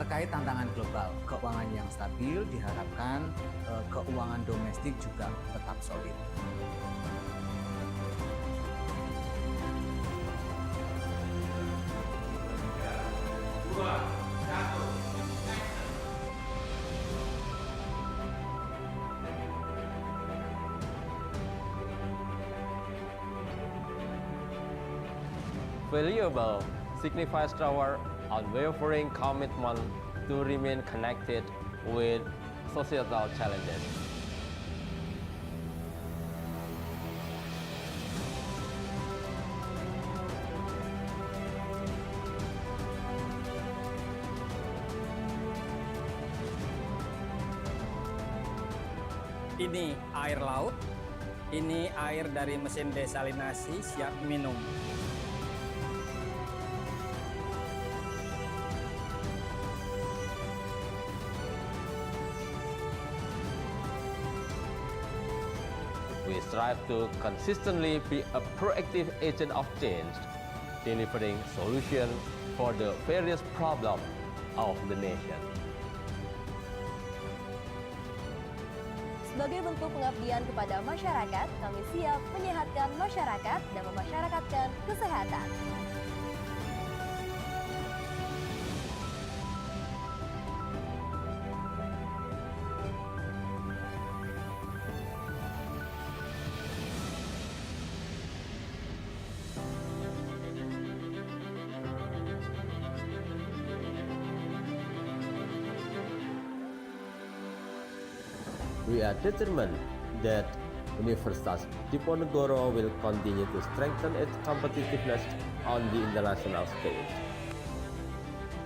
terkait tantangan global, keuangan yang stabil diharapkan keuangan domestik juga tetap solid. Valuable signifies our unwavering commitment to remain connected with societal challenges. Ini air laut, ini air dari mesin desalinasi siap minum. We strive to consistently be a proactive agent of change, delivering solutions for the various problems of the nation. Sebagai bentuk pengabdian kepada masyarakat, kami siap menyehatkan masyarakat dan memasyarakatkan kesehatan. We are determined that Universitas Diponegoro will continue to strengthen its competitiveness on the international stage,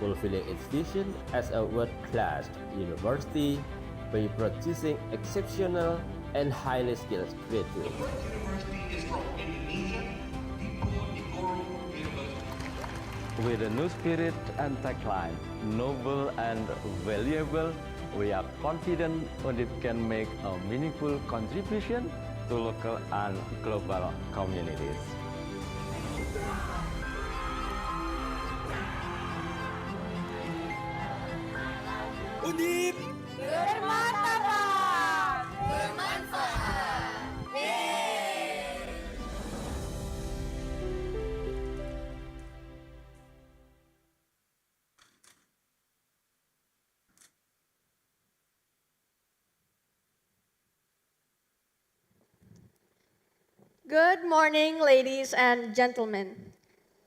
fulfilling its vision as a world-class university by producing exceptional and highly skilled graduates. The first university is from Indonesia, Diponegoro University. With a new spirit and tagline, noble and valuable, we are confident Undip can make a meaningful contribution to local and global communities. Undip Bermartabat! Bermanfaat! Good morning, ladies and gentlemen.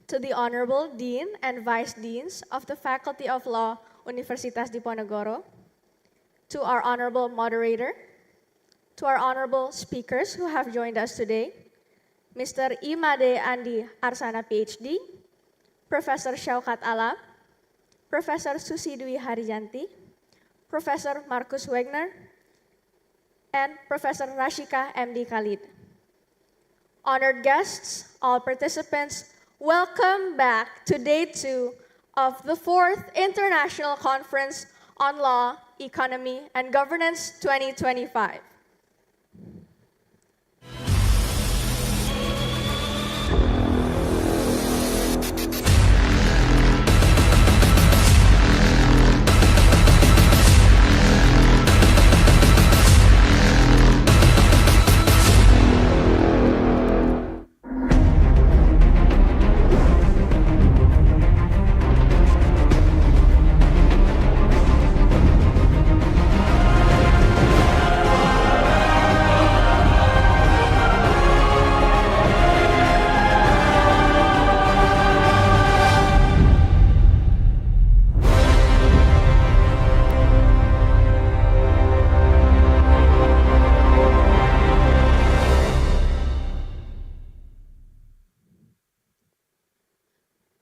To the Honorable Dean and Vice Deans of the Faculty of Law, Universitas Diponegoro, to our Honorable Moderator, to our Honorable Speakers who have joined us today, Mr. Imade Andi Arsana PhD, Professor Syaukat Alam, Professor Susi Dwi Harijanti, Professor Markus Wegner, and Professor Rashika MD Khalid. Honored guests, all participants, welcome back to Day 2 of the 4th International Conference on Law, Economy, and Governance 2025.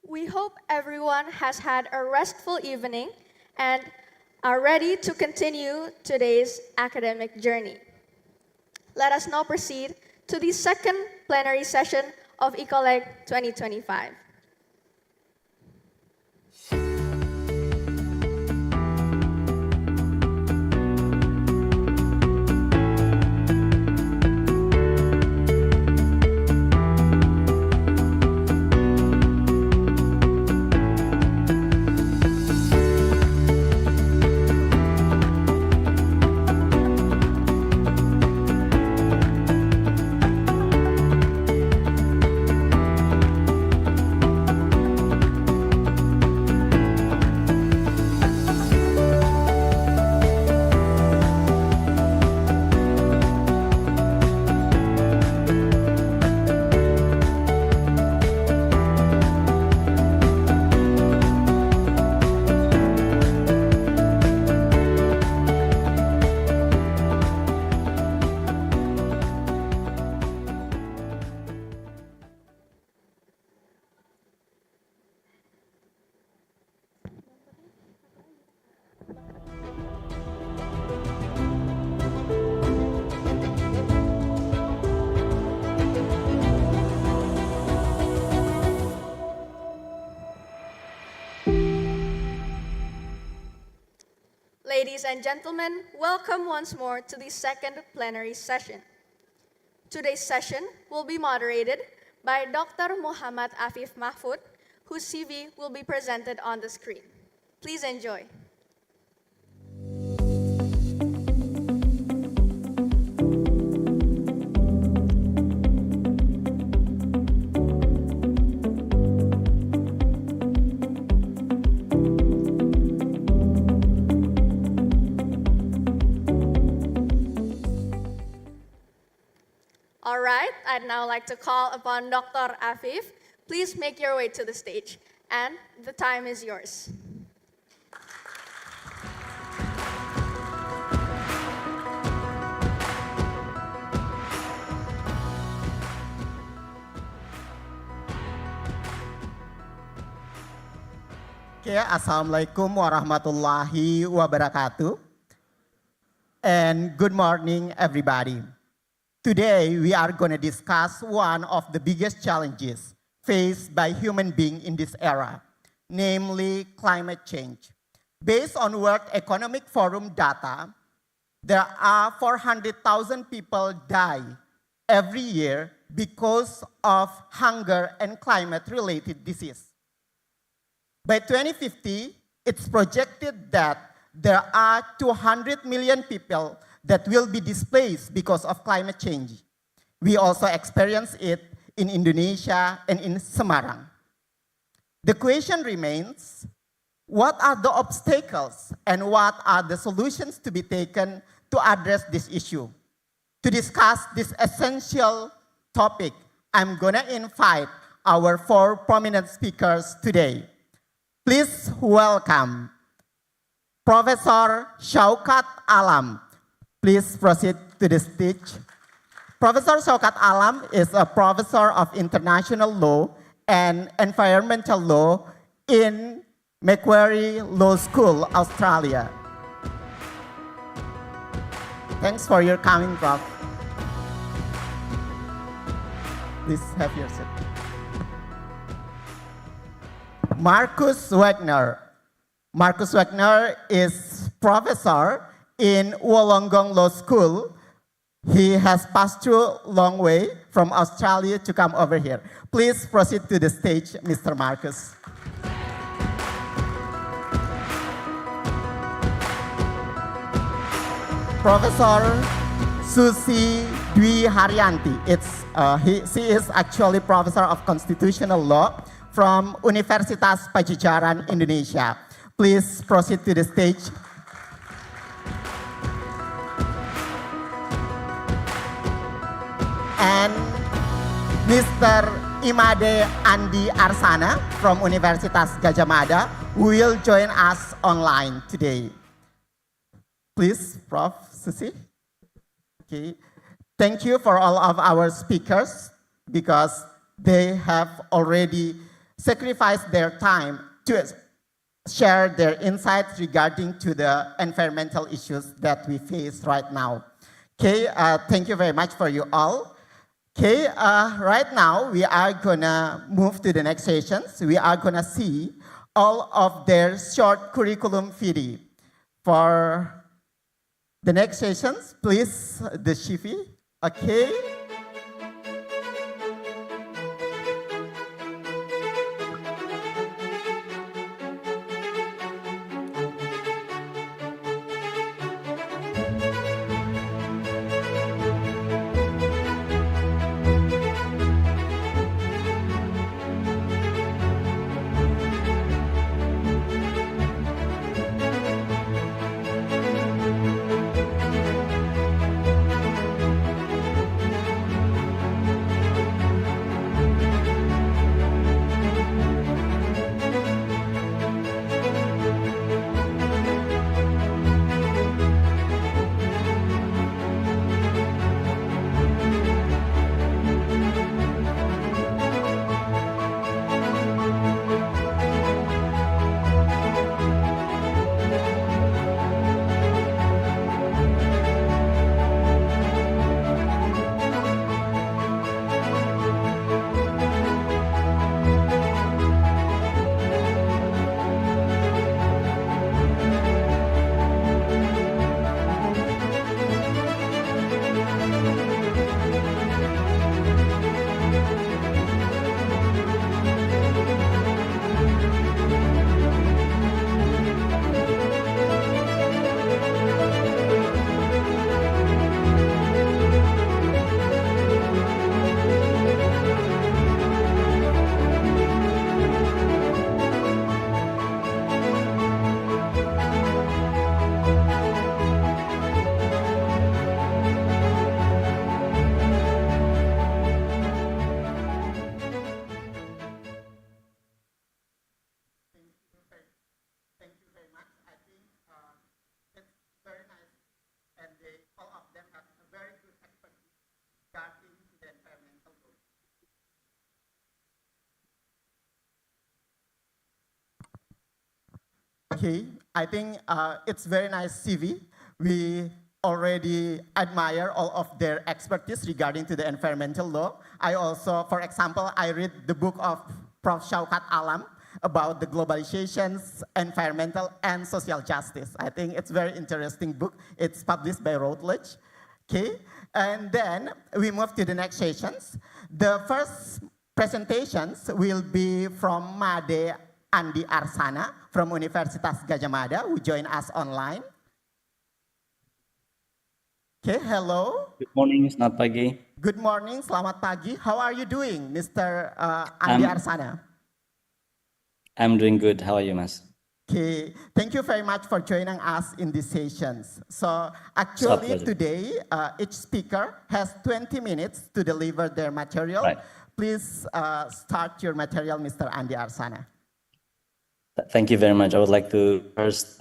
We hope everyone has had a restful evening and are ready to continue today's academic journey. Let us now proceed to the second plenary session of Icoleg 2025. ladies and gentlemen, welcome once more to the second plenary session. Today's session will be moderated by Dr. Muhammad Afif Mahfud, whose CV will be presented on the screen. Please enjoy. All right, I'd now like to call upon Dr. Afif. Please make your way to the stage, and the time is yours. Okay, Assalamualaikum warahmatullahi wabarakatuh. And good morning, everybody. Today, we are going to discuss one of the biggest challenges faced by human beings in this era, namely climate change. Based on World Economic Forum data, there are 400,000 people die every year because of hunger and climate-related disease. By 2050, it's projected that there are 200 million people that will be displaced because of climate change. We also experience it in Indonesia and in Semarang. The question remains, what are the obstacles and what are the solutions to be taken to address this issue? To discuss this essential topic, I'm gonna invite our 4 prominent speakers today. Please welcome Professor Syaukat Alam. Please proceed to the stage. Professor Syaukat Alam is a professor of international law and environmental law in Macquarie Law School, Australia. Thanks for your coming, Prof. Please have your seat. Marcus Wagner. Marcus Wagner is professor in Wollongong Law School. He has passed through a long way from Australia to come over here. Please proceed to the stage, Mr. Marcus. Professor Susi Dwi Haryanti. She is actually professor of constitutional law from Universitas Pajajaran, Indonesia. Please proceed to the stage. And Mr. Imade Andi Arsana from Universitas Gadjah Mada will join us online today. Please, Prof. Susi. Okay. Thank you for all of our speakers because they have already sacrificed their time to share their insights regarding to the environmental issues that we face right now. Okay, thank you very much for you all. Okay, right now we are gonna move to the next sessions. We are gonna see all of their short curriculum vitae. For the next sessions, please, the Shifi. Okay. Okay, I think it's very nice CV. We already admire all of their expertise regarding to the environmental law. I also, for example, I read the book of Prof. Shaukat Alam about the globalizations, environmental and social justice. I think it's very interesting book. It's published by Routledge. Okay, and then we move to the next sessions. The first presentations will be from Made Andi Arsana from Universitas Gadjah Mada, who join us online. Okay, hello. Good morning, selamat pagi. Good morning, selamat pagi. How are you doing, Mr. Andi Arsana? I'm doing good. How are you, Mas? Okay, thank you very much for joining us in these sessions. So actually today, each speaker has 20 minutes to deliver their material. Right. Please start your material, Mr. Andi Arsana. Thank you very much. I would like to first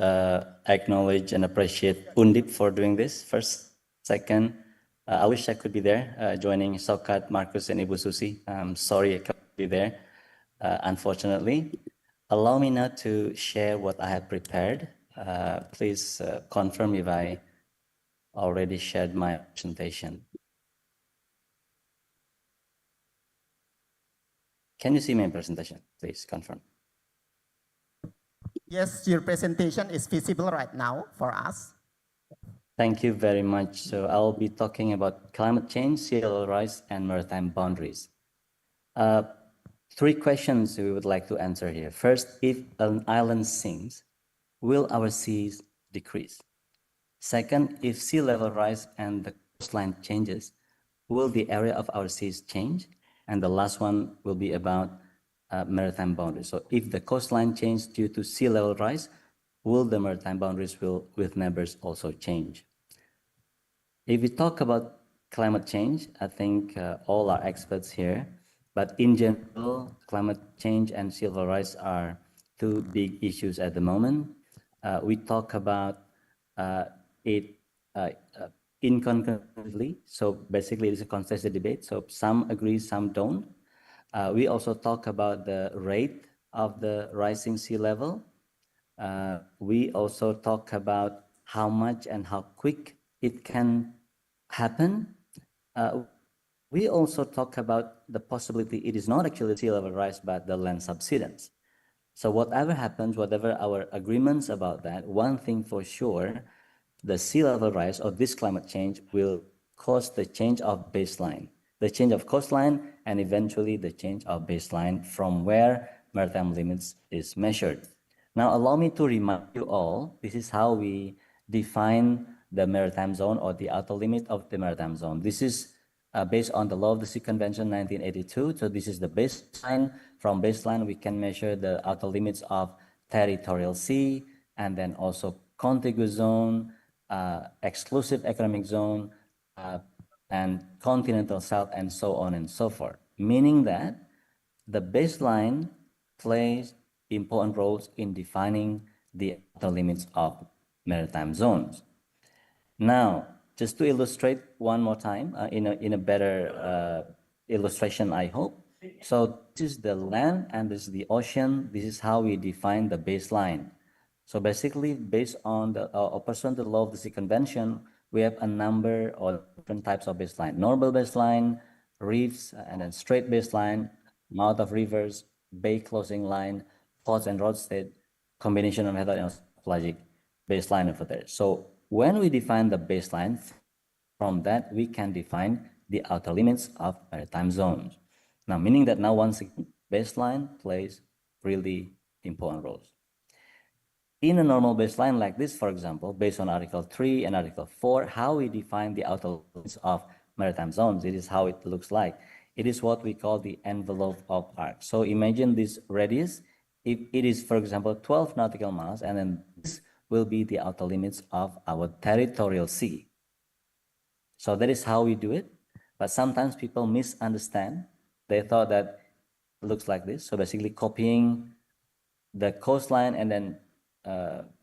acknowledge and appreciate Undip for doing this. First, second, I wish I could be there joining Sokat, Marcus, and Ibu Susi. I'm sorry I can't be there, unfortunately. Allow me now to share what I have prepared. Please confirm if I already shared my presentation. Can you see my presentation? Please confirm. Yes, your presentation is visible right now for us. Thank you very much. So I'll be talking about climate change, sea level rise, and maritime boundaries. Three questions we would like to answer here. First, if an island sinks, will our seas decrease? Second, if sea level rise and the coastline changes, will the area of our seas change? And the last one will be about maritime boundaries. So if the coastline changes due to sea level rise, will the maritime boundaries with neighbors also change? If we talk about climate change, I think all are experts here, but in general, climate change and sea level rise are two big issues at the moment. We talk about it inconclusively, so basically it's a contested debate, so some agree, some don't. We also talk about the rate of the rising sea level. We also talk about how much and how quick it can happen. We also talk about the possibility it is not actually sea level rise, but the land subsidence. So whatever happens, whatever our agreements about that, one thing for sure, the sea level rise or this climate change will cause the change of baseline, the change of coastline, and eventually the change of baseline from where maritime limits is measured. Now, allow me to remind you all, this is how we define the maritime zone or the outer limit of the maritime zone. This is based on the Law of the Sea Convention 1982. So this is the baseline. From baseline, we can measure the outer limits of territorial sea, and then also contiguous zone, exclusive economic zone, and continental south, and so on and so forth. Meaning that the baseline plays important roles in defining the outer limits of maritime zones. Now, just to illustrate one more time in a better illustration, I hope. So this is the land and this is the ocean. This is how we define the baseline. So basically, based on the pursuant to the Law of the Sea Convention, we have a number of different types of baseline: normal baseline, reefs, and then straight baseline, mouth of rivers, bay closing line, ports and roadstead, combination of method and pelagic baseline over there. So when we define the baseline, from that we can define the outer limits of maritime zones. Now, meaning that now once again, baseline plays really important roles. In a normal baseline like this, for example, based on Article 3 and Article 4, how we define the outer limits of maritime zones, it is how it looks like. It is what we call the envelope of arc. So imagine this radius. If it is, for example, 12 nautical miles, and then this will be the outer limits of our territorial sea. So that is how we do it. But sometimes people misunderstand. They thought that it looks like this. So basically copying the coastline and then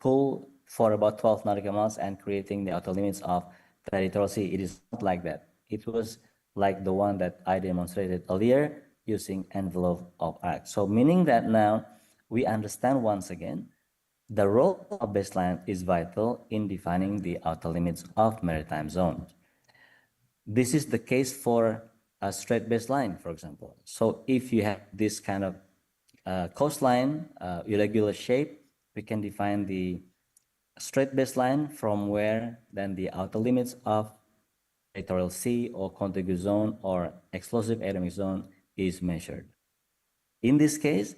pull for about 12 nautical miles and creating the outer limits of territorial sea. It is not like that. It was like the one that I demonstrated earlier using envelope of arc. So meaning that now we understand once again The role of baseline is vital in defining the outer limits of maritime zones. This is the case for a straight baseline, for example. So if you have this kind of coastline, irregular shape, we can define the straight baseline from where then the outer limits of territorial sea or contiguous zone or exclusive economic zone is measured. In this case,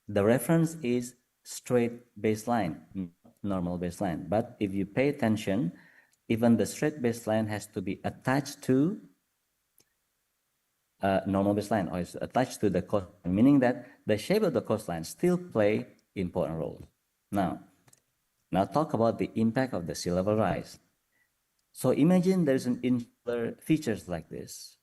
the reference is straight baseline, not normal baseline. But if you pay attention, even the straight baseline has to be attached to a normal baseline or is attached to the coastline, meaning that the shape of the coastline still play important roles. Now talk about the impact of the sea level rise. So imagine there's an insular features like this.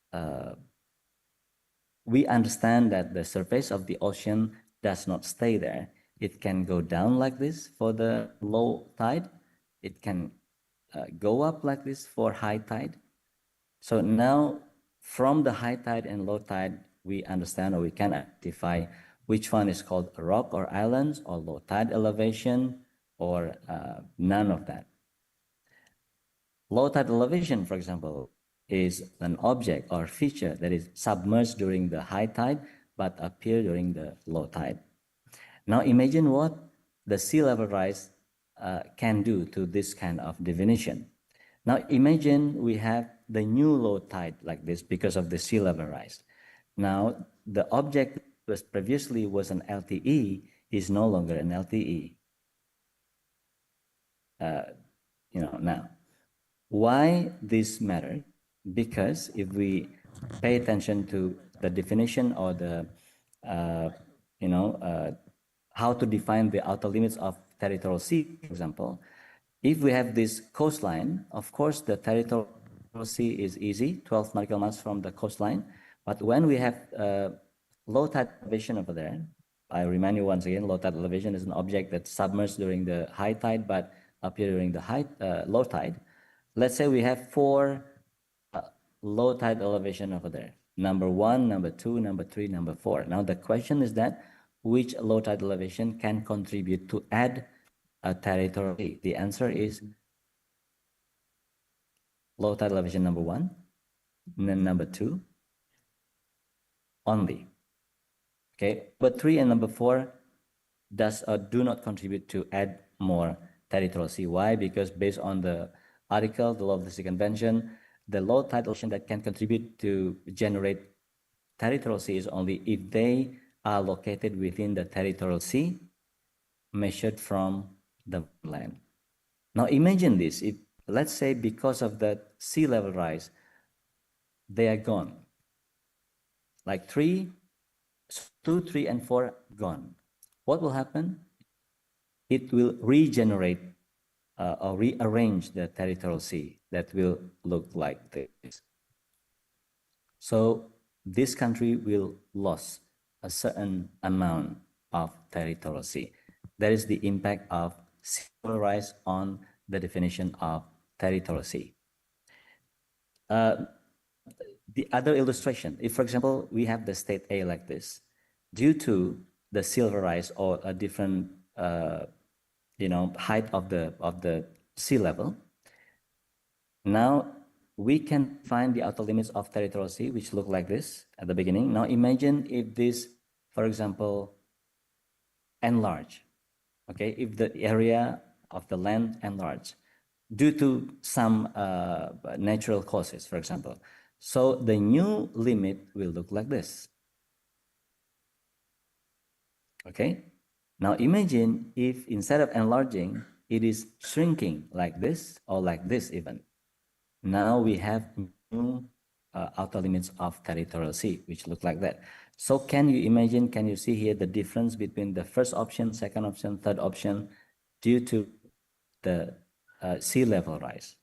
We understand that the surface of the ocean does not stay there. It can go down like this for the low tide. It can go up like this for high tide. So now from the high tide and low tide, we understand or we can identify which one is called a rock or islands or low tide elevation or none of that. Low tide elevation, for example, is an object or feature that is submerged during the high tide but appear during the low tide. Now imagine what the sea level rise can do to this kind of definition. Now imagine we have the new low tide like this because of the sea level rise. Now the object was previously was an LTE is no longer an LTE. Now why this matters? Because if we pay attention to the definition or the how to define the outer limits of territorial sea, for example, if we have this coastline, of course the territorial sea is easy, 12 nautical miles from the coastline. But when we have low tide elevation over there, I remind you once again, low tide elevation is an object that's submerged during the high tide but appear during the low tide. Let's say we have 4 low tide elevation over there. Number 1, number 2, number 3, number 4. Now the question is that which low tide elevation can contribute to add a territorial sea? The answer is low tide elevation number 1, and then number 2 only. Okay, but 3 and number 4 do not contribute to add more territorial sea. Why? Because based on the article, the Law of the Sea Convention, the low tide elevation that can contribute to generate territorial sea is only if they are located within the territorial sea measured from the land. Now imagine this, if let's say because of the sea level rise, they are gone. Like 2, 3, and 4 gone. What will happen? It will regenerate or rearrange the territorial sea that will look like this. So this country will lose a certain amount of territorial sea. That is the impact of sea level rise on the definition of territorial sea. The other illustration, if for example, we have the state A like this, due to the sea level rise or a different height of the sea level, now we can find the outer limits of territorial sea, which look like this at the beginning. Now imagine if this, for example, enlarge, okay, if the area of the land enlarge due to some natural causes, for example. So the new limit will look like this. Okay, now imagine if instead of enlarging, it is shrinking like this or like this even. Now we have new outer limits of territorial sea, which look like that. So can you imagine, can you see here the difference between the first option, second option, third option due to the sea level rise?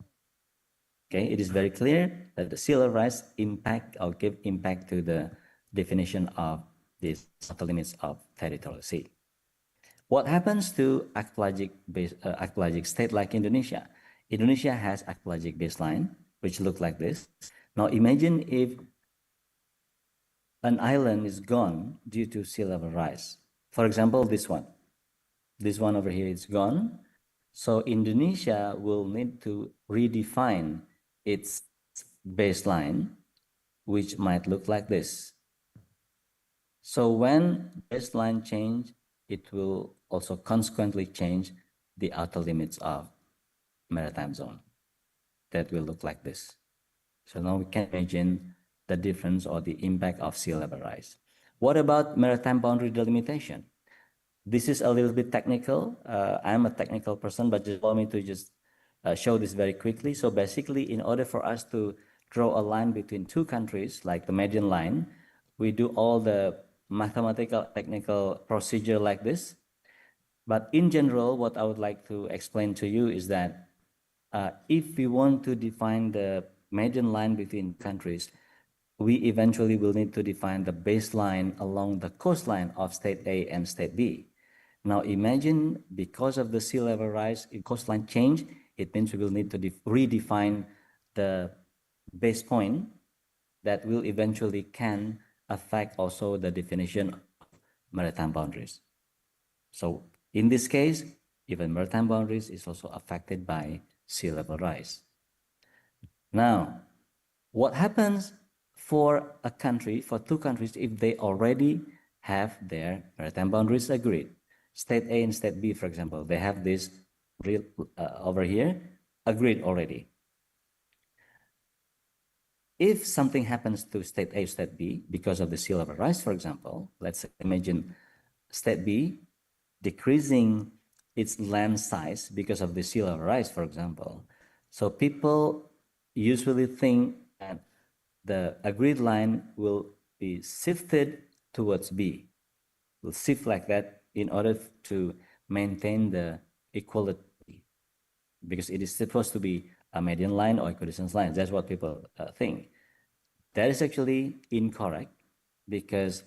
Okay, it is very clear that the sea level rise impact or give impact to the definition of these outer limits of territorial sea. What happens to archipelagic state like Indonesia? Indonesia has archipelagic baseline, which look like this. Now imagine if an island is gone due to sea level rise. For example, this one. This one over here is gone. So Indonesia will need to redefine its baseline, which might look like this. So when baseline change, it will also consequently change the outer limits of maritime zone. That will look like this. So now we can imagine the difference or the impact of sea level rise. What about maritime boundary delimitation? This is a little bit technical. I'm a technical person, but just allow me to just show this very quickly. So basically, in order for us to draw a line between two countries, like the median line, we do all the mathematical technical procedure like this. But in general, what I would like to explain to you is that if we want to define the median line between countries, we eventually will need to define the baseline along the coastline of state A and state B. Now imagine, because of the sea level rise, if coastline change, it means we will need to redefine the base point that will eventually can affect also the definition of maritime boundaries. So in this case, even maritime boundaries is also affected by sea level rise. Now, what happens for a country, for two countries, if they already have their maritime boundaries agreed? State A and State B, for example, they have this over here agreed already. If something happens to State A, State B, because of the sea level rise, for example, let's imagine State B decreasing its land size because of the sea level rise, for example. So people usually think that the agreed line will be shifted towards B, will shift like that in order to maintain the equality, because it is supposed to be a median line or equidistance line. That's what people think. That is actually incorrect, because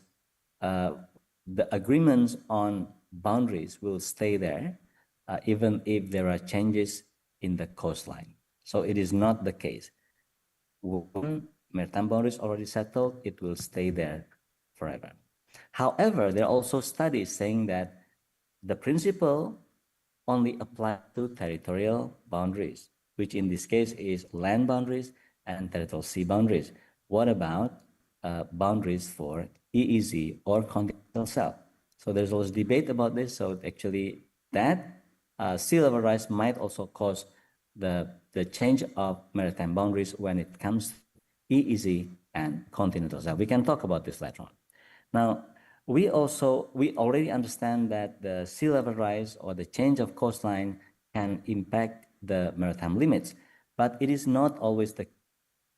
the agreements on boundaries will stay there even if there are changes in the coastline. So it is not the case. When maritime boundaries already settled, it will stay there forever. However, there are also studies saying that the principle only applies to territorial boundaries, which in this case is land boundaries and territorial sea boundaries. What about boundaries for EEZ or continental shelf? So there's always debate about this. So actually that sea level rise might also cause the change of maritime boundaries when it comes to EEZ and continental shelf. We can talk about this later on. Now, we already understand that the sea level rise or the change of coastline can impact the maritime limits, but it is not always the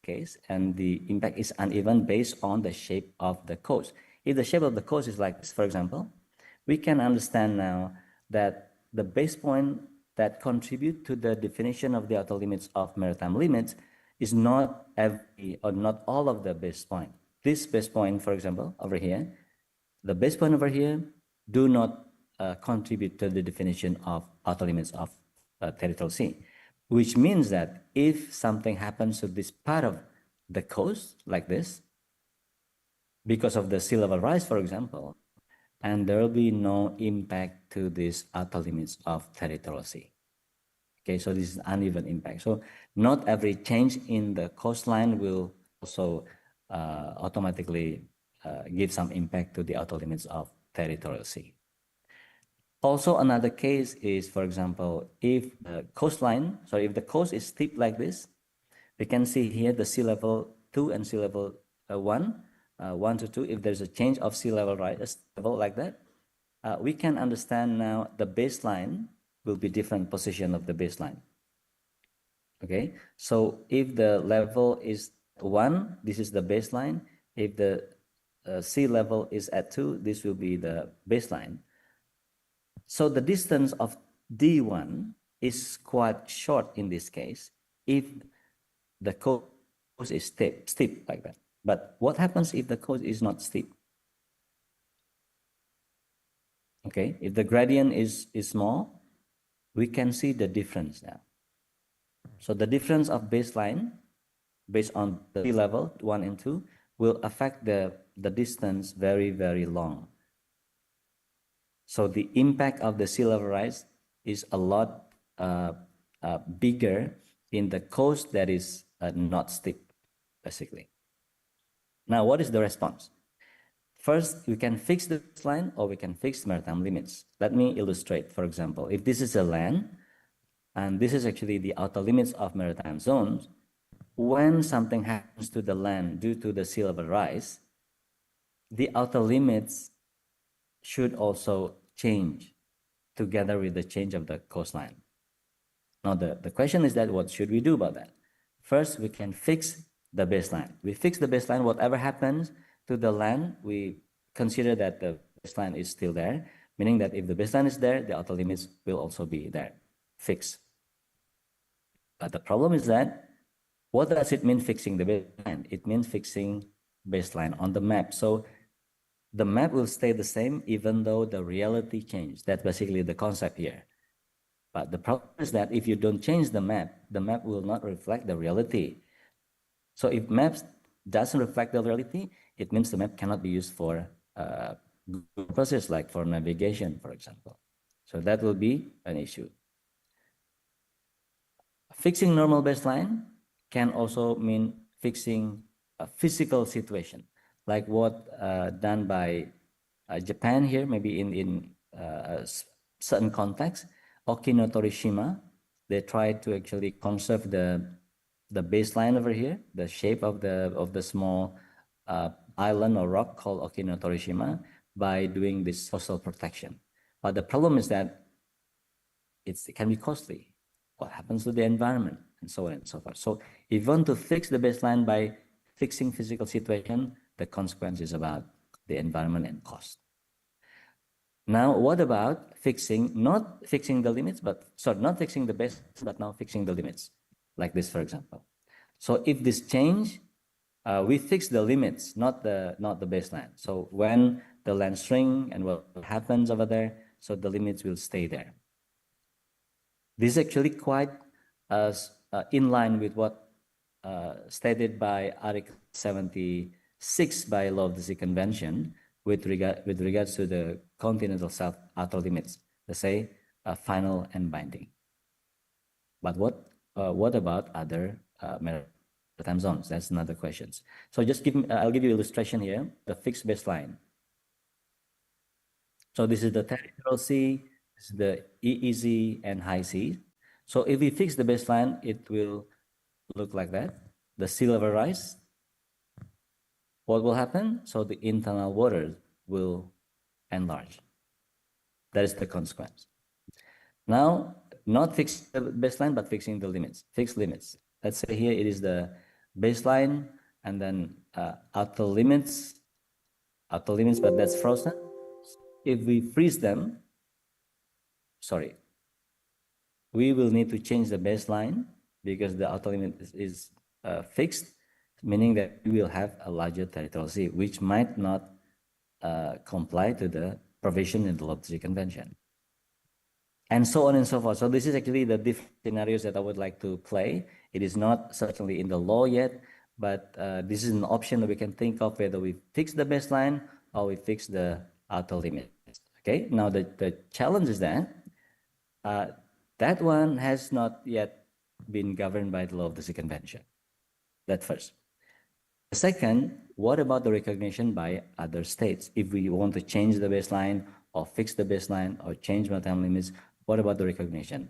case, and the impact is uneven based on the shape of the coast. If the shape of the coast is like this, for example, we can understand now that the base point that contribute to the definition of the outer limits of maritime limits is not every or not all of the base point. This base point, for example, over here, the base point over here do not contribute to the definition of outer limits of territorial sea, which means that if something happens to this part of the coast like this, because of the sea level rise, for example, and there will be no impact to these outer limits of territorial sea. Okay, so this is uneven impact. So not every change in the coastline will also automatically give some impact to the outer limits of territorial sea. Also, another case is, for example, if the coastline, so if the coast is steep like this, we can see here the sea level 2 and sea level 1 to 2. If there's a change of sea level rise level like that, we can understand now the baseline will be different position of the baseline. Okay, so if the level is 1, this is the baseline. If the sea level is at 2, this will be the baseline. So the distance of D1 is quite short in this case if the coast is steep like that. But what happens if the coast is not steep? Okay, if the gradient is small, we can see the difference now. So the difference of baseline based on the sea level 1 and 2 will affect the distance very, very long. So the impact of the sea level rise is a lot bigger in the coast that is not steep, basically. Now, what is the response? First, we can fix the coastline or we can fix maritime limits. Let me illustrate. For example, if this is a land, and this is actually the outer limits of maritime zones, when something happens to the land due to the sea level rise, the outer limits should also change together with the change of the coastline. Now, the question is that what should we do about that? First, we can fix the baseline. We fix the baseline, whatever happens to the land, we consider that the baseline is still there, meaning that if the baseline is there, the outer limits will also be there, fixed. But the problem is that, what does it mean fixing the baseline? It means fixing baseline on the map. So the map will stay the same even though the reality changed. That's basically the concept here. But the problem is that if you don't change the map will not reflect the reality. So if maps doesn't reflect the reality, it means the map cannot be used for purposes like for navigation, for example. So that will be an issue. Fixing normal baseline can also mean fixing a physical situation, like what done by Japan here, maybe in a certain context. Okinotorishima, they tried to actually conserve the baseline over here, the shape of the small island or rock called Okinotorishima, by doing this coastal protection. But the problem is that it can be costly. What happens to the environment, and so on and so forth. So if you want to fix the baseline by fixing physical situation, the consequence is about the environment and cost. Now, what about not fixing the limits, not fixing the base, but now fixing the limits, like this, for example. So if this change, we fix the limits, not the baseline. So when the land shrink and what happens over there, so the limits will stay there. This is actually quite in line with what stated by Article 76 by Law of the Sea Convention with regards to the continental south outer limits, let's say final and binding. But what about other maritime zones? That's another question. So I'll give you an illustration here, the fixed baseline. So this is the territorial sea, this is the EEZ and high sea. So if we fix the baseline, it will look like that. The sea level rise. What will happen? So the internal waters will enlarge. That is the consequence. Now, not fixing the baseline, but fixing the limits, fixed limits. Let's say here it is the baseline and then outer limits, but that's frozen. If we freeze them, we will need to change the baseline because the outer limit is fixed, meaning that we will have a larger territorial sea, which might not comply to the provision in the Law of the Sea Convention. And so on and so forth. So this is actually the different scenarios that I would like to play. It is not certainly in the law yet, but this is an option that we can think of whether we fix the baseline or we fix the outer limit. Okay, now the challenge is that that one has not yet been governed by the Law of the Sea Convention. That first. The second, what about the recognition by other states? If we want to change the baseline or fix the baseline or change maritime limits, what about the recognition?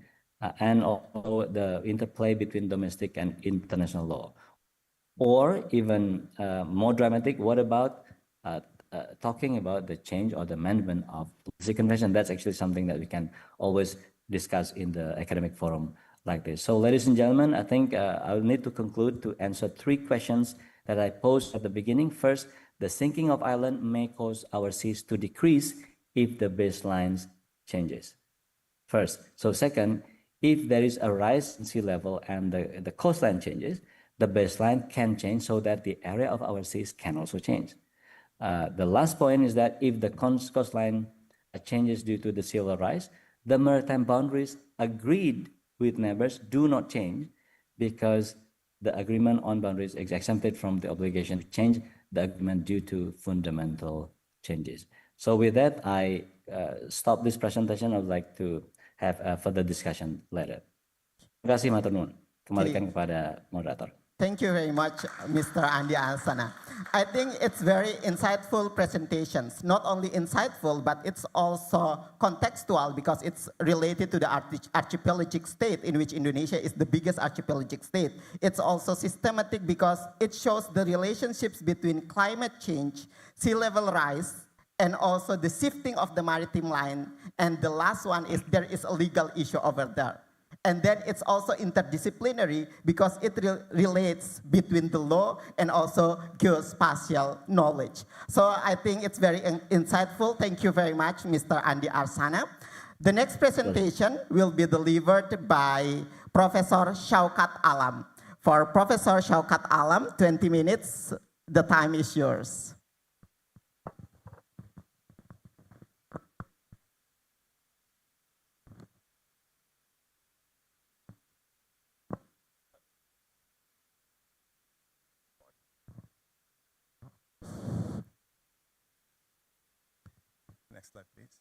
And also the interplay between domestic and international law. Or even more dramatic, what about talking about the change or the amendment of the Sea Convention? That's actually something that we can always discuss in the academic forum like this. So ladies and gentlemen, I think I'll need to conclude to answer 3 questions that I posed at the beginning. First, the sinking of island may cause our seas to decrease if the baselines changes. First. So second, if there is a rise in sea level and the coastline changes, the baseline can change so that the area of our seas can also change. The last point is that if the coastline changes due to the sea level rise, the maritime boundaries agreed with neighbors do not change because the agreement on boundaries is exempted from the obligation to change the agreement due to fundamental changes. So with that, I stop this presentation. I would like to have a further discussion later. Terima kasih, matur nuwun. Kembalikan kepada moderator. Thank you very much, Mr. Andi Asana. I think it's very insightful presentations. Not only insightful, but it's also contextual because it's related to the archipelagic state in which Indonesia is the biggest archipelagic state. It's also systematic because it shows the relationships between climate change, sea level rise, and also the shifting of the maritime line. And the last one is there is a legal issue over there. And then it's also interdisciplinary because it relates between the law and also geospatial knowledge. So I think it's very insightful. Thank you very much, Mr. Andi Arsana. The next presentation will be delivered by Professor Syaukat Alam. For Professor Syaukat Alam, 20 minutes, the time is yours. Next slide, please.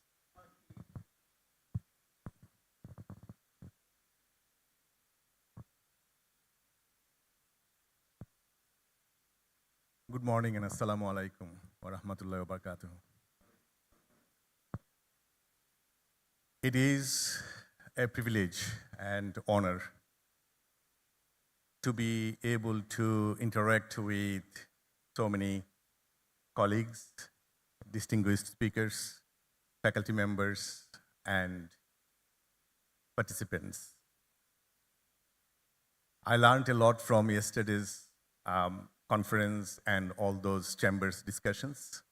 Good morning and assalamu alaikum wa rahmatullahi wa barakatuh. It is a privilege and honor to be able to interact with so many colleagues, distinguished speakers, faculty members, and participants. I learned a lot from yesterday's conference and all those chambers discussions.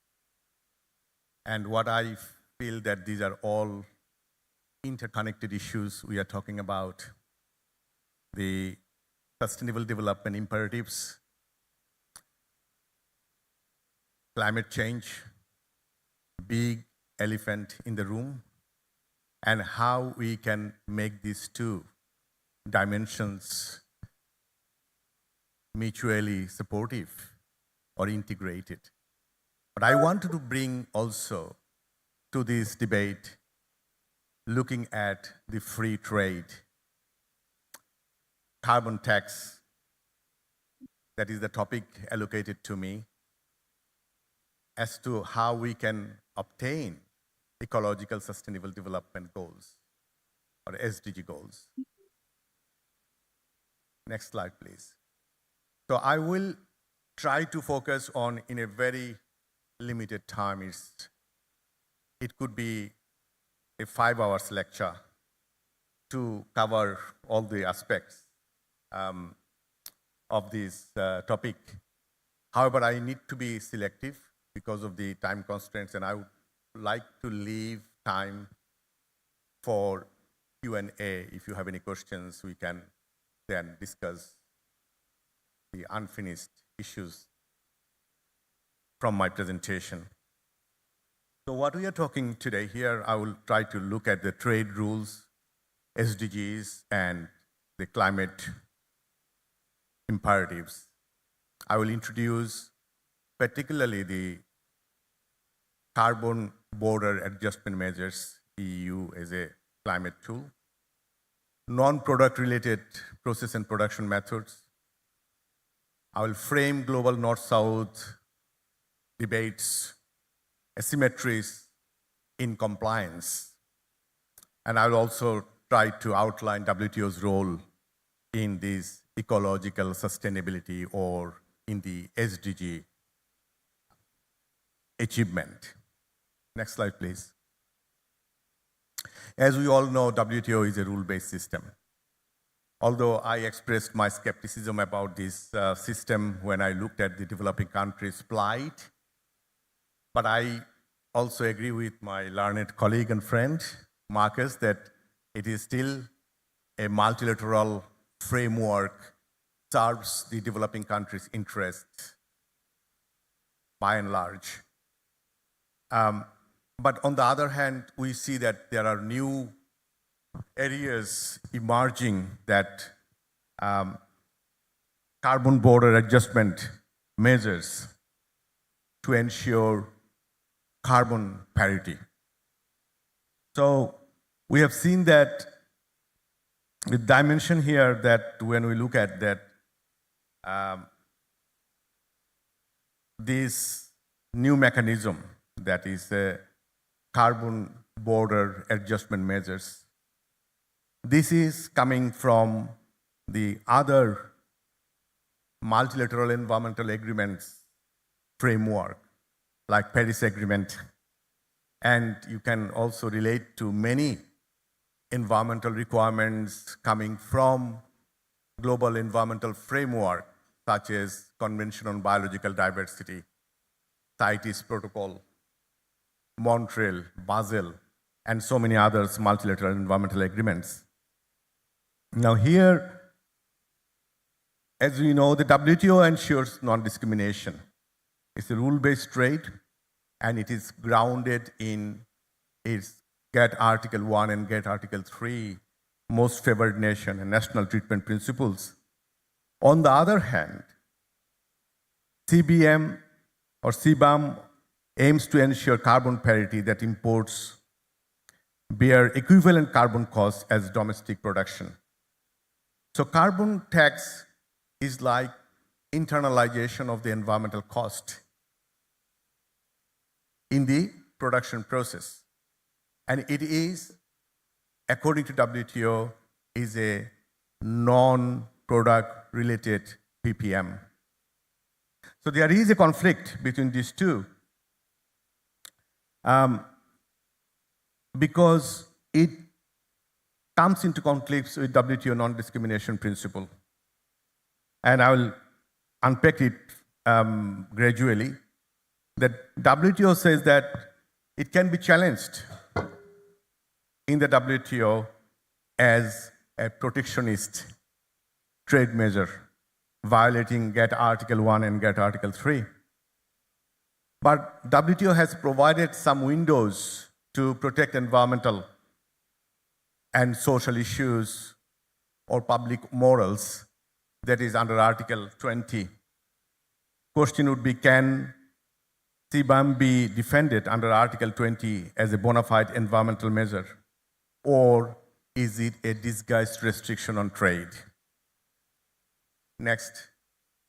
And what I feel that these are all interconnected issues we are talking about. The sustainable development imperatives, climate change, big elephant in the room, and how we can make these two dimensions mutually supportive or integrated. But I wanted to bring also to this debate looking at the free trade, carbon tax, that is the topic allocated to me, as to how we can obtain ecological sustainable development goals or SDG goals. Next slide, please. So I will try to focus on, in a very limited time, it could be a 5 hours lecture to cover all the aspects of this topic. However, I need to be selective because of the time constraints, and I would like to leave time for Q&A. If you have any questions, we can then discuss the unfinished issues from my presentation. So what we are talking today here, I will try to look at the trade rules, SDGs, and the climate imperatives. I will introduce particularly the carbon border adjustment measures, EU as a climate tool, non-product related process and production methods. I will frame global North-South debates, asymmetries in compliance. And I will also try to outline WTO's role in this ecological sustainability or in the SDG achievement. Next slide, please. As we all know, WTO is a rule-based system. Although I expressed my skepticism about this system when I looked at the developing countries' plight, but I also agree with my learned colleague and friend, Marcus, that it is still a multilateral framework, serves the developing countries' interests by and large. But on the other hand, we see that there are new areas emerging that carbon border adjustment measures to ensure carbon parity. So we have seen that the dimension here that when we look at that, this new mechanism that is carbon border adjustment measures. This is coming from the other multilateral environmental agreements framework, like Paris Agreement. And you can also relate to many environmental requirements coming from global environmental framework, such as Convention on Biological Diversity, CITES Protocol, Montreal, Basel, and so many others multilateral environmental agreements. Now here, as we know, the WTO ensures non-discrimination. It's a rule-based trade, and it is grounded in its GATT Article 1 and GATT Article 3, most favored nation and national treatment principles. On the other hand, CBM or CBAM aims to ensure carbon parity that imports bear equivalent carbon costs as domestic production. So carbon tax is like internalization of the environmental cost in the production process. And it is, according to WTO, is a non-product related PPM. So there is a conflict between these two because it comes into conflicts with WTO non-discrimination principle. And I will unpack it gradually. That WTO says that it can be challenged in the WTO as a protectionist trade measure, violating GATT Article 1 and GATT Article 3. But WTO has provided some windows to protect environmental and social issues or public morals, that is under Article 20. Question would be, can CBAM be defended under Article 20 as a bona fide environmental measure, or is it a disguised restriction on trade? Next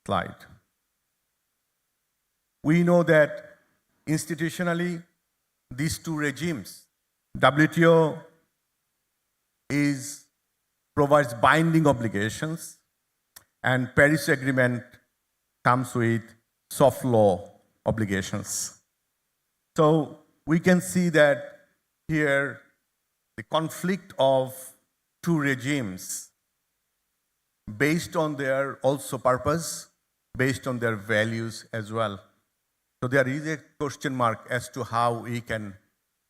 slide. We know that institutionally, these two regimes, WTO provides binding obligations, and Paris Agreement comes with soft law obligations. So we can see that here the conflict of two regimes based on their also purpose, based on their values as well. So there is a question mark as to how we can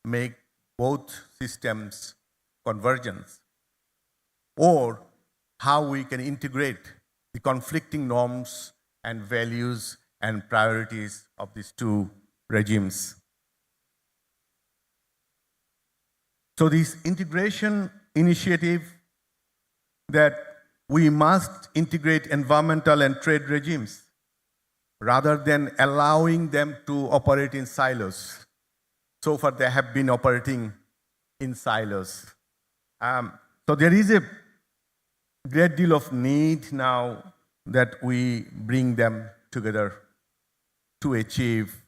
make both systems convergence, or how we can integrate the conflicting norms and values and priorities of these two regimes. So this integration initiative, that we must integrate environmental and trade regimes rather than allowing them to operate in silos. So far they have been operating in silos. So there is a great deal of need now that we bring them together to achieve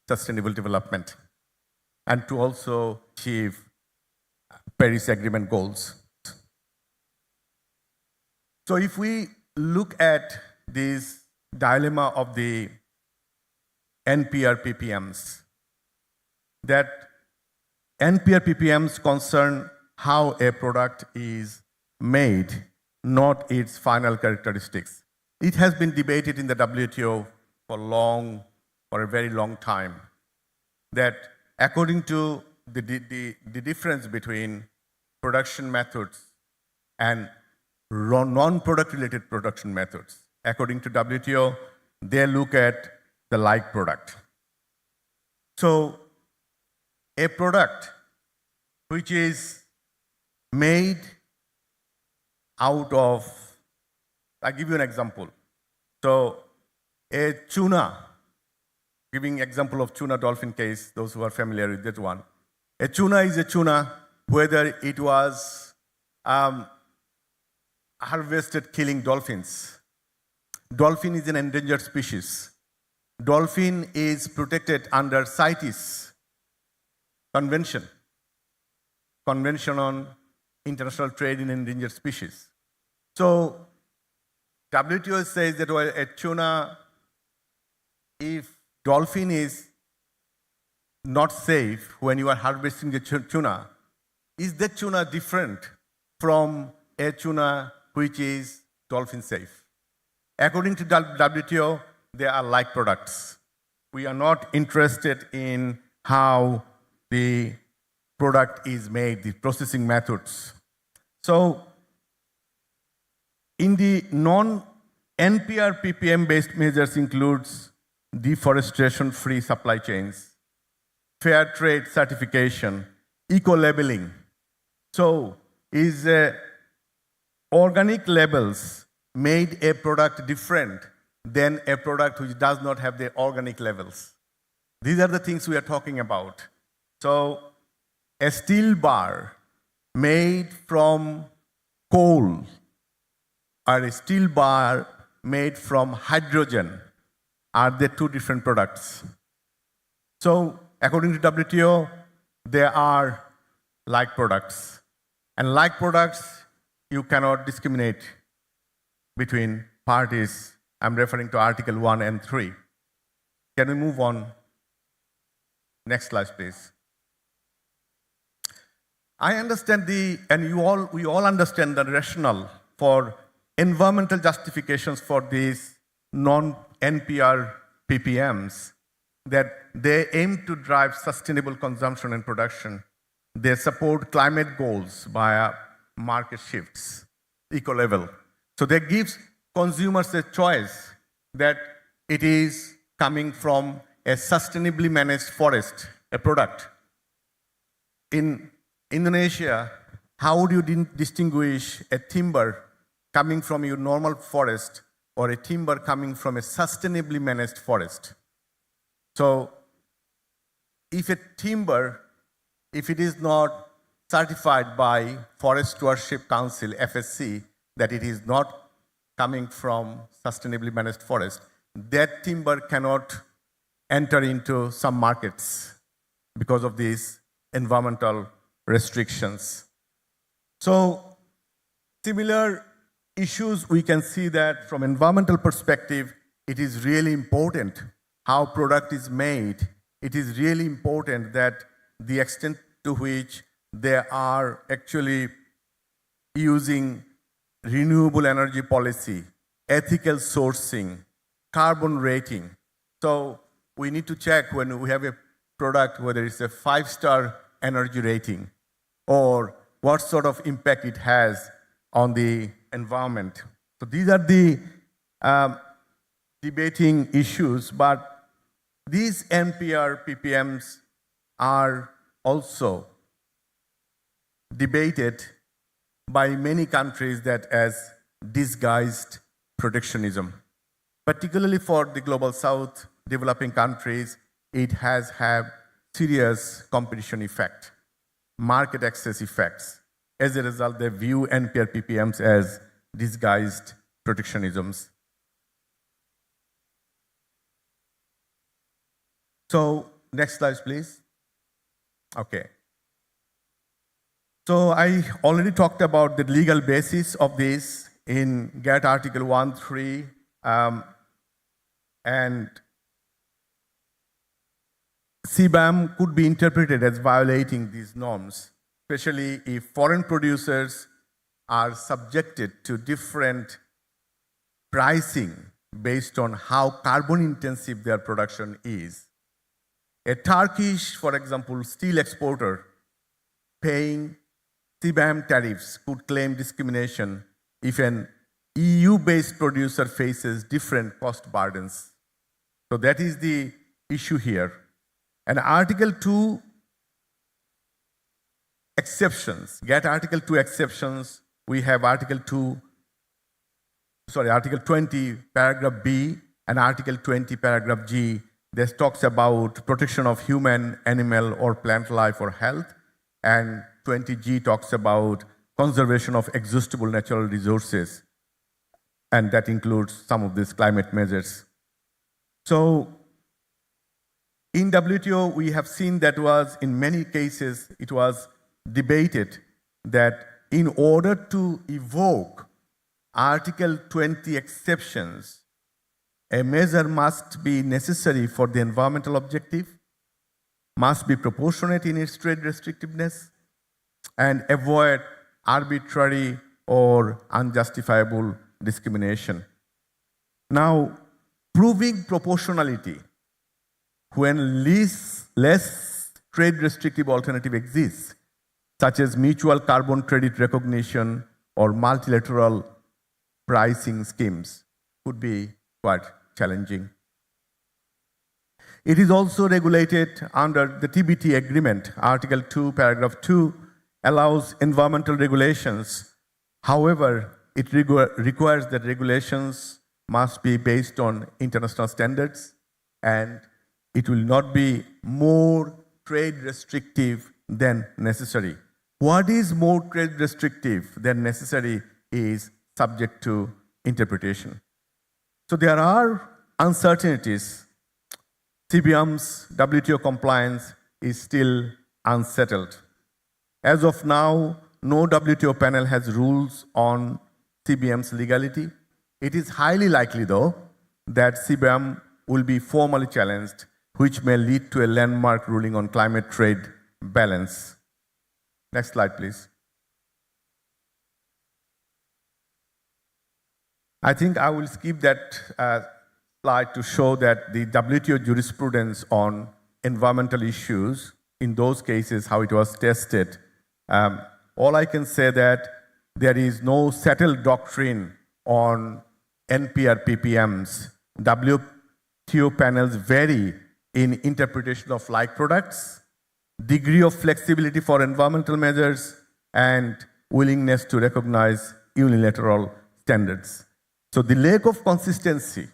sustainable development and to also achieve Paris Agreement goals. So if we look at this dilemma of the NPR PPMs, that NPR PPMs concern how a product is made, not its final characteristics. It has been debated in the WTO for a very long time, that according to the difference between production methods and non-product related production methods, according to WTO, they look at the like product. So a product which is made out of, I'll give you an example. So a tuna, giving example of tuna dolphin case, those who are familiar with that one. A tuna is a tuna, whether it was harvested killing dolphins. Dolphin is an endangered species. Dolphin is protected under CITES Convention on International Trade in Endangered Species. So WTO says that well, a tuna, if dolphin is not safe when you are harvesting the tuna, is that tuna different from a tuna which is dolphin safe? According to WTO, they are like products. We are not interested in how the product is made, the processing methods. So in the non-NPR PPM-based measures includes deforestation-free supply chains, fair trade certification, eco-labeling. So is organic labels made a product different than a product which does not have the organic labels? These are the things we are talking about. So a steel bar made from coal or a steel bar made from hydrogen, are they two different products? So according to WTO, they are like products. And like products, you cannot discriminate between parties. I'm referring to Article 1 and 3. Can we move on? Next slide, please. I understand we all understand the rationale for environmental justifications for these non-NPR PPMs, that they aim to drive sustainable consumption and production. They support climate goals via market shifts, eco-level. So they give consumers a choice that it is coming from a sustainably managed forest, a product. In Indonesia, how would you distinguish a timber coming from your normal forest or a timber coming from a sustainably managed forest? So if a timber, if it is not certified by Forest Stewardship Council, FSC, that it is not coming from sustainably managed forest, that timber cannot enter into some markets because of these environmental restrictions. So similar issues, we can see that from environmental perspective, it is really important how product is made. It is really important that the extent to which they are actually using renewable energy policy, ethical sourcing, carbon rating. So we need to check when we have a product whether it's a 5-star energy rating or what sort of impact it has on the environment. So these are the debating issues, but these NPR PPMs are also debated by many countries that as disguised protectionism. Particularly for the global south, developing countries, it has had serious competition effect, market access effects. As a result, they view NPR PPMs as disguised protectionisms. So next slide, please. Okay. So I already talked about the legal basis of this in GATT Article 1.3, and CBAM could be interpreted as violating these norms, especially if foreign producers are subjected to different pricing based on how carbon intensive their production is. A Turkish, for example, steel exporter paying CBAM tariffs could claim discrimination if an EU-based producer faces different cost burdens. So that is the issue here. And Article 2 exceptions, GATT Article 2 exceptions, we have Article 20, paragraph B, and Article 20, paragraph G, This talks about protection of human, animal, or plant life or health. And 20G talks about conservation of exhaustible natural resources. And that includes some of these climate measures. So in WTO, we have seen that was, in many cases, it was debated that in order to evoke Article 20 exceptions, a measure must be necessary for the environmental objective, must be proportionate in its trade restrictiveness, and avoid arbitrary or unjustifiable discrimination. Now, proving proportionality when less trade restrictive alternative exists, such as mutual carbon credit recognition or multilateral pricing schemes, could be quite challenging. It is also regulated under the TBT agreement. Article 2, paragraph 2 allows environmental regulations. However, it requires that regulations must be based on international standards, and it will not be more trade restrictive than necessary. What is more trade restrictive than necessary is subject to interpretation. So there are uncertainties. CBM's WTO compliance is still unsettled. As of now, no WTO panel has rules on CBM's legality. It is highly likely, though, that CBM will be formally challenged, which may lead to a landmark ruling on climate trade balance. Next slide, please. I think I will skip that slide to show that the WTO jurisprudence on environmental issues, in those cases, how it was tested. All I can say that there is no settled doctrine on NPR PPMs. WTO panels vary in interpretation of like products, degree of flexibility for environmental measures, and willingness to recognize unilateral standards. So the lack of consistency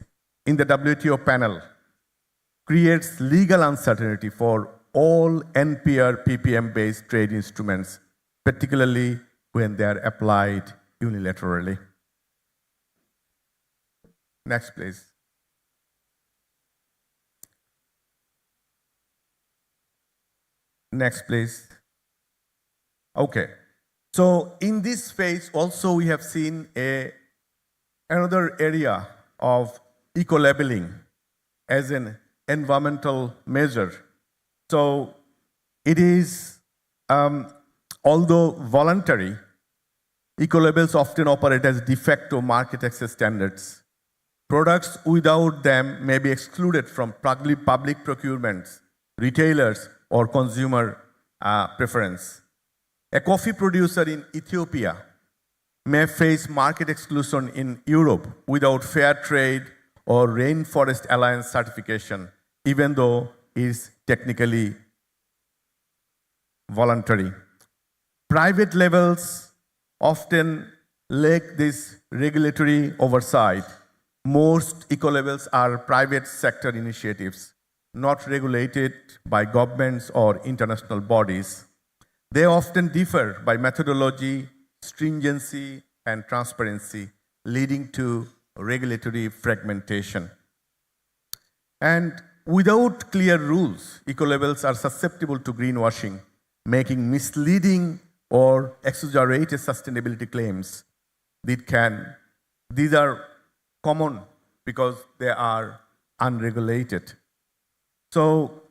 in the WTO panel creates legal uncertainty for all NPR PPM-based trade instruments, particularly when they are applied unilaterally. Next, please. Next, please. Okay. So in this phase, also we have seen another area of eco-labeling as an environmental measure. So it is, although voluntary, eco-labels often operate as de facto market access standards. Products without them may be excluded from public procurements, retailers, or consumer preference. A coffee producer in Ethiopia may face market exclusion in Europe without fair trade or Rainforest Alliance certification, even though it is technically voluntary. Private labels often lack this regulatory oversight. Most eco-labels are private sector initiatives, not regulated by governments or international bodies. They often differ by methodology, stringency, and transparency, leading to regulatory fragmentation. And without clear rules, eco-labels are susceptible to greenwashing, making misleading or exaggerated sustainability claims. These are common because they are unregulated. So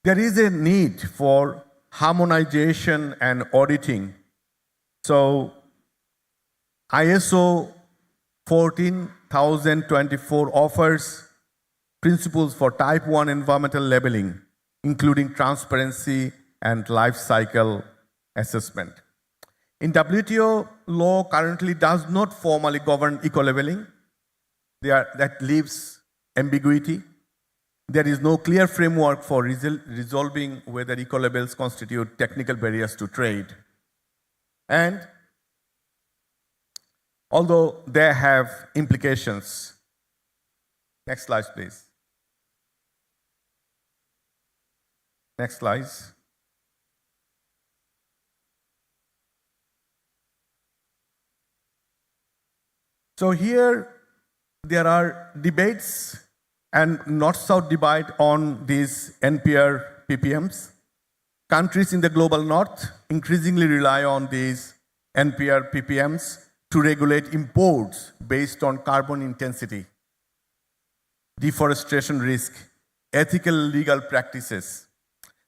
there is a need for harmonization and auditing. So ISO 14024 offers principles for type 1 environmental labeling, including transparency and life cycle assessment. In WTO, law currently does not formally govern eco-labeling. That leaves ambiguity. There is no clear framework for resolving whether eco-labels constitute technical barriers to trade. And although they have implications. Next slide, please. Next slide. So here there are debates and north-south divide on these NPR PPMs. Countries in the global north increasingly rely on these NPR PPMs to regulate imports based on carbon intensity, deforestation risk, ethical legal practices.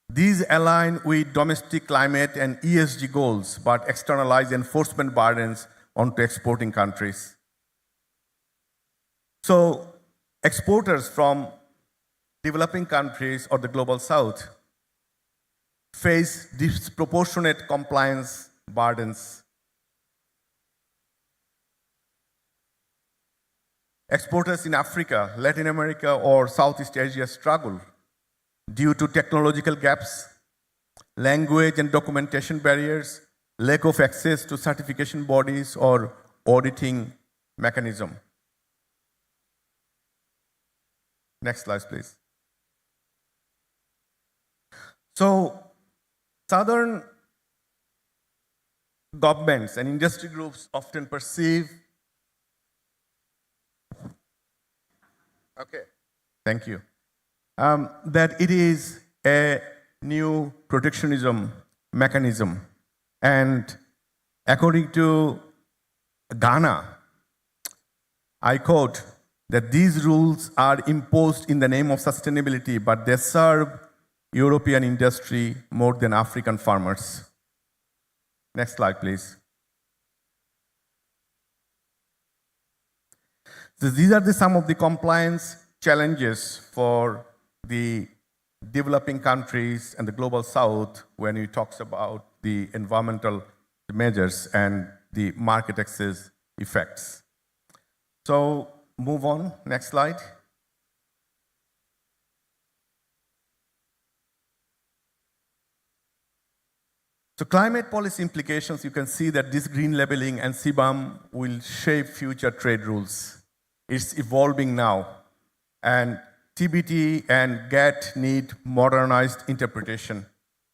These align with domestic climate and ESG goals, but externalize enforcement burdens onto exporting countries. So exporters from developing countries or the global south face disproportionate compliance burdens. Exporters in Africa, Latin America, or Southeast Asia struggle due to technological gaps, language and documentation barriers, lack of access to certification bodies or auditing mechanism. Next slide, please. So, Southern governments and industry groups often perceive. Okay, thank you. That it is a new protectionism mechanism. And according to Ghana, I quote, that these rules are imposed in the name of sustainability, but they serve European industry more than African farmers. Next slide, please. So these are some of the compliance challenges for the developing countries and the global south when we talk about the environmental measures and the market access effects. So move on, next slide. So climate policy implications, you can see that this green labeling and CBAM will shape future trade rules. It's evolving now. And TBT and GATT need modernized interpretation.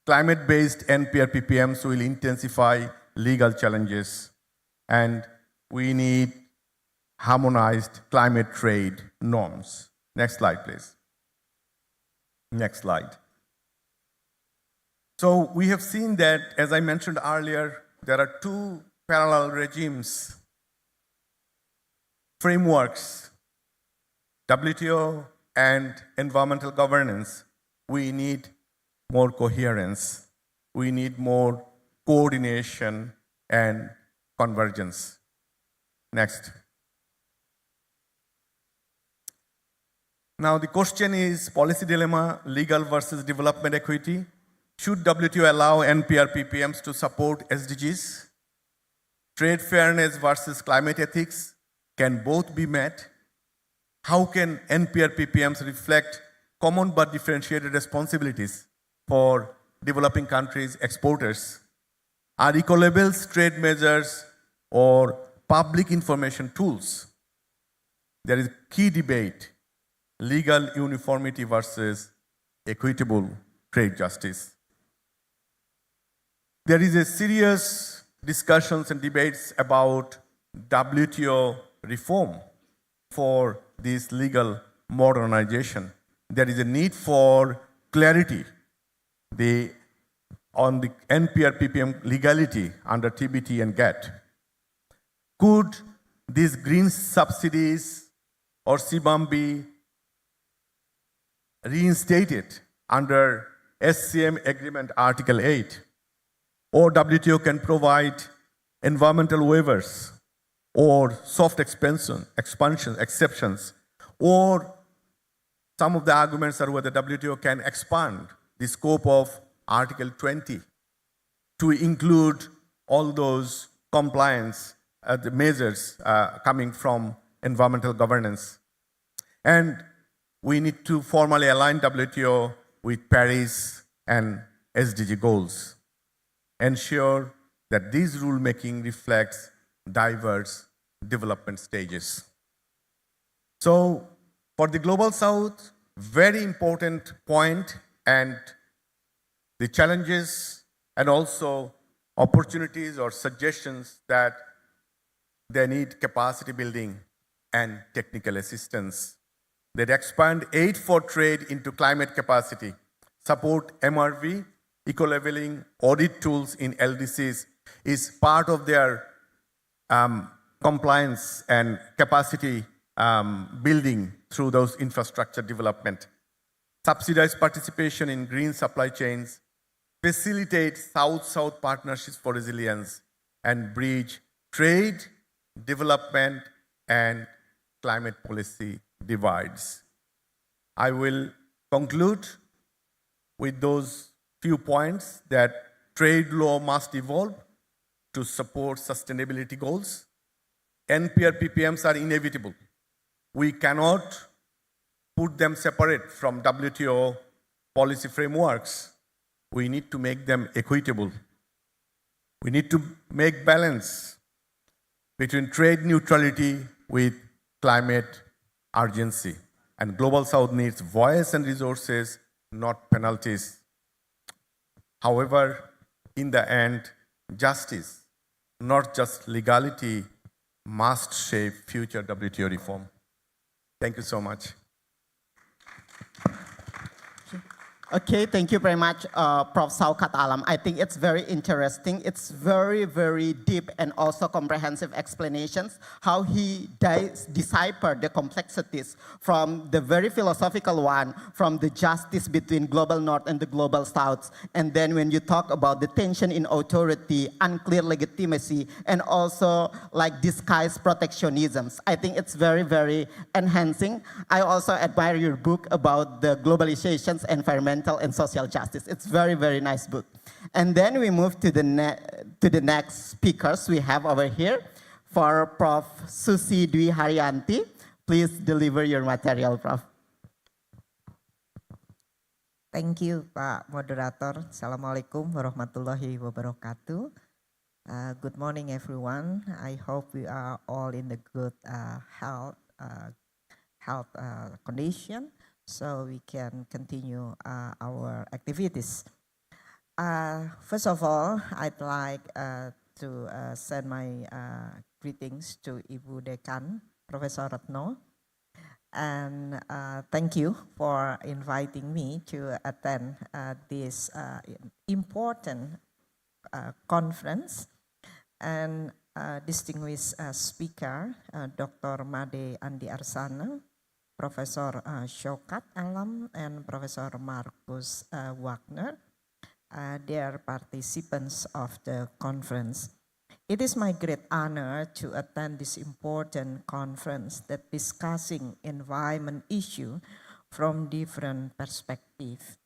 Climate-based NPR PPMs will intensify legal challenges. And we need harmonized climate trade norms. Next slide, please. Next slide. So we have seen that, as I mentioned earlier, there are two parallel regimes, frameworks, WTO and environmental governance. We need more coherence. We need more coordination and convergence. Next. Now the question is policy dilemma, legal versus development equity. Should WTO allow NPR PPMs to support SDGs? Trade fairness versus climate ethics, can both be met? How can NPR PPMs reflect common but differentiated responsibilities for developing countries' exporters? Are eco-labels trade measures or public information tools? There is key debate, legal uniformity versus equitable trade justice. There is a serious discussions and debates about WTO reform for this legal modernization. There is a need for clarity on the NPR PPM legality under TBT and GATT. Could these green subsidies or CBAM be reinstated under SCM Agreement Article 8? Or WTO can provide environmental waivers or soft expansion, exceptions, or some of the arguments are whether WTO can expand the scope of Article 20 to include all those compliance the measures coming from environmental governance. And we need to formally align WTO with Paris and SDG goals. Ensure that this rulemaking reflects diverse development stages. So for the Global South, very important point, and the challenges and also opportunities or suggestions that they need capacity building and technical assistance. That expand aid for trade into climate capacity, support MRV, eco-leveling, audit tools in LDCs is part of their compliance and capacity building through those infrastructure development. Subsidized participation in green supply chains, facilitate South-South partnerships for resilience, and bridge trade, development, and climate policy divides. I will conclude with those few points that trade law must evolve to support sustainability goals. NPR PPMs are inevitable. We cannot put them separate from WTO policy frameworks. We need to make them equitable. We need to make balance between trade neutrality with climate urgency. And Global South needs voice and resources, not penalties. However, in the end, justice, not just legality, must shape future WTO reform. Thank you so much. Okay, thank you very much, Prof. Saukat Alam. I think it's very interesting. It's very, very deep and also comprehensive explanations how he deciphered the complexities from the very philosophical one, from the justice between global North and the global South. And then when you talk about the tension in authority, unclear legitimacy, and also like disguised protectionisms, I think it's very, very enhancing. I also admire your book about the globalization's environmental and social justice. It's very, very nice book. And then we move to the next speakers we have over here. For Prof. Susi Dwi Haryanti, please deliver your material, Prof. Thank you, Pak Moderator. Assalamualaikum warahmatullahi wabarakatuh. Good morning, everyone. I hope we are all in the good health condition, so we can continue our activities. First of all, I'd like to send my greetings to Ibu Dekan, Professor Retno, and thank you for inviting me to attend this important conference. And distinguished speaker, Dr. Made Andi Arsana, Professor Saukat Alam, and Professor Markus Wagner. They are participants of the conference. It is my great honor to attend this important conference that discussing environment issue from different perspectives.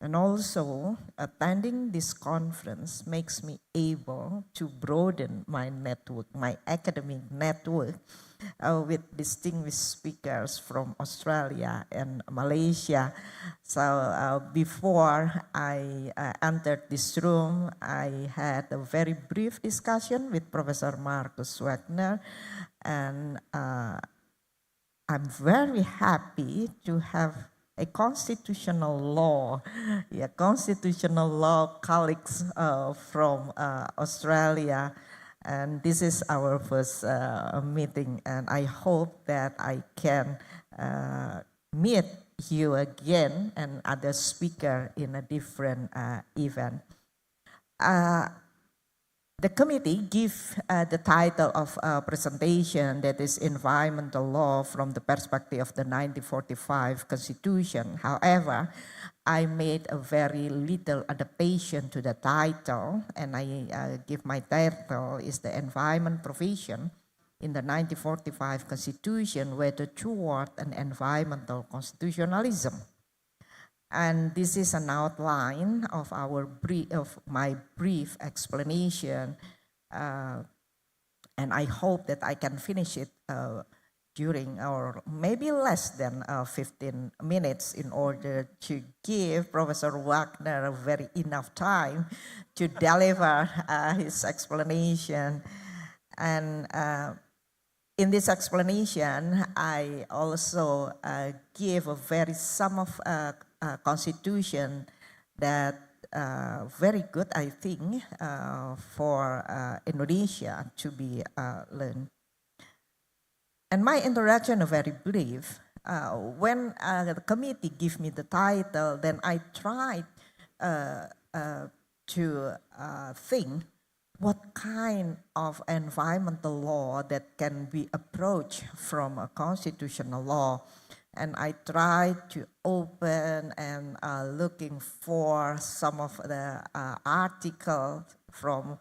And also, attending this conference makes me able to broaden my network, my academic network, with distinguished speakers from Australia and Malaysia. So before I entered this room, I had a very brief discussion with Professor Markus Wagner, and I'm very happy to have a constitutional law colleagues from Australia, and this is our first meeting, and I hope that I can meet you again and other speaker in a different event. The committee give the title of a presentation that is environmental law from the perspective of the 1945 Constitution. However, I made a very little adaptation to the title, and I give my title is the environment provision in the 1945 Constitution, whether toward an environmental constitutionalism. And this is an outline of my brief explanation, and I hope that I can finish it during or maybe less than 15 minutes in order to give Professor Wagner a very enough time to deliver his explanation. And in this explanation, I also give a very sum of constitution that very good, I think, for Indonesia to be learned. And my introduction is very brief. When the committee gave me the title, then I tried to think what kind of environmental law that can be approached from a constitutional law. And I tried to open and looking for some of the articles from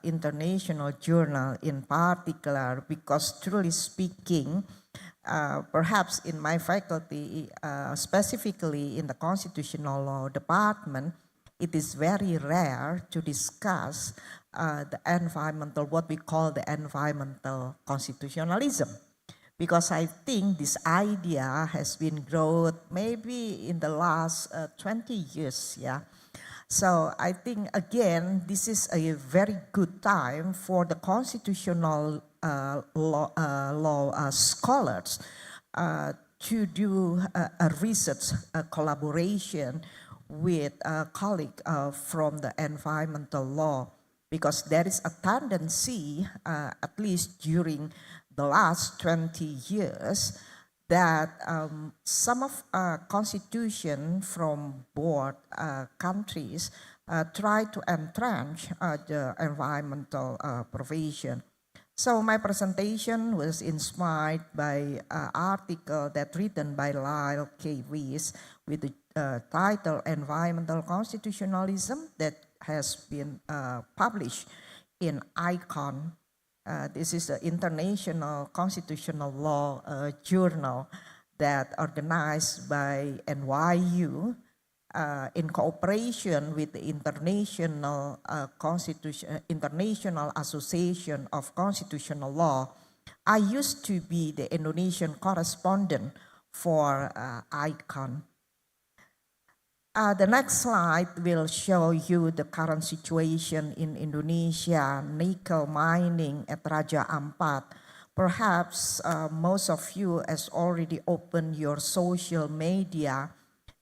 international journal in particular, because truly speaking, perhaps in my faculty, specifically in the constitutional law department, it is very rare to discuss the environmental, what we call the environmental constitutionalism. Because I think this idea has been growth maybe in the last 20 years, yeah. So I think, again, this is a very good time for the constitutional law scholars to do a research collaboration with a colleague from the environmental law, because there is a tendency, at least during the last 20 years, that some of constitution from both countries try to entrench the environmental provision. So my presentation was inspired by an article that written by Lyle K. Weiss with the title Environmental Constitutionalism, that has been published in Icon. This is the International Constitutional Law Journal that organized by NYU in cooperation with the International International Association of Constitutional Law. I used to be the Indonesian correspondent for Icon. The next slide will show you the current situation in Indonesia, nickel mining at Raja Ampat. Perhaps most of you has already opened your social media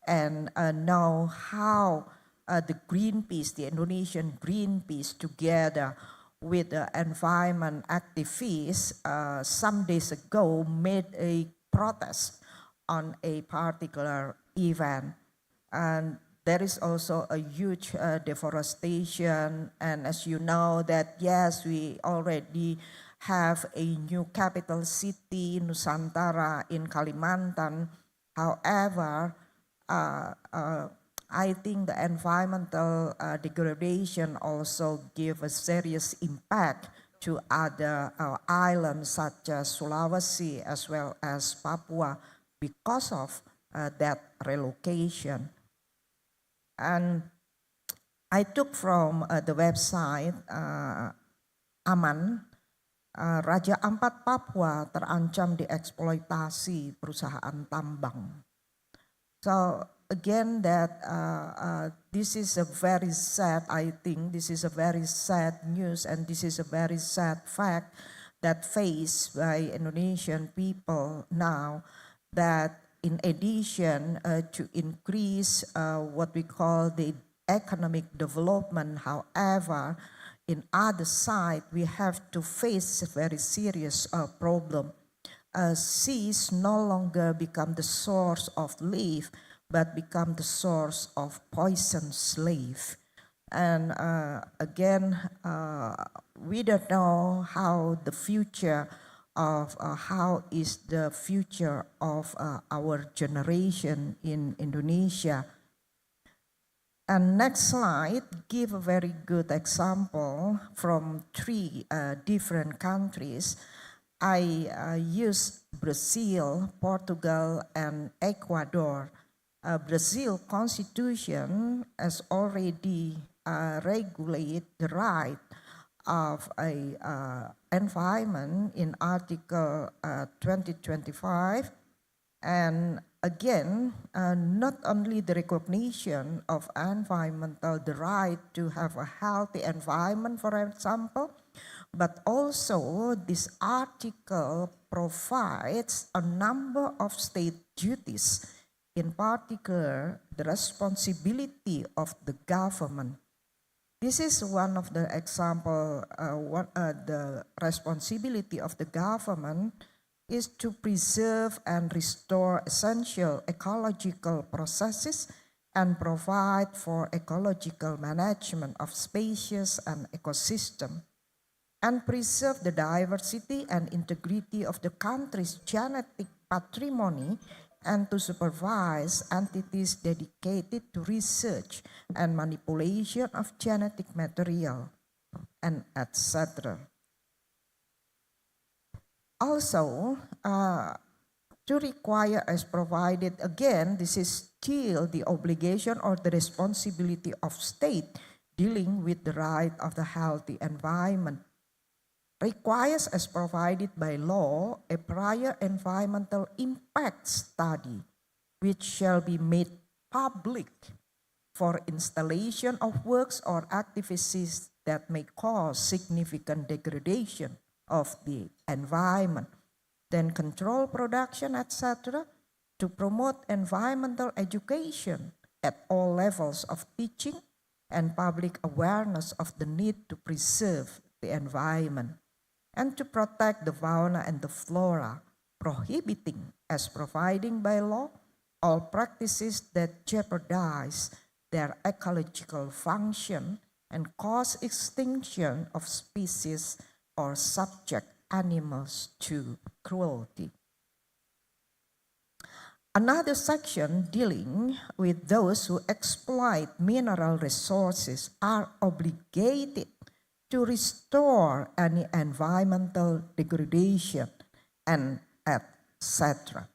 and know how the Greenpeace, the Indonesian Greenpeace, together with the environment activists, some days ago made a protest on a particular event. And there is also a huge deforestation, and as you know that, yes, we already have a new capital city, Nusantara, in Kalimantan. However, I think the environmental degradation also give a serious impact to other islands such as Sulawesi as well as Papua because of that relocation. And I took from the website Aman, Raja Ampat Papua terancam dieksploitasi perusahaan tambang. So again, that this is a very sad, I think this is a very sad news, and this is a very sad fact that faced by Indonesian people now, that in addition to increase what we call the economic development, however, in other side, we have to face a very serious problem. Seas no longer become the source of life, but become the source of poison slave. And again, we don't know how the future of how is the future of our generation in Indonesia. And next slide give a very good example from 3 different countries. I use Brazil, Portugal, and Ecuador. Brazil constitution has already regulate the right of a environment in Article 2025, and again, not only the recognition of environmental, the right to have a healthy environment, for example, but also this article provides a number of state duties in particular, the responsibility of the government. This is one of the example, the responsibility of the government is to preserve and restore essential ecological processes and provide for ecological management of species and ecosystem, and preserve the diversity and integrity of the country's genetic patrimony, and to supervise entities dedicated to research and manipulation of genetic material, and etc. Also, to require as provided, again, this is still the obligation or the responsibility of state dealing with the right of the healthy environment. Requires as provided by law a prior environmental impact study which shall be made public for installation of works or activities that may cause significant degradation of the environment, then control production, etc., to promote environmental education at all levels of teaching and public awareness of the need to preserve the environment, and to protect the fauna and the flora, prohibiting, as providing by law, all practices that jeopardize their ecological function and cause extinction of species or subject animals to cruelty. Another section dealing with those who exploit mineral resources are obligated to restore any environmental degradation, and etc.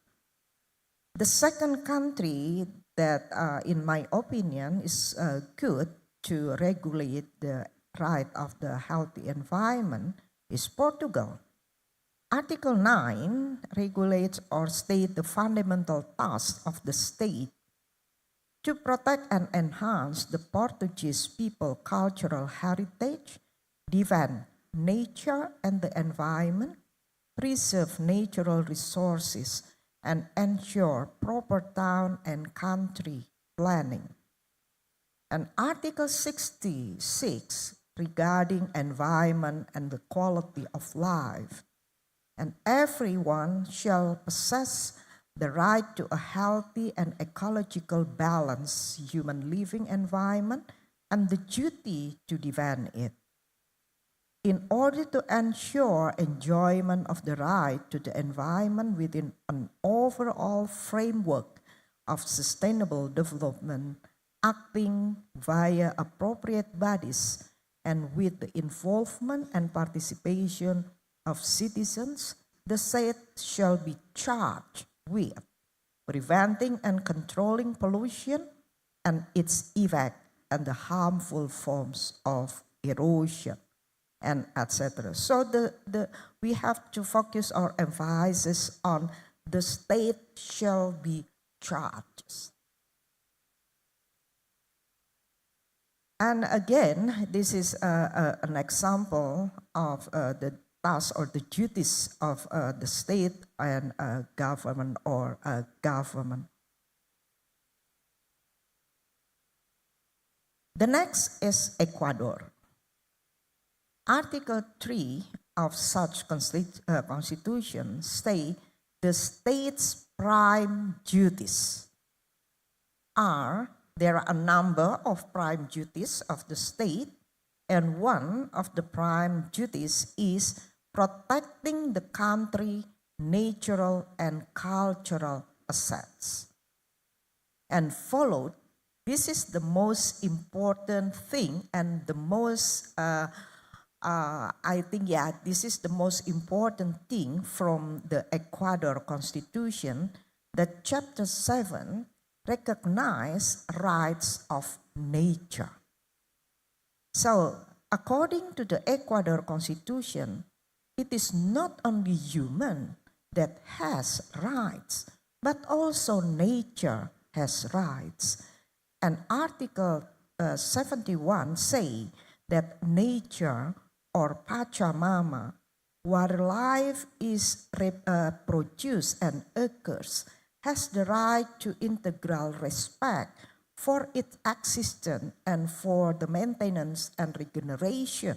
The second country that, in my opinion, is good to regulate the right of the healthy environment is Portugal. Article 9 regulates or states the fundamental task of the state to protect and enhance the Portuguese people's cultural heritage, defend nature and the environment, preserve natural resources, and ensure proper town and country planning. And Article 66 regarding environment and the quality of life. And everyone shall possess the right to a healthy and ecological balanced human living environment and the duty to defend it. In order to ensure enjoyment of the right to the environment within an overall framework of sustainable development, acting via appropriate bodies and with the involvement and participation of citizens, the state shall be charged with preventing and controlling pollution and its effect and the harmful forms of erosion, and etc. So we have to focus our emphasis on the state shall be charged. And again, this is an example of the tasks or the duties of the state and government or government. The next is Ecuador. Article 3 of such constitution state the state's prime duties are, there are a number of prime duties of the state, and one of the prime duties is protecting the country natural and cultural assets. And followed, this is the most important thing and the most, I think, this is the most important thing from the Ecuador Constitution, that Chapter 7 recognize rights of nature. So, according to the Ecuador Constitution, it is not only human that has rights, but also nature has rights. And Article 71 say that nature or Pachamama, where life is produced and occurs, has the right to integral respect for its existence and for the maintenance and regeneration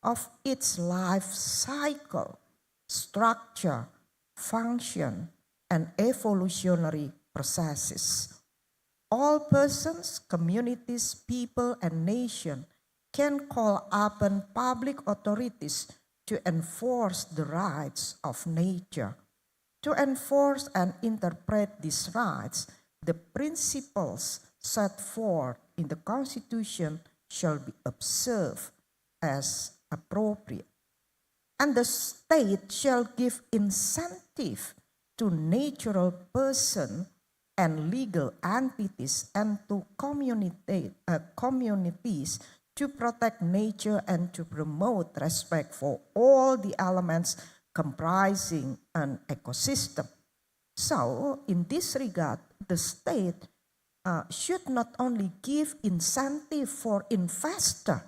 of its life cycle, structure, function, and evolutionary processes. All persons, communities, people, and nations can call upon public authorities to enforce the rights of nature. To enforce and interpret these rights, the principles set forth in the Constitution shall be observed as appropriate. And the state shall give incentive to natural persons and legal entities and to communities to protect nature and to promote respect for all the elements comprising an ecosystem. So, in this regard, the state should not only give incentive for investor,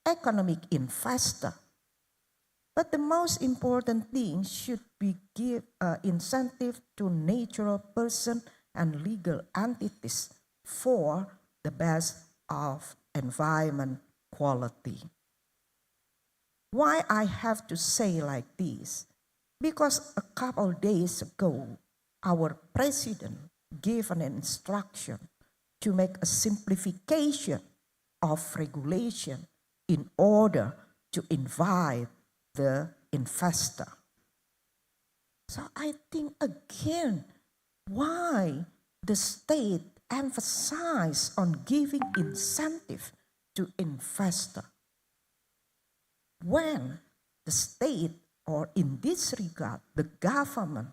economic investor, but the most important thing should be give incentive to natural person and legal entities for the best of environment quality. Why I have to say like this? Because a couple days ago, our president gave an instruction to make a simplification of regulation in order to invite the investor. So I think again, why the state emphasize on giving incentive to investor when the state, or in this regard, the government,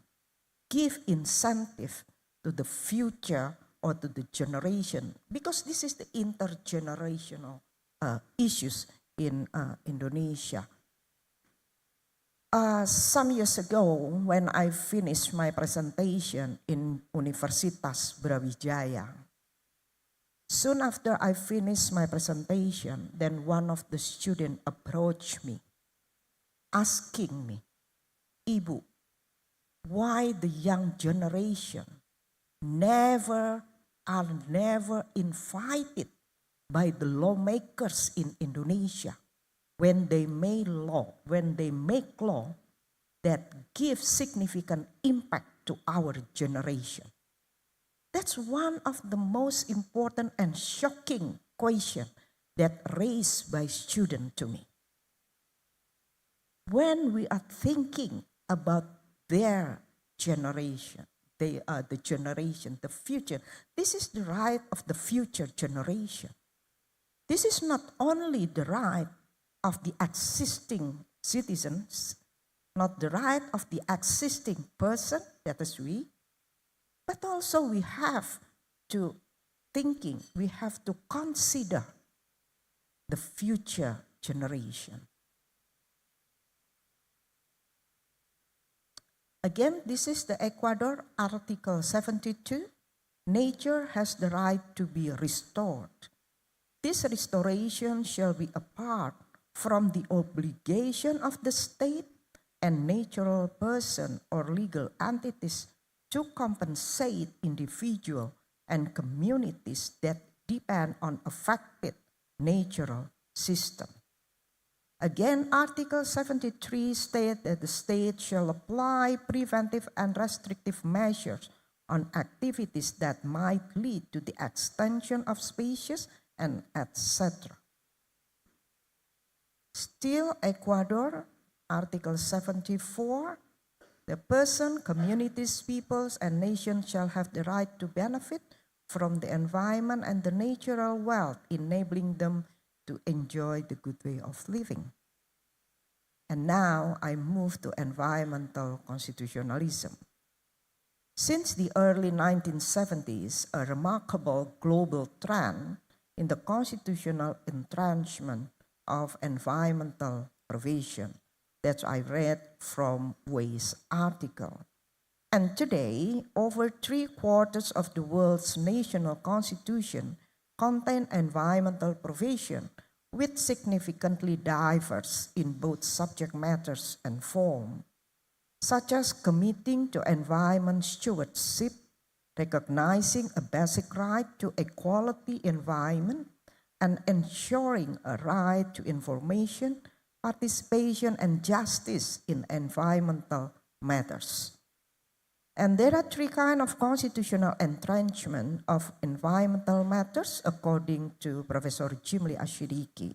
give incentive to the future or to the generation, because this is the intergenerational issues in Indonesia. Some years ago, when I finished my presentation in Universitas Brawijaya, soon after I finished my presentation, then one of the students approached me, asking me, Ibu, why the young generation are never invited by the lawmakers in Indonesia when they make law that give significant impact to our generation. That's one of the most important and shocking questions that raised by students to me. When we are thinking about their generation, they are the generation, the future. This is the right of the future generation. This is not only the right of the existing citizens, not the right of the existing person, that is we, but also we have to consider the future generation. Again, this is the Ecuador Article 72. Nature has the right to be restored. This restoration shall be apart from the obligation of the state and natural person or legal entities to compensate individuals and communities that depend on affected natural system. Again, Article 73 states that the state shall apply preventive and restrictive measures on activities that might lead to the extinction of species and etc. Still, Ecuador, Article 74, the person, communities, peoples, and nations shall have the right to benefit from the environment and the natural wealth, enabling them to enjoy the good way of living. And now I move to environmental constitutionalism. Since the early 1970s, a remarkable global trend in the constitutional entrenchment of environmental provision that I read from Wei's article. And today, over 3/4 of the world's national constitution contain environmental provision, which significantly diverse in both subject matters and form, such as committing to environment stewardship, recognizing a basic right to a quality environment and ensuring a right to information, participation, and justice in environmental matters. And there are three kinds of constitutional entrenchment of environmental matters according to Professor Jimli Ashidiki.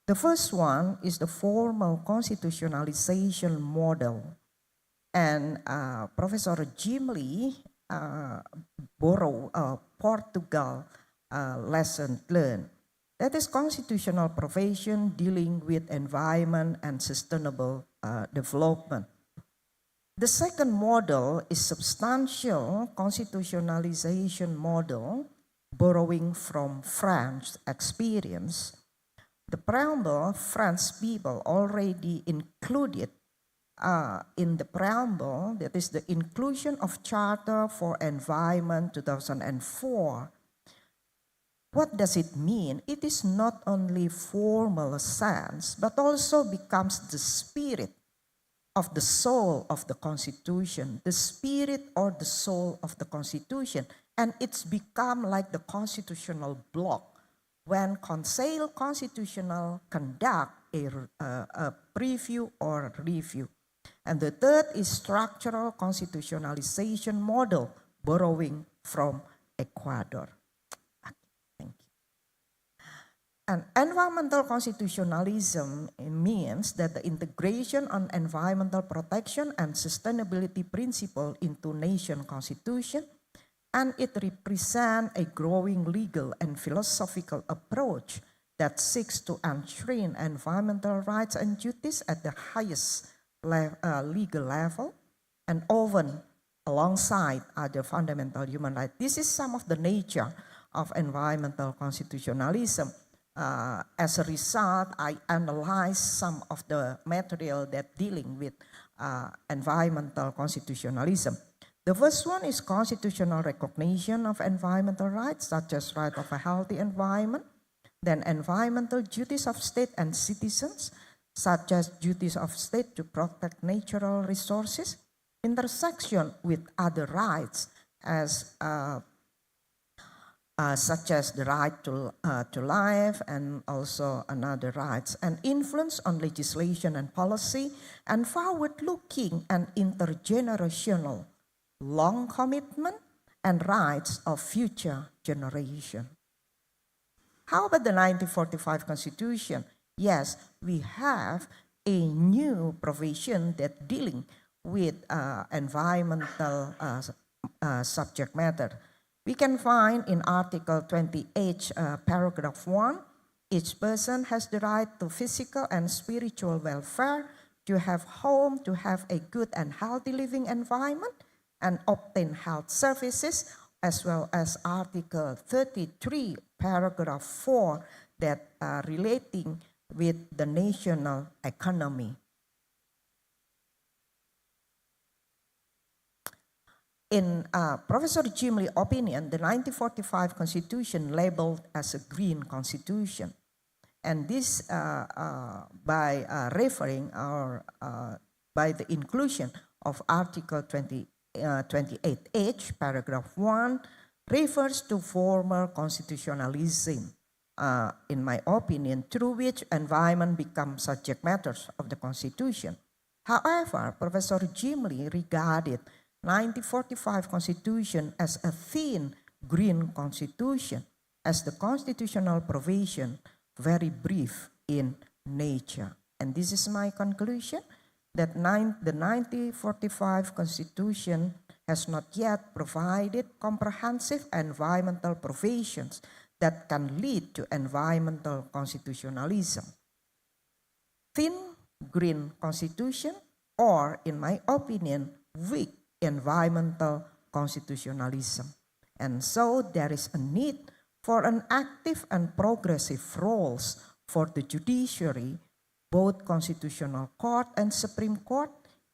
The first one is the formal constitutionalization model. And Professor Jimli borrowed a Portugal lesson learned. That is constitutional provision dealing with environment and sustainable development. The second model is substantial constitutionalization model, borrowing from French experience. The preamble, French people already included in the preamble, that is the inclusion of Charter for Environment 2004. What does it mean? It is not only formal sense, but also becomes the spirit of the soul of the Constitution, the spirit or the soul of the Constitution. And it's become like the constitutional block when Conseil Constitutional conduct a preview or review. And the third is structural constitutionalization model, borrowing from Ecuador. Thank you. And environmental constitutionalism means that the integration on environmental protection and sustainability principle into nation constitution, and it represents a growing legal and philosophical approach that seeks to enshrine environmental rights and duties at the highest legal level, and often alongside other fundamental human rights. This is some of the nature of environmental constitutionalism. As a result, I analyzed some of the material that dealing with environmental constitutionalism. The first one is constitutional recognition of environmental rights, such as right of a healthy environment, then environmental duties of state and citizens, such as duties of state to protect natural resources, intersection with other rights as such as the right to life and also another rights, and influence on legislation and policy, and forward-looking and intergenerational long commitment and rights of future generation. How about the 1945 Constitution? Yes, we have a new provision that dealing with environmental subject matter. We can find in Article 28, paragraph 1, each person has the right to physical and spiritual welfare, to have home, to have a good and healthy living environment, and obtain health services, as well as Article 33, paragraph 4, that are relating with the national economy. In Professor Jimli's opinion, the 1945 Constitution labeled as a green constitution. And this by referring or by the inclusion of Article 28H, paragraph 1, refers to formal constitutionalism, in my opinion, through which environment becomes subject matters of the Constitution. However, Professor Jimli regarded 1945 Constitution as a thin green constitution, as the constitutional provision very brief in nature. And this is my conclusion, that the 1945 Constitution has not yet provided comprehensive environmental provisions that can lead to environmental constitutionalism. Thin green constitution, or in my opinion, weak environmental constitutionalism. And so there is a need for an active and progressive roles for the judiciary, both Constitutional Court and Supreme Court,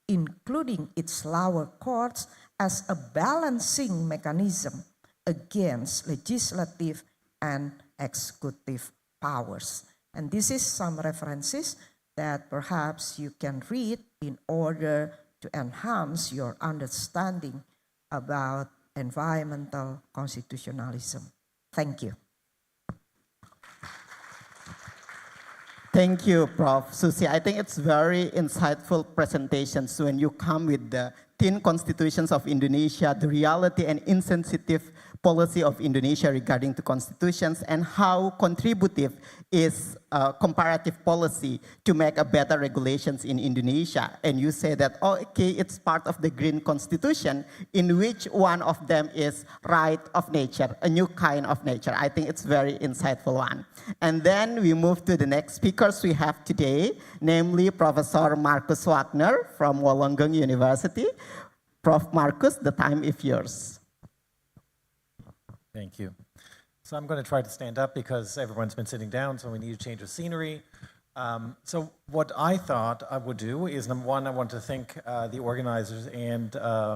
including its lower courts, as a balancing mechanism against legislative and executive powers. And this is some references that perhaps you can read in order to enhance your understanding about environmental constitutionalism. Thank you. Thank you, Prof. Susi. I think it's very insightful presentations when you come with the 10 constitutions of Indonesia, the reality and insensitive policy of Indonesia regarding to constitutions, and how contributive is comparative policy to make a better regulations in Indonesia. And you say that, oh, okay, it's part of the Green Constitution, in which one of them is right of nature, a new kind of nature. I think it's very insightful one. And then we move to the next speakers we have today, namely Professor Marcus Wagner from Wollongong University. Prof. Marcus, the time is yours. Thank you. So I'm going to try to stand up because everyone's been sitting down, so we need to change of scenery. So what I thought I would do is, number one, I want to thank the organizers and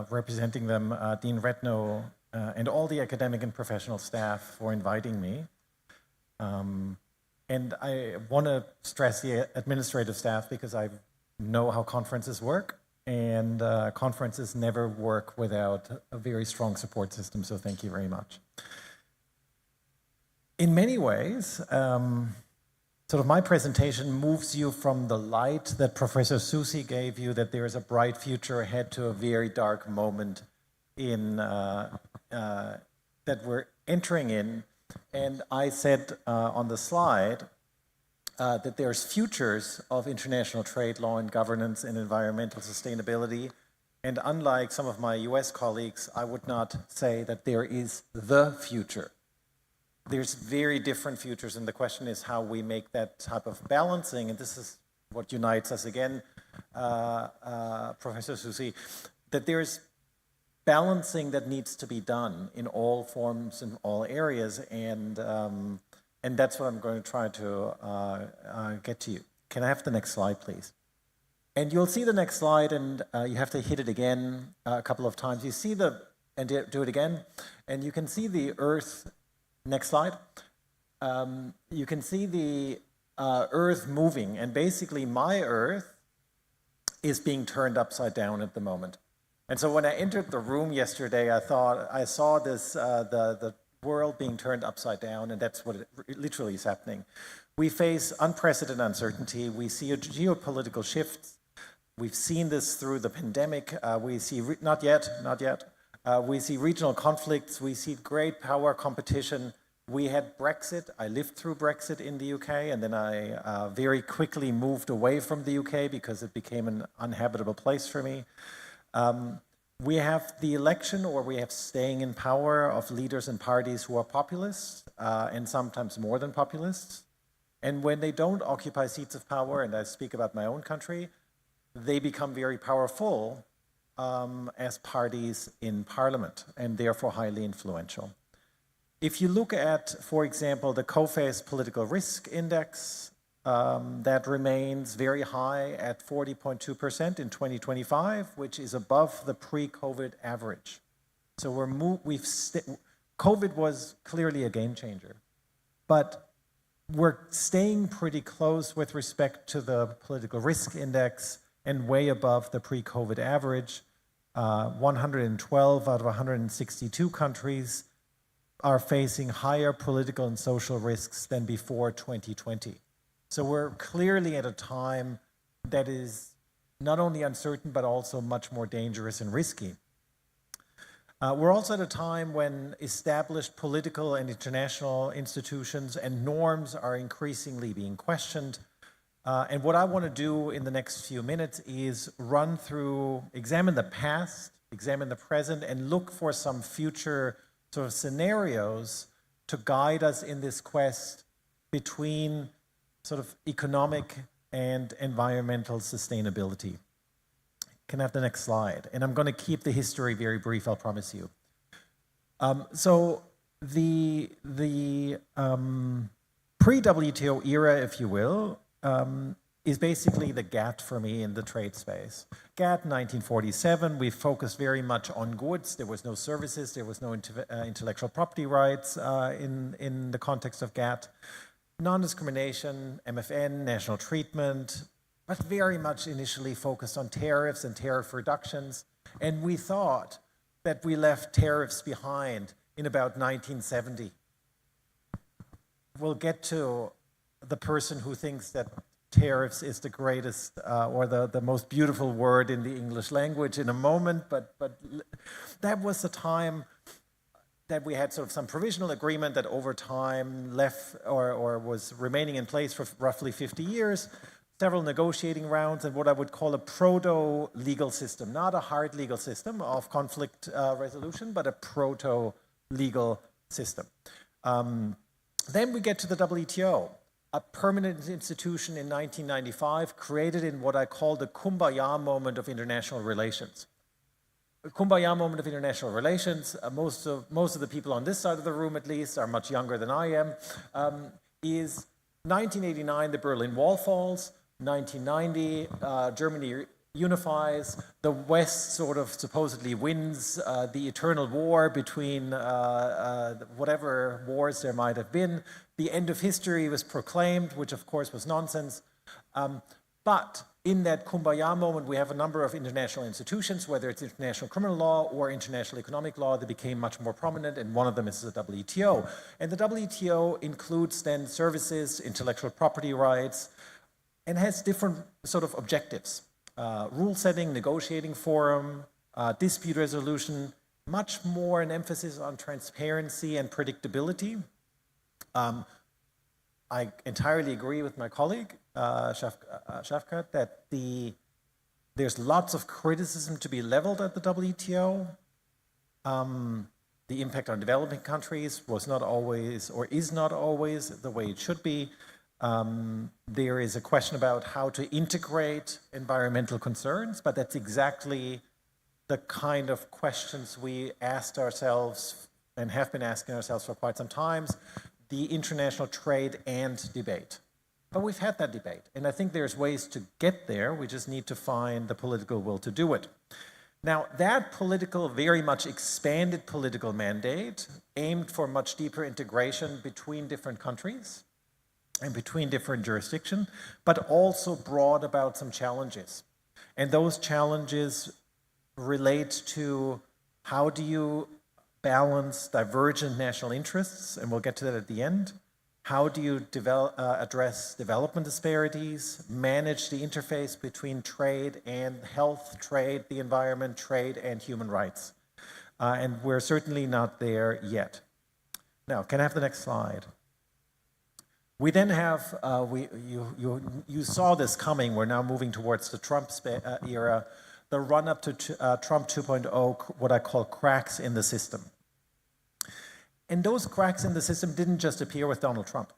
representing them, Dean Retno, and all the academic and professional staff for inviting me. And I want to stress the administrative staff because I know how conferences work, and conferences never work without a very strong support system, so thank you very much. In many ways, sort of my presentation moves you from the light that Professor Susi gave you, that there is a bright future ahead, to a very dark moment in that we're entering in. And I said on the slide that there's futures of international trade law and governance and environmental sustainability. And unlike some of my US colleagues, I would not say that there is the future. There's very different futures, and the question is how we make that type of balancing, and this is what unites us again, Professor Susi, that there's balancing that needs to be done in all forms, in all areas, and that's what I'm going to try to get to you. Can I have the next slide, please? And you'll see the next slide, and you have to hit it again a couple of times. You see the, and do it again, and you can see the Earth. Next slide. You can see the Earth moving, and basically my Earth is being turned upside down at the moment. And so when I entered the room yesterday, I thought I saw this, the world being turned upside down, and that's what it literally is happening. We face unprecedented uncertainty. We see a geopolitical shift. We've seen this through the pandemic. We see, not yet. We see regional conflicts. We see great power competition. We had Brexit. I lived through Brexit in the UK, and then I very quickly moved away from the UK because it became an uninhabitable place for me. We have the election, or we have staying in power of leaders and parties who are populists, and sometimes more than populists. And when they don't occupy seats of power, and I speak about my own country, they become very powerful as parties in parliament, and therefore highly influential. If you look at, for example, the COFACE Political Risk Index, that remains very high at 40.2% in 2025, which is above the pre-COVID average. So COVID was clearly a game changer, but we're staying pretty close with respect to the political risk index and way above the pre-COVID average. 112 out of 162 countries are facing higher political and social risks than before 2020. So we're clearly at a time that is not only uncertain, but also much more dangerous and risky. We're also at a time when established political and international institutions and norms are increasingly being questioned. And what I want to do in the next few minutes is run through, examine the past, examine the present, and look for some future sort of scenarios to guide us in this quest between sort of economic and environmental sustainability. Can I have the next slide? And I'm going to keep the history very brief, I'll promise you. So the pre-WTO era, if you will, is basically the GATT for me in the trade space. GATT 1947, we focused very much on goods. There was no services, there was no intellectual property rights in the context of GATT. Non-discrimination, MFN, national treatment, but very much initially focused on tariffs and tariff reductions. And we thought that we left tariffs behind in about 1970. We'll get to the person who thinks that tariffs is the greatest or the most beautiful word in the English language in a moment, but that was the time that we had sort of some provisional agreement that over time left or was remaining in place for roughly 50 years, several negotiating rounds, and what I would call a proto-legal system, not a hard legal system of conflict resolution, but a proto-legal system. Then we get to the WTO, a permanent institution in 1995 created in what I call the Kumbaya moment of international relations. The Kumbaya moment of international relations, most of the people on this side of the room at least are much younger than I am, is 1989, the Berlin Wall falls, 1990, Germany unifies, the West sort of supposedly wins the eternal war between whatever wars there might have been. The end of history was proclaimed, which of course was nonsense. But in that Kumbaya moment, we have a number of international institutions, whether it's international criminal law or international economic law, that became much more prominent, and one of them is the WTO. And the WTO includes then services, intellectual property rights, and has different sort of objectives. Rule setting, negotiating forum, dispute resolution, much more an emphasis on transparency and predictability. I entirely agree with my colleague, Shafkat, that there's lots of criticism to be leveled at the WTO. The impact on developing countries was not always, or is not always, the way it should be. There is a question about how to integrate environmental concerns, but that's exactly the kind of questions we asked ourselves and have been asking ourselves for quite some time, the international trade and debate. But we've had that debate, and I think there's ways to get there. We just need to find the political will to do it. Now, that very much expanded political mandate aimed for much deeper integration between different countries and between different jurisdictions, but also brought about some challenges. And those challenges relate to how do you balance divergent national interests, and we'll get to that at the end. How do you address development disparities, manage the interface between trade and health, trade, the environment, trade, and human rights? And we're certainly not there yet. Now, can I have the next slide? We then have, you saw this coming, we're now moving towards the Trump era, the run-up to Trump 2.0, what I call cracks in the system. And those cracks in the system didn't just appear with Donald Trump,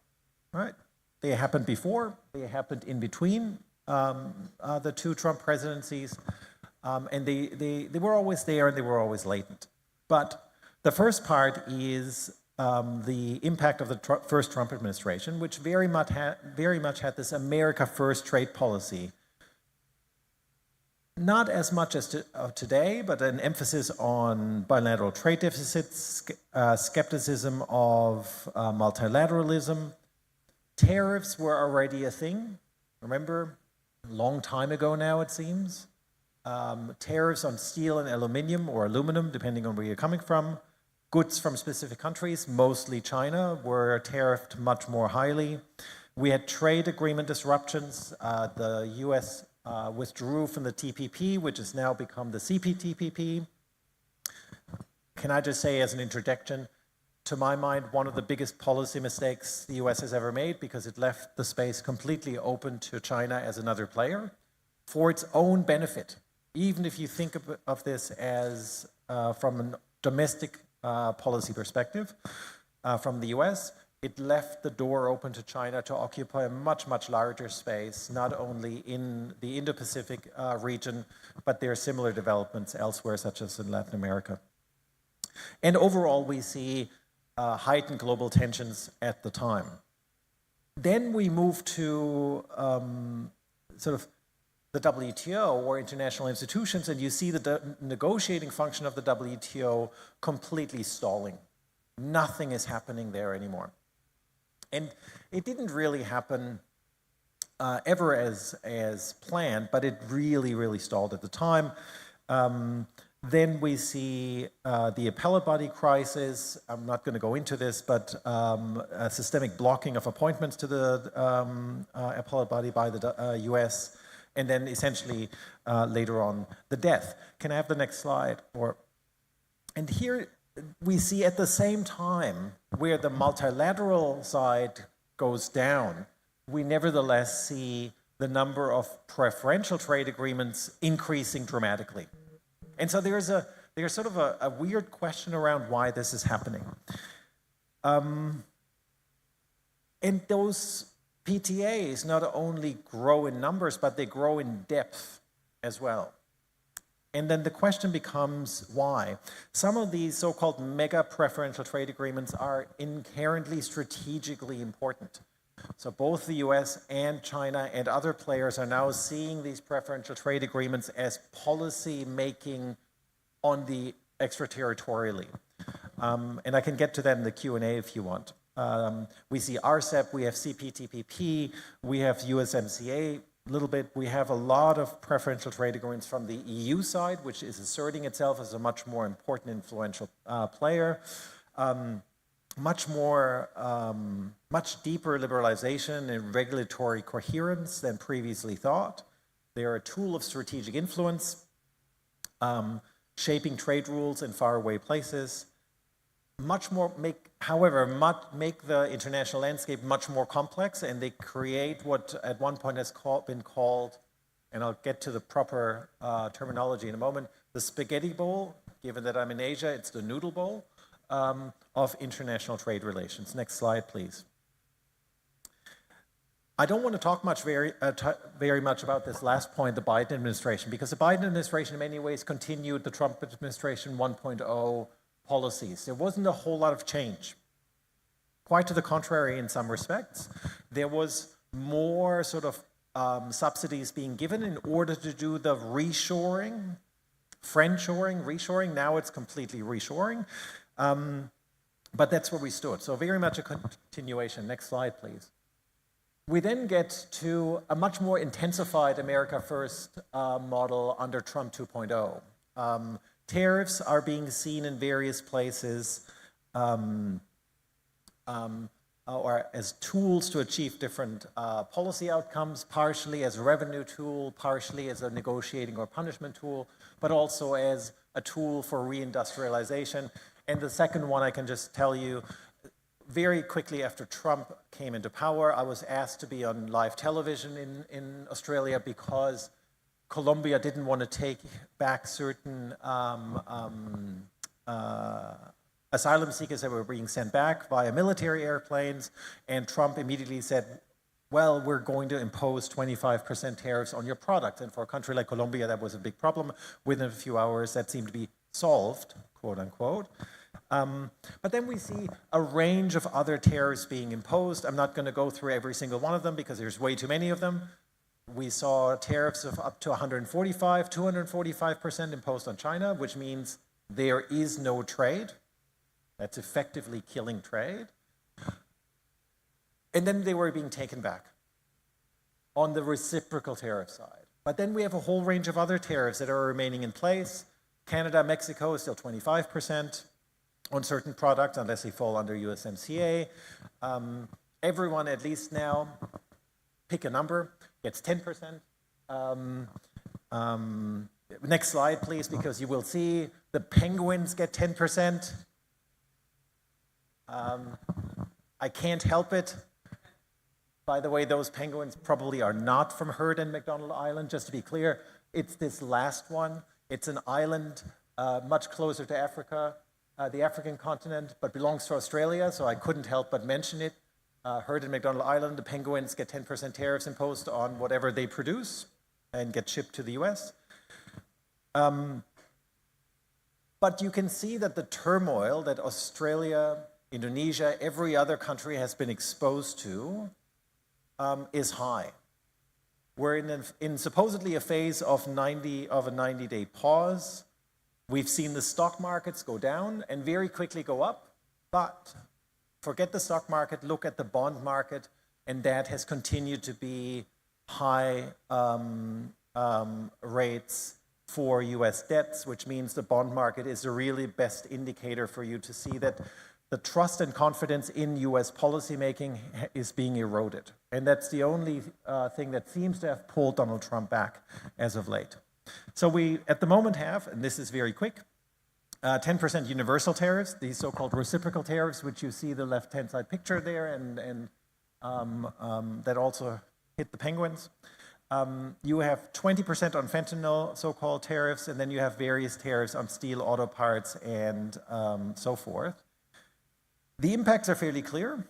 right? They happened before, they happened in between the two Trump presidencies, and they were always there and they were always latent. But the first part is the impact of the first Trump administration, which very much had this America First trade policy. Not as much as today, but an emphasis on bilateral trade deficits, skepticism of multilateralism. Tariffs were already a thing. Remember, a long time ago now, it seems. Tariffs on steel and aluminum, depending on where you're coming from. Goods from specific countries, mostly China, were tariffed much more highly. We had trade agreement disruptions. The US withdrew from the TPP, which has now become the CPTPP. Can I just say as an introduction, to my mind, one of the biggest policy mistakes the US has ever made, because it left the space completely open to China as another player for its own benefit. Even if you think of this as from a domestic policy perspective from the US, it left the door open to China to occupy a much, much larger space, not only in the Indo-Pacific region, but there are similar developments elsewhere, such as in Latin America. And overall, we see heightened global tensions at the time. Then we move to sort of the WTO, or international institutions, and you see the negotiating function of the WTO completely stalling. Nothing is happening there anymore. And it didn't really happen ever as planned, but it really, really stalled at the time. Then we see the appellate body crisis. I'm not going to go into this, but a systemic blocking of appointments to the appellate body by the US, and then essentially later on the death. Can I have the next slide? And here we see at the same time where the multilateral side goes down, we nevertheless see the number of preferential trade agreements increasing dramatically. And so there's sort of a weird question around why this is happening. And those PTAs not only grow in numbers, but they grow in depth as well. And then the question becomes why. Some of these so-called mega preferential trade agreements are inherently strategically important. So both the US and China and other players are now seeing these preferential trade agreements as policy making on the extraterritorially. And I can get to that in the Q&A if you want. We see RCEP, we have CPTPP, we have USMCA a little bit. We have a lot of preferential trade agreements from the EU side, which is asserting itself as a much more important, influential player. Much deeper liberalization and regulatory coherence than previously thought. They are a tool of strategic influence, shaping trade rules in faraway places. Make the international landscape much more complex, and they create what at one point has been called, and I'll get to the proper terminology in a moment, the spaghetti bowl. Given that I'm in Asia, it's the noodle bowl of international trade relations. Next slide, please. I don't want to talk very much about this last point, the Biden administration, because the Biden administration in many ways continued the Trump administration 1.0 policies. There wasn't a whole lot of change. Quite to the contrary in some respects. There was more sort of subsidies being given in order to do the reshoring, friendshoring, reshoring. Now it's completely reshoring. But that's where we stood. So very much a continuation. Next slide, please. We then get to a much more intensified America First model under Trump 2.0. Tariffs are being seen in various places or as tools to achieve different policy outcomes, partially as a revenue tool, partially as a negotiating or punishment tool, but also as a tool for reindustrialization. And the second one, I can just tell you, very quickly after Trump came into power, I was asked to be on live television in Australia because Colombia didn't want to take back certain asylum seekers that were being sent back via military airplanes, and Trump immediately said, well, we're going to impose 25% tariffs on your product. And for a country like Colombia, that was a big problem. Within a few hours, that seemed to be solved, quote unquote. But then we see a range of other tariffs being imposed. I'm not going to go through every single one of them because there's way too many of them. We saw tariffs of up to 245% imposed on China, which means there is no trade. That's effectively killing trade. And then they were being taken back on the reciprocal tariff side. But then we have a whole range of other tariffs that are remaining in place. Canada, Mexico is still 25% on certain products, unless they fall under USMCA. Everyone, at least now, pick a number, gets 10%. Next slide, please, because you will see the penguins get 10%. I can't help it. By the way, those penguins probably are not from Heard and McDonald Island, just to be clear. It's this last one. It's an island much closer to Africa, the African continent, but belongs to Australia, so I couldn't help but mention it. Heard and McDonald Island, the penguins get 10% tariffs imposed on whatever they produce and get shipped to the US. But you can see that the turmoil that Australia, Indonesia, every other country has been exposed to is high. We're in supposedly a phase of a 90-day pause. We've seen the stock markets go down and very quickly go up, but forget the stock market, look at the bond market, and that has continued to be high rates for US debts, which means the bond market is the really best indicator for you to see that the trust and confidence in US policymaking is being eroded. And that's the only thing that seems to have pulled Donald Trump back as of late. So we, at the moment, have, and this is very quick, 10% universal tariffs, these so-called reciprocal tariffs, which you see the left-hand side picture there, and that also hit the penguins. You have 20% on fentanyl, so-called tariffs, and then you have various tariffs on steel, auto parts, and so forth. The impacts are fairly clear.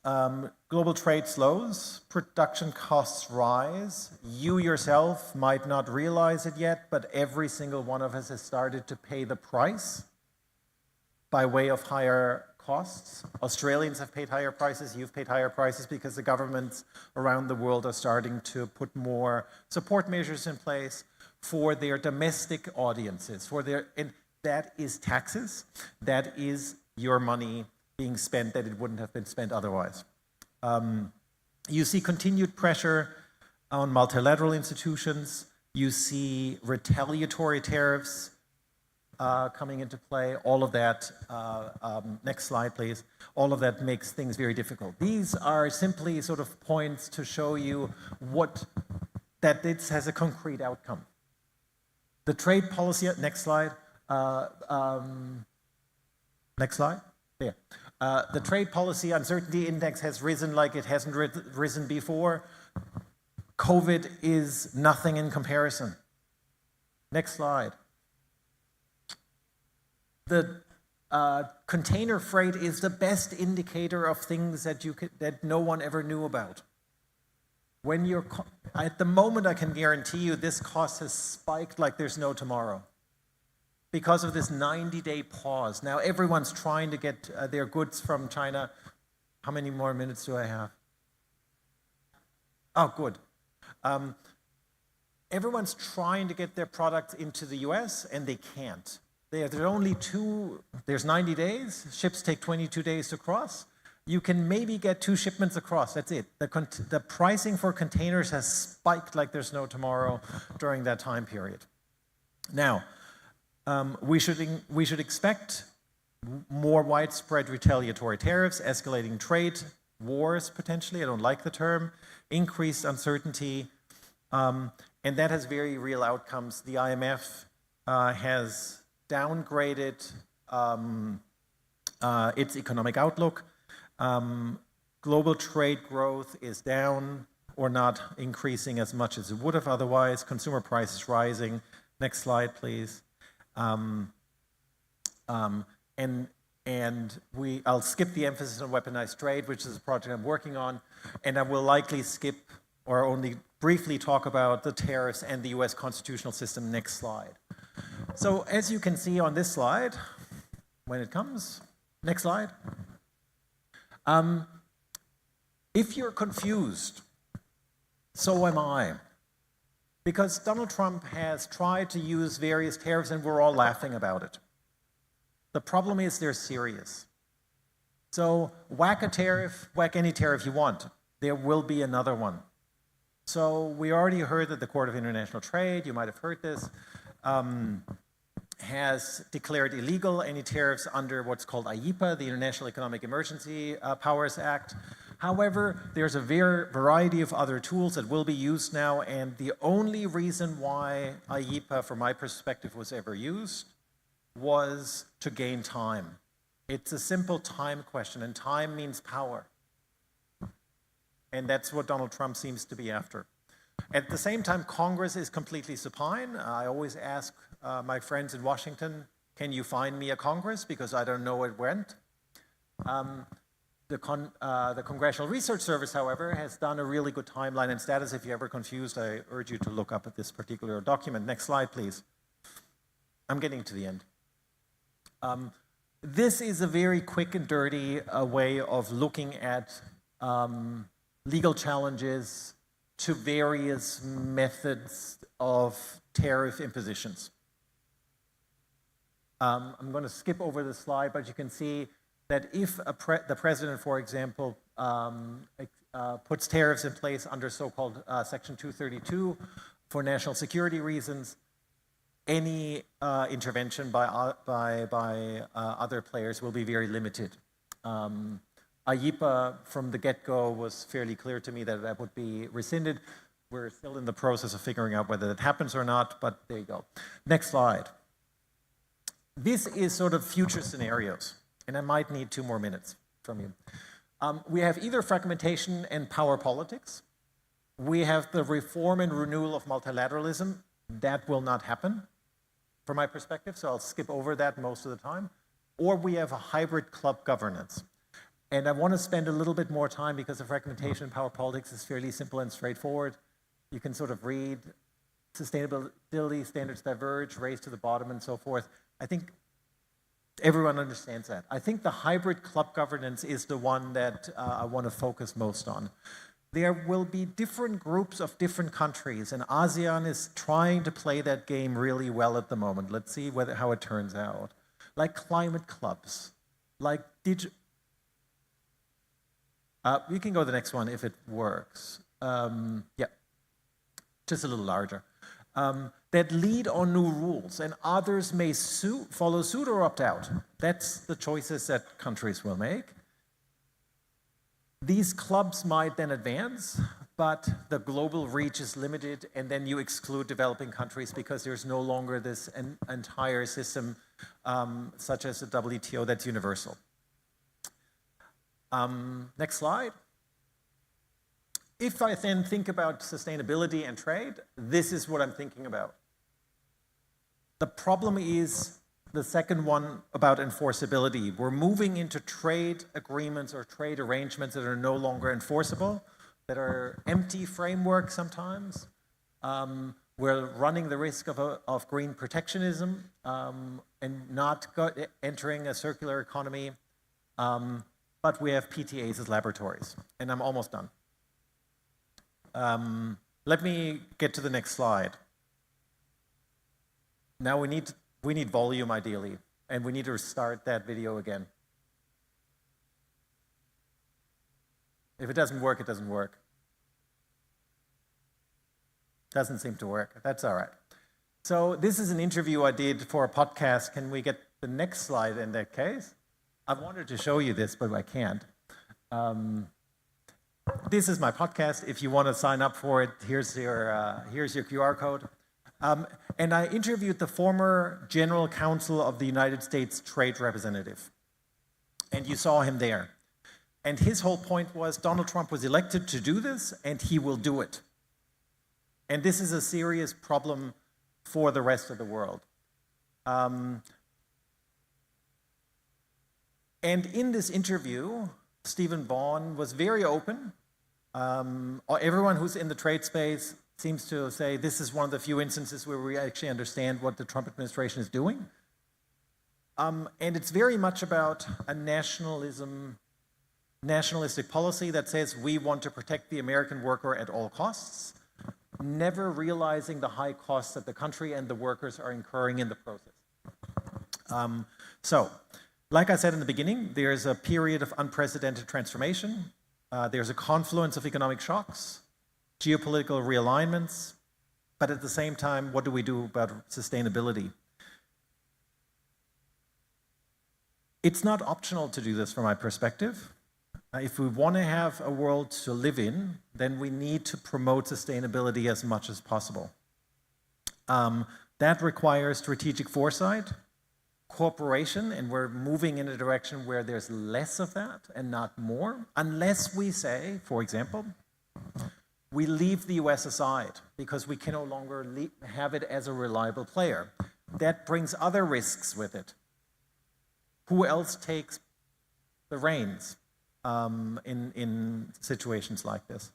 Global trade slows, production costs rise. You yourself might not realize it yet, but every single one of us has started to pay the price by way of higher costs. Australians have paid higher prices, you've paid higher prices because the governments around the world are starting to put more support measures in place for their domestic audiences, and that is taxes, that is your money being spent that it wouldn't have been spent otherwise. You see continued pressure on multilateral institutions. You see retaliatory tariffs coming into play. All of that, next slide please, all of that makes things very difficult. These are simply sort of points to show you that this has a concrete outcome. The trade policy, next slide, next slide, there. The trade policy uncertainty index has risen like it hasn't risen before. COVID is nothing in comparison. Next slide. The container freight is the best indicator of things that no one ever knew about. When you're, at the moment, I can guarantee you this cost has spiked like there's no tomorrow because of this 90-day pause. Now everyone's trying to get their goods from China. How many more minutes do I have? Oh, good. Everyone's trying to get their products into the US and they can't. There's 90 days. Ships take 22 days to cross. You can maybe get 2 shipments across, that's it. The pricing for containers has spiked like there's no tomorrow during that time period. Now, we should expect more widespread retaliatory tariffs, escalating trade wars potentially, I don't like the term, increased uncertainty, and that has very real outcomes. The IMF has downgraded its economic outlook. Global trade growth is down or not increasing as much as it would have otherwise. Consumer prices rising. Next slide, please. I'll skip the emphasis on weaponized trade, which is a project I'm working on, and I will likely skip or only briefly talk about the tariffs and the US constitutional system. Next slide. So as you can see on this slide, when it comes, next slide. If you're confused, so am I. Because Donald Trump has tried to use various tariffs and we're all laughing about it. The problem is they're serious. So whack a tariff, whack any tariff you want. There will be another one. So we already heard that the Court of International Trade, you might have heard this, has declared illegal any tariffs under what's called IEEPA, the International Economic Emergency Powers Act. However, there's a variety of other tools that will be used now, and the only reason why IEEPA, from my perspective, was ever used was to gain time. It's a simple time question, and time means power. And that's what Donald Trump seems to be after. At the same time, Congress is completely supine. I always ask my friends in Washington, can you find me a Congress? Because I don't know where it went. The Congressional Research Service, however, has done a really good timeline and status. If you're ever confused, I urge you to look up at this particular document. Next slide, please. I'm getting to the end. This is a very quick and dirty way of looking at legal challenges to various methods of tariff impositions. I'm going to skip over the slide, but you can see that if the president, for example, puts tariffs in place under so-called Section 232 for national security reasons, any intervention by other players will be very limited. IEPA from the get-go was fairly clear to me that that would be rescinded. We're still in the process of figuring out whether that happens or not, but there you go. Next slide. This is sort of future scenarios, and I might need 2 more minutes from you. We have either fragmentation and power politics. We have the reform and renewal of multilateralism. That will not happen from my perspective, so I'll skip over that most of the time. Or we have a hybrid club governance. And I want to spend a little bit more time because the fragmentation in power politics is fairly simple and straightforward. You can sort of read sustainability standards diverge, race to the bottom, and so forth. I think everyone understands that. I think the hybrid club governance is the one that I want to focus most on. There will be different groups of different countries, and ASEAN is trying to play that game really well at the moment. Let's see how it turns out. Like climate clubs, like we can go to the next one if it works. Yeah, just a little larger. That lead on new rules, and others may follow suit or opt out. That's the choices that countries will make. These clubs might then advance, but the global reach is limited, and then you exclude developing countries because there's no longer this entire system, such as the WTO, that's universal. Next slide. If I then think about sustainability and trade, this is what I'm thinking about. The problem is the second one about enforceability. We're moving into trade agreements or trade arrangements that are no longer enforceable, that are empty frameworks sometimes. We're running the risk of green protectionism and not entering a circular economy. But we have PTAs as laboratories, and I'm almost done. Let me get to the next slide. Now we need volume ideally, and we need to start that video again. If it doesn't work, it doesn't work. Doesn't seem to work. That's all right. So this is an interview I did for a podcast. Can we get the next slide in that case? I wanted to show you this, but I can't. This is my podcast. If you want to sign up for it, here's your QR code. And I interviewed the former General Counsel of the United States Trade Representative. And you saw him there. And his whole point was Donald Trump was elected to do this, and he will do it. And this is a serious problem for the rest of the world. And in this interview, Stephen Vaughn was very open. Everyone who's in the trade space seems to say this is one of the few instances where we actually understand what the Trump administration is doing. And it's very much about a nationalistic policy that says we want to protect the American worker at all costs, never realizing the high costs that the country and the workers are incurring in the process. So, like I said in the beginning, there's a period of unprecedented transformation. There's a confluence of economic shocks, geopolitical realignments, but at the same time, what do we do about sustainability? It's not optional to do this from my perspective. If we want to have a world to live in, then we need to promote sustainability as much as possible. That requires strategic foresight, cooperation, and we're moving in a direction where there's less of that and not more, unless we say, for example, we leave the US aside because we can no longer have it as a reliable player. That brings other risks with it. Who else takes the reins in situations like this?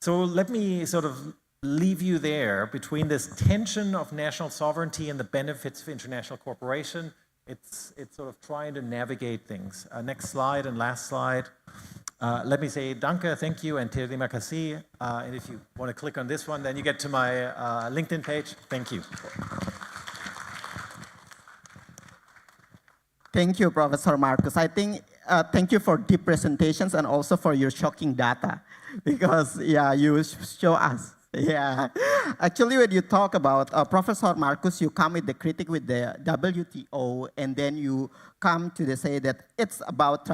So let me sort of leave you there between this tension of national sovereignty and the benefits of international cooperation. It's sort of trying to navigate things. Next slide and last slide. Let me say danke, thank you, and terima kasih. And if you want to click on this one, then you get to my LinkedIn page. Thank you. Thank you, Professor Marcus. I think thank you for deep presentations and also for your shocking data, because yeah, you show us Yeah, actually, when you talk about Professor Marcus, you come with the critic with the WTO, and then you come to the say that it's about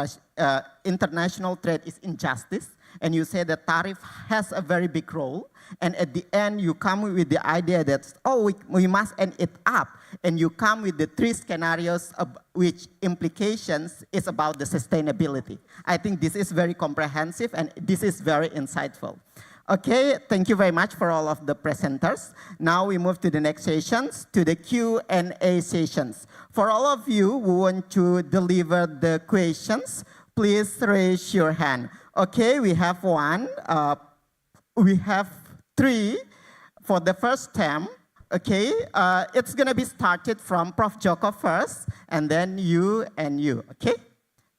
international trade is injustice, and you say that tariff has a very big role, and at the end you come with the idea that we must end it up, and you come with the three scenarios of which implications is about the sustainability. I think this is very comprehensive and this is very insightful. Okay, thank you very much for all of the presenters. Now we move to the next sessions, to the Q&A sessions. For all of you who want to deliver the questions, please raise your hand. Okay, we have one. We have three for the first term. Okay, it's going to be started from Prof. Joko first, and then you and you. Okay,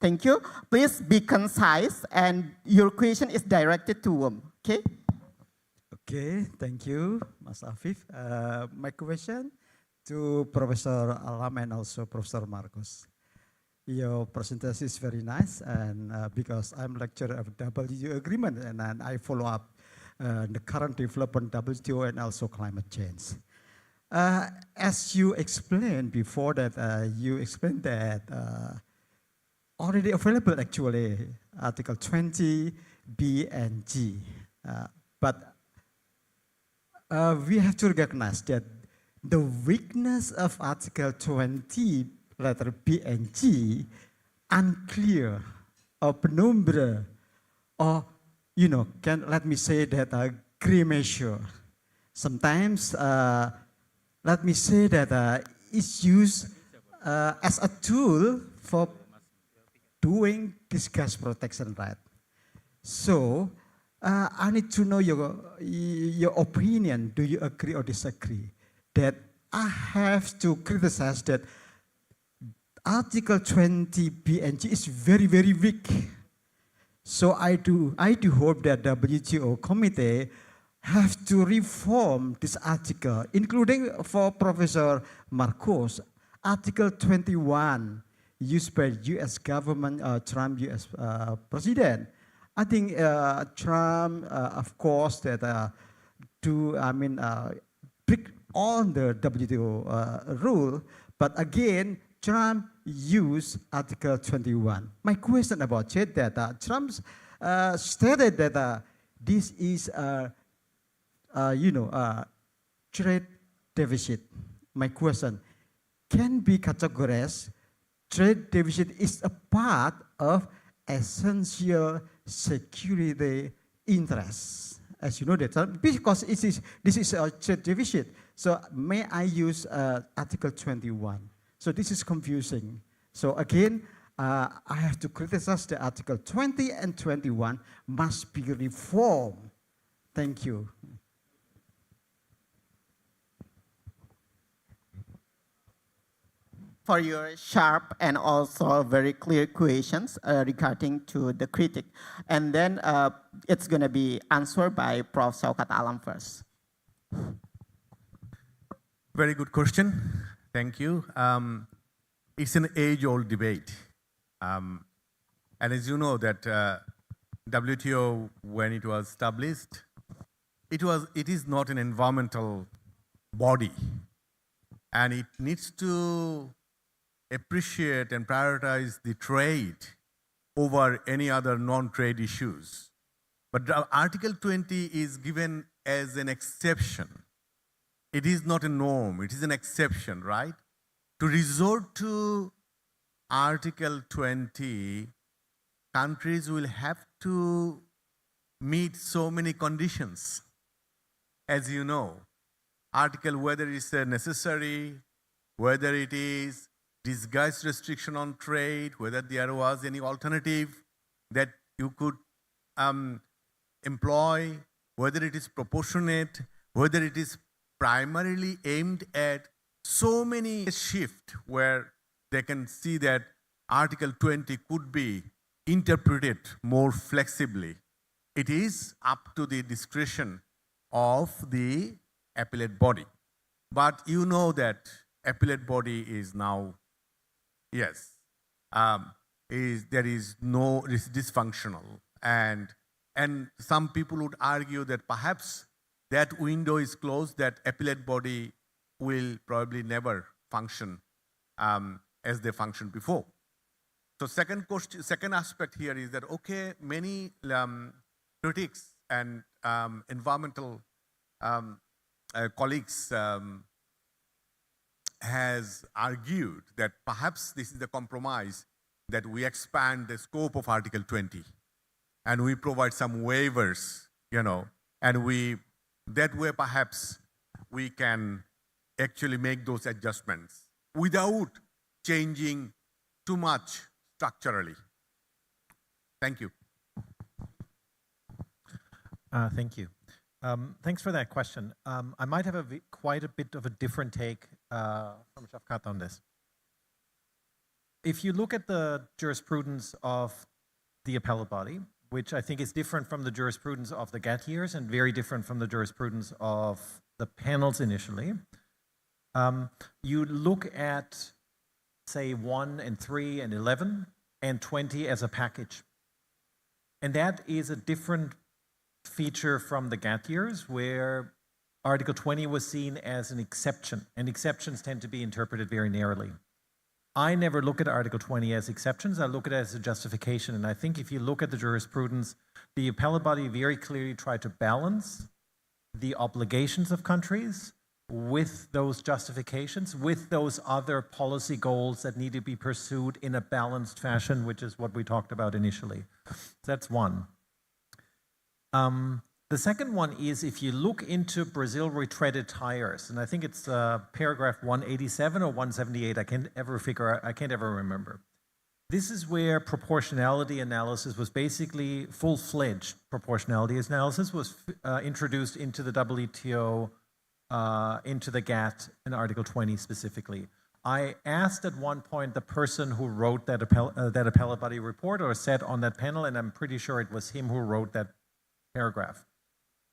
thank you. Please be concise, and your question is directed to whom? Okay. Okay, thank you, Mas Afif. My question to Professor Alam and also Professor Marcus. Your presentation is very nice, and because I'm lecturer of WTO agreement, and I follow up the current development WTO and also climate change. As you explained before that, you explained that already available actually Article 20, B and G, but we have to recognize that the weakness of Article 20, letter B and G, unclear or penumbra, or let me say that gray measure. Sometimes, let me say that it's used as a tool for doing discuss protection right. So I need to know your opinion. Do you agree or disagree that I have to criticize that Article 20 B and G is very, very weak. So I do hope that WTO committee have to reform this article, including for Professor Marcos, Article 21 used by U.S. government, Trump U.S. president. I think Trump, of course, that break on the WTO rule, but again, Trump used Article 21. My question about it that Trump stated that this is trade deficit. My question can be categorized. Trade deficit is a part of essential security interests. As you know that, because this is a trade deficit. So may I use Article 21? So this is confusing. So again, I have to criticize the Article 20 and 21 must be reformed. Thank you. For your sharp and also very clear questions regarding to the critic. And then it's going to be answered by Prof. Saukat Alam first. Very good question. Thank you. It's an age-old debate. And as you know that WTO, when it was established, it is not an environmental body. And it needs to appreciate and prioritize the trade over any other non-trade issues. But Article 20 is given as an exception. It is not a norm, it is an exception, right? To resort to Article 20, countries will have to meet so many conditions. As you know, article whether it's necessary, whether it is disguised restriction on trade, whether there was any alternative that you could employ, whether it is proportionate, whether it is primarily aimed at so many shift where they can see that Article 20 could be interpreted more flexibly. It is up to the discretion of the appellate body. But you know that appellate body is now, yes, there is no, it is dysfunctional. And some people would argue that perhaps that window is closed, that appellate body will probably never function as they functioned before. So second aspect here is that, okay, many critics and environmental colleagues has argued that perhaps this is the compromise, that we expand the scope of Article 20 and we provide some waivers, and that way perhaps we can actually make those adjustments without changing too much structurally. Thank you. Thank you. Thanks for that question. I might have quite a bit of a different take from Shafkat on this. If you look at the jurisprudence of the appellate body, which I think is different from the jurisprudence of the GATT years and very different from the jurisprudence of the panels initially, you look at, say, 1 and 3 and 11 and 20 as a package. And that is a different feature from the GATT years, where Article 20 was seen as an exception, and exceptions tend to be interpreted very narrowly. I never look at Article 20 as exceptions, I look at it as a justification, and I think if you look at the jurisprudence, the appellate body very clearly tried to balance the obligations of countries with those justifications, with those other policy goals that need to be pursued in a balanced fashion, which is what we talked about initially. So that's one. The second one is, if you look into Brazil retreaded tires, and I think it's paragraph 187 or 178, I can't ever remember. This is where proportionality analysis was basically full-fledged proportionality analysis was introduced into the WTO, into the GATT in Article 20 specifically. I asked at one point the person who wrote that appellate body report or sat on that panel, and I'm pretty sure it was him who wrote that paragraph,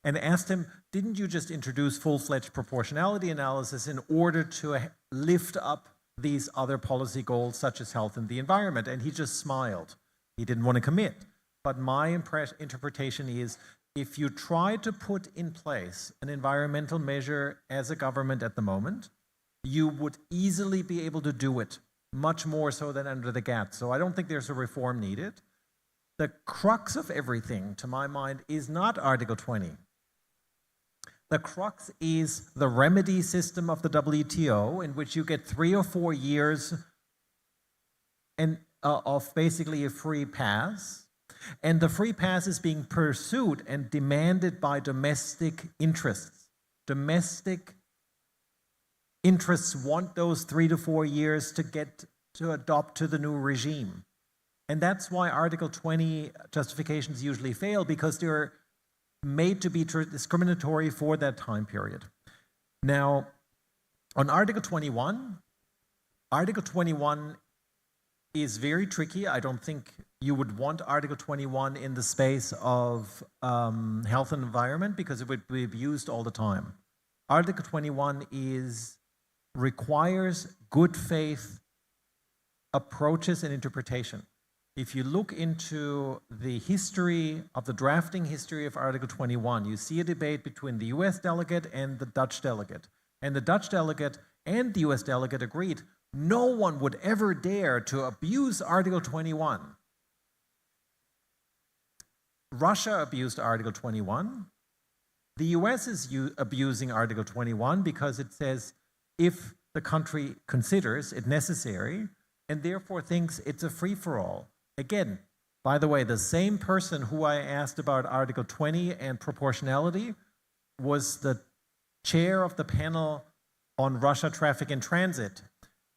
and asked him, didn't you just introduce full-fledged proportionality analysis in order to lift up these other policy goals such as health and the environment? And he just smiled. He didn't want to commit. But my interpretation is, if you try to put in place an environmental measure as a government at the moment, you would easily be able to do it, much more so than under the GATT. So I don't think there's a reform needed. The crux of everything, to my mind, is not Article 20. The crux is the remedy system of the WTO, in which you get 3 or 4 years of basically a free pass. And the free pass is being pursued and demanded by domestic interests. Domestic interests want those 3 to 4 years to adopt to the new regime. And that's why Article 20 justifications usually fail, because they're made to be discriminatory for that time period. Now, on Article 21 is very tricky. I don't think you would want Article 21 in the space of health and environment, because it would be abused all the time. Article 21 requires good faith approaches and interpretation. If you look into the history of the drafting history of Article 21, you see a debate between the US delegate and the Dutch delegate. And the Dutch delegate and the US delegate agreed no one would ever dare to abuse Article 21. Russia abused Article 21. The US is abusing Article 21 because it says if the country considers it necessary and therefore thinks it's a free-for-all. Again, by the way, the same person who I asked about Article 20 and proportionality was the chair of the panel on Russia traffic in transit.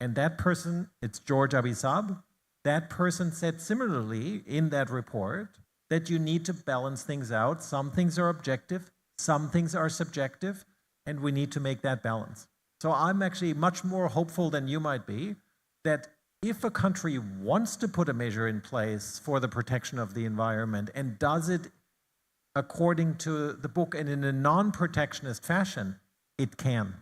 And that person, it's George Abisab, that person said similarly in that report that you need to balance things out. Some things are objective, some things are subjective, and we need to make that balance. So I'm actually much more hopeful than you might be that if a country wants to put a measure in place for the protection of the environment and does it according to the book and in a non-protectionist fashion, it can.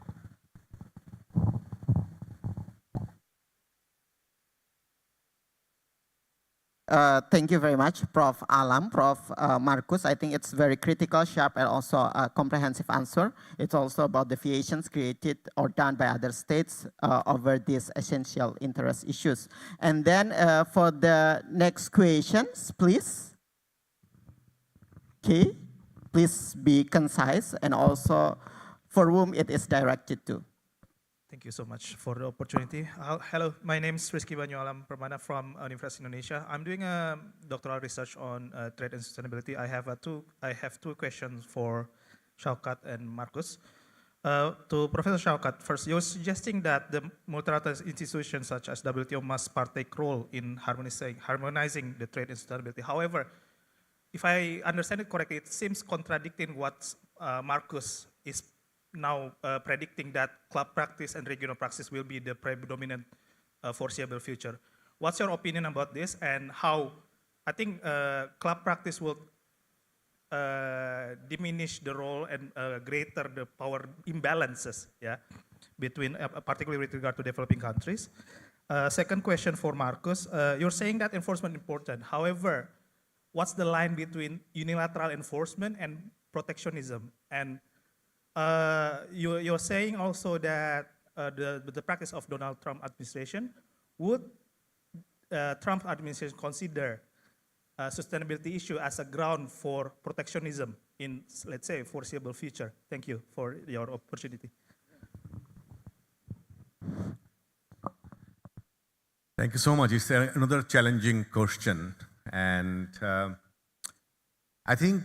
Thank you very much, Prof. Alam, Prof. Marcus. I think it's very critical, sharp, and also a comprehensive answer. It's also about deviations created or done by other states over these essential interest issues. And then for the next questions, please. Okay, please be concise and also for whom it is directed to. Thank you so much for the opportunity. Hello, my name is Rizky Banyualam Permana from Universitas Indonesia. I'm doing a doctoral research on trade and sustainability. I have two questions for Shaukat and Marcus. To Professor Shaukat, first, you're suggesting that the multilateral institutions such as WTO must partake role in harmonizing the trade and sustainability. However, if I understand it correctly, it seems contradicting what Marcus is now predicting, that club practice and regional practice will be the predominant foreseeable future. What's your opinion about this, and how I think club practice will diminish the role and greater the power imbalances, yeah, between, particularly with regard to developing countries. Second question for Marcus, you're saying that enforcement is important. However, what's the line between unilateral enforcement and protectionism? And you're saying also that the practice of Donald Trump administration, would Trump administration consider sustainability issue as a ground for protectionism in, let's say, foreseeable future? Thank you for your opportunity. Thank you so much. It's another challenging question. And I think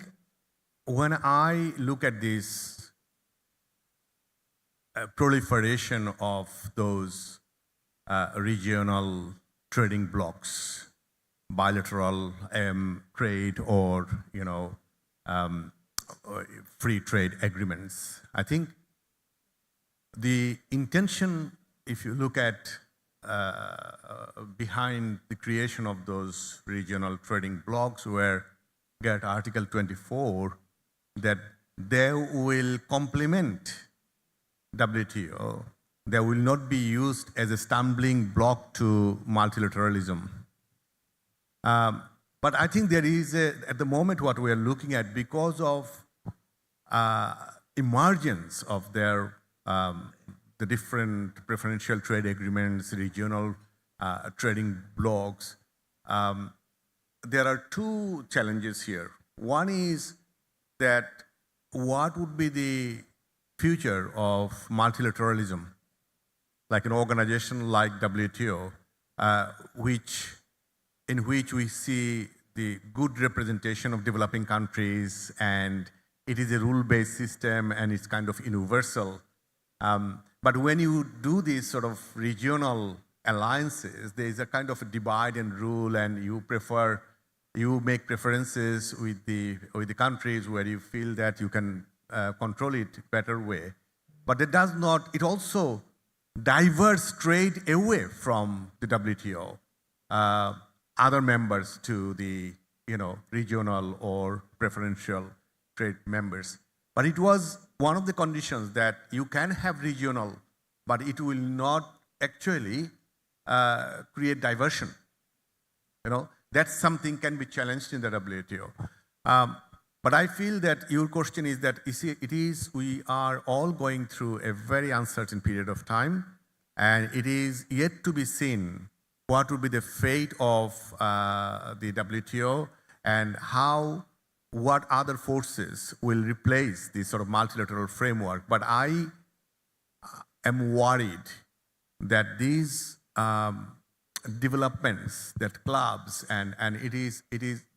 when I look at this proliferation of those regional trading blocks, bilateral trade or free trade agreements, I think the intention, if you look at behind the creation of those regional trading blocks, where get Article 24, that they will complement WTO. They will not be used as a stumbling block to multilateralism. But I think there is, at the moment, what we are looking at, because of emergence of their the different preferential trade agreements, regional trading blocks, there are two challenges here. One is that what would be the future of multilateralism, like an organization like WTO, in which we see the good representation of developing countries, and it is a rule-based system and it's kind of universal. But when you do these sort of regional alliances, there is a kind of a divide and rule, and you make preferences with the countries where you feel that you can control it better way. But it does not, it also diverts trade away from the WTO, other members to the regional or preferential trade members. But it was one of the conditions that you can have regional, but it will not actually create diversion. That's something can be challenged in the WTO. But I feel that your question is that we are all going through a very uncertain period of time, and it is yet to be seen what will be the fate of the WTO and what other forces will replace this sort of multilateral framework. But I am worried that these developments, that clubs, and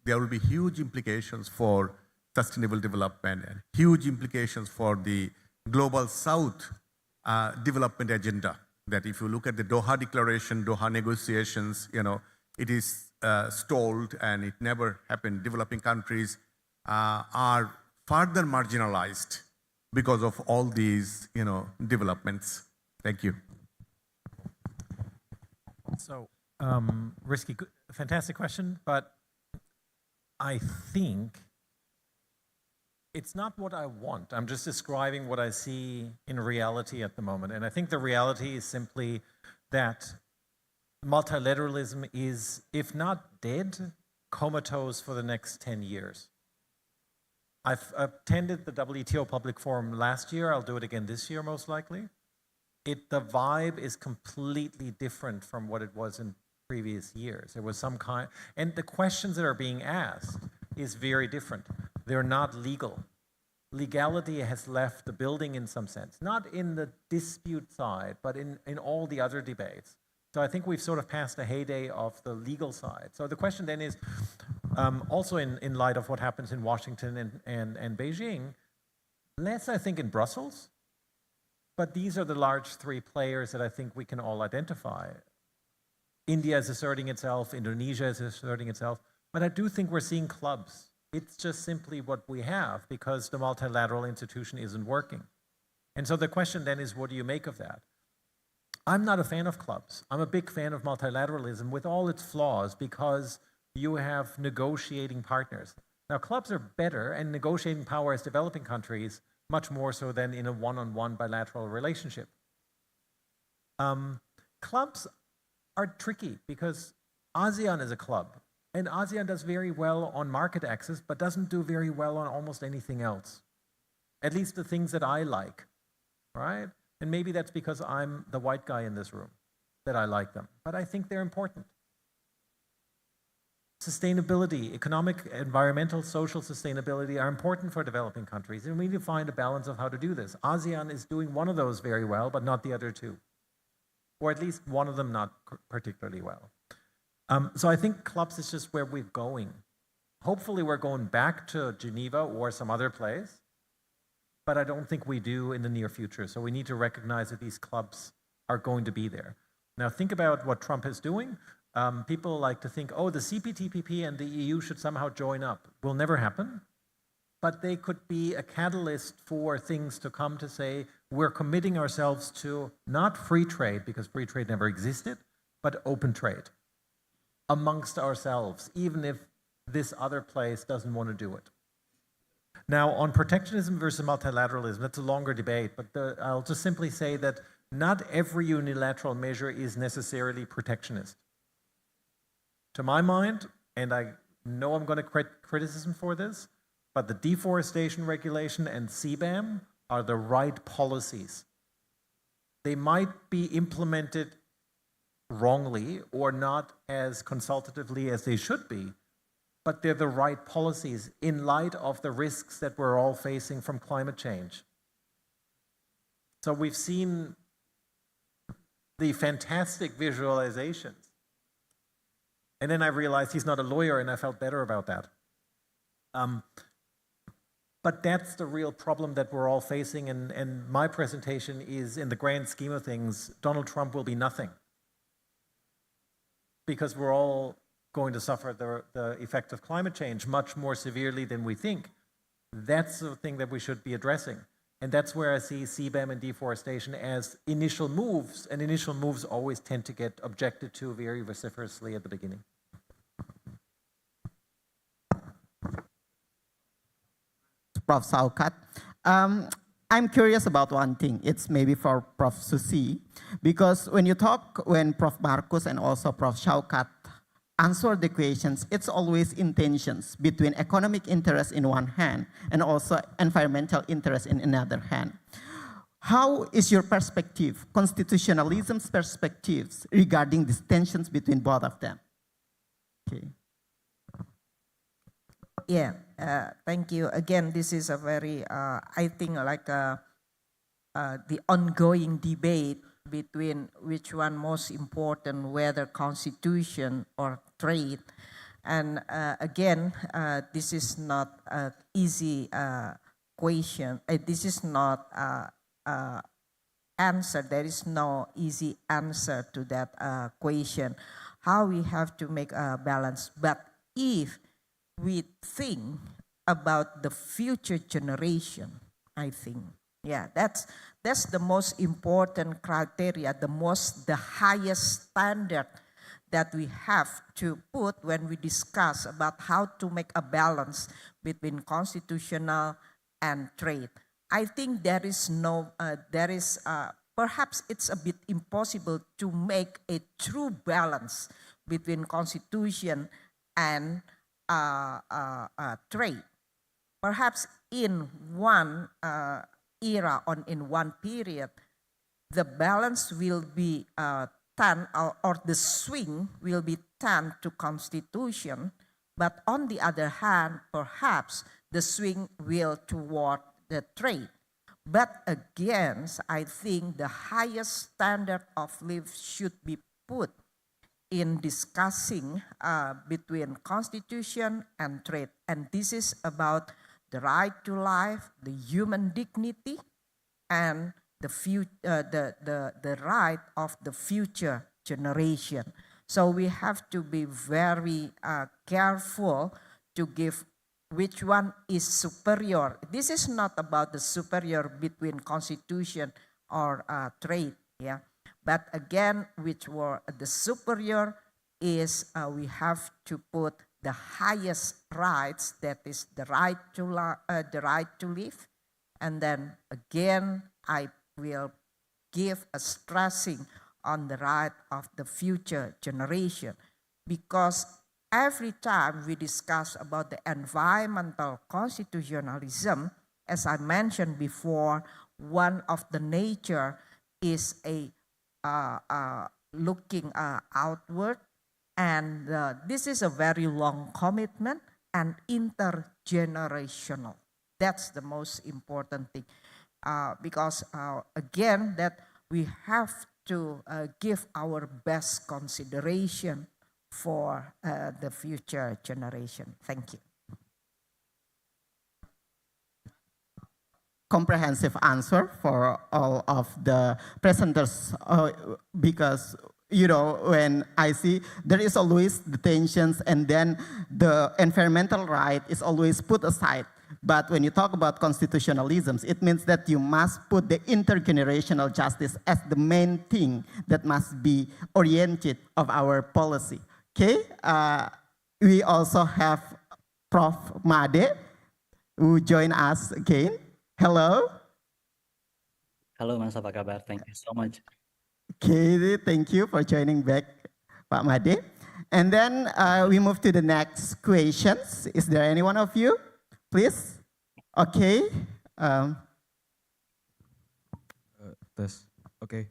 there will be huge implications for sustainable development and huge implications for the global South development agenda. That if you look at the Doha Declaration, Doha negotiations, it is stalled and it never happened. Developing countries are further marginalized because of all these, developments. Thank you. So, Risky, fantastic question, but I think it's not what I want. I'm just describing what I see in reality at the moment. And I think the reality is simply that multilateralism is, if not dead, comatose for the next 10 years. I've attended the WTO Public Forum last year. I'll do it again this year, most likely. The vibe is completely different from what it was in previous years. There was some kind, and the questions that are being asked is very different. They're not legal. Legality has left the building in some sense, not in the dispute side, but in all the other debates. So I think we've sort of passed the heyday of the legal side. So the question then is, also in light of what happens in Washington and Beijing, less I think in Brussels, but these are the large three players that I think we can all identify. India is asserting itself, Indonesia is asserting itself, but I do think we're seeing clubs. It's just simply what we have because the multilateral institution isn't working. And so the question then is, what do you make of that? I'm not a fan of clubs. I'm a big fan of multilateralism with all its flaws because you have negotiating partners. Now, clubs are better and negotiating power as developing countries much more so than in a one-on-one bilateral relationship. Clubs are tricky because ASEAN is a club, and ASEAN does very well on market access, but doesn't do very well on almost anything else. At least the things that I like, right? And maybe that's because I'm the white guy in this room, that I like them. But I think they're important. Sustainability, economic, environmental, social sustainability are important for developing countries, and we need to find a balance of how to do this. ASEAN is doing one of those very well, but not the other two. Or at least one of them not particularly well. So I think clubs is just where we're going. Hopefully we're going back to Geneva or some other place, but I don't think we do in the near future. So we need to recognize that these clubs are going to be there. Now think about what Trump is doing. People like to think, oh, the CPTPP and the EU should somehow join up. Will never happen, but they could be a catalyst for things to come to say, we're committing ourselves to not free trade, because free trade never existed, but open trade amongst ourselves, even if this other place doesn't want to do it. Now, on protectionism versus multilateralism, that's a longer debate, but I'll just simply say that not every unilateral measure is necessarily protectionist. To my mind, and I know I'm going to get criticism for this, but the deforestation regulation and CBAM are the right policies. They might be implemented wrongly or not as consultatively as they should be, but they're the right policies in light of the risks that we're all facing from climate change. So we've seen the fantastic visualizations. And then I realized he's not a lawyer, and I felt better about that. But that's the real problem that we're all facing, and my presentation is, in the grand scheme of things, Donald Trump will be nothing. Because we're all going to suffer the effect of climate change much more severely than we think. That's the thing that we should be addressing. And that's where I see CBAM and deforestation as initial moves, and initial moves always tend to get objected to very vociferously at the beginning. Prof. Saukat. I'm curious about one thing. It's maybe for Prof. Susi, because when Prof. Markus and also Prof. Saukat answer the questions, it's always intentions between economic interest in one hand and also environmental interest in another hand. How is your perspective, constitutionalism's perspectives regarding these tensions between both of them? Okay. Yeah, thank you. Again, this is a very, I think, like the ongoing debate between which one most important, whether constitution or trade. And again, this is not an easy question. This is not answer. There is no easy answer to that question. How we have to make a balance. But if we think about the future generation, I think, yeah, that's the most important criteria, the highest standard that we have to put when we discuss about how to make a balance between constitutional and trade. I think there is perhaps it's a bit impossible to make a true balance between constitution and trade. Perhaps in one era or in one period, the balance will be turned or the swing will be turned to constitution, but on the other hand, perhaps the swing will toward the trade. But again, I think the highest standard of living should be put in discussing between constitution and trade. And this is about the right to life, the human dignity, and the right of the future generation. So we have to be very careful to give which one is superior. This is not about the superior between constitution or trade, yeah. But again, which were the superior is we have to put the highest rights, that is the right to live, and then again I will give a stressing on the right of the future generation, because every time we discuss about the environmental constitutionalism, as I mentioned before, one of the nature is a looking outward, and this is a very long commitment and intergenerational. That's the most important thing, because again, that we have to give our best consideration for the future generation. Thank you. Comprehensive answer for all of the presenters, because when I see there is always the tensions, and then the environmental right is always put aside. But when you talk about constitutionalism, it means that you must put the intergenerational justice as the main thing that must be oriented of our policy. Okay, we also have Prof. Made who join us again. Hello. Halo Mas, apa kabar? Thank you so much. Okay, thank you for joining back, Pak Made. And then we move to the next questions. Is there any one of you? Please. Okay. Okay.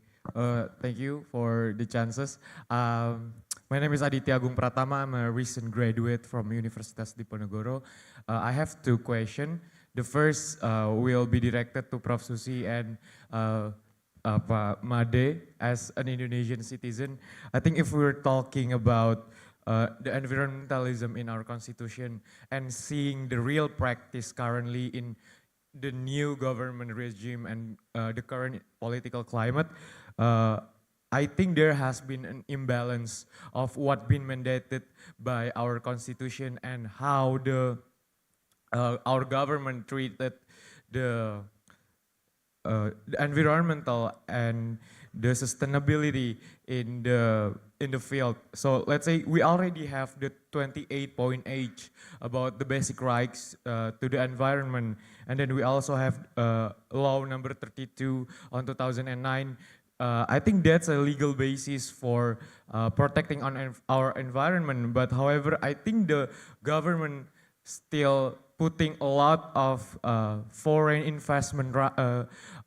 Thank you for the chances. My name is Aditya Agung Pratama. I'm a recent graduate from Universitas Diponegoro. I have two questions. The first will be directed to Prof. Susi and Pak Made as an Indonesian citizen. I think if we're talking about the environmentalism in our constitution and seeing the real practice currently in the new government regime and the current political climate, I think there has been an imbalance of what's been mandated by our constitution and how our government treated the environmental and the sustainability in the field. So let's say we already have the 28.8 about the basic rights to the environment, and then we also have law number 32 on 2009. I think that's a legal basis for protecting on our environment. But however, I think the government still putting a lot of foreign investment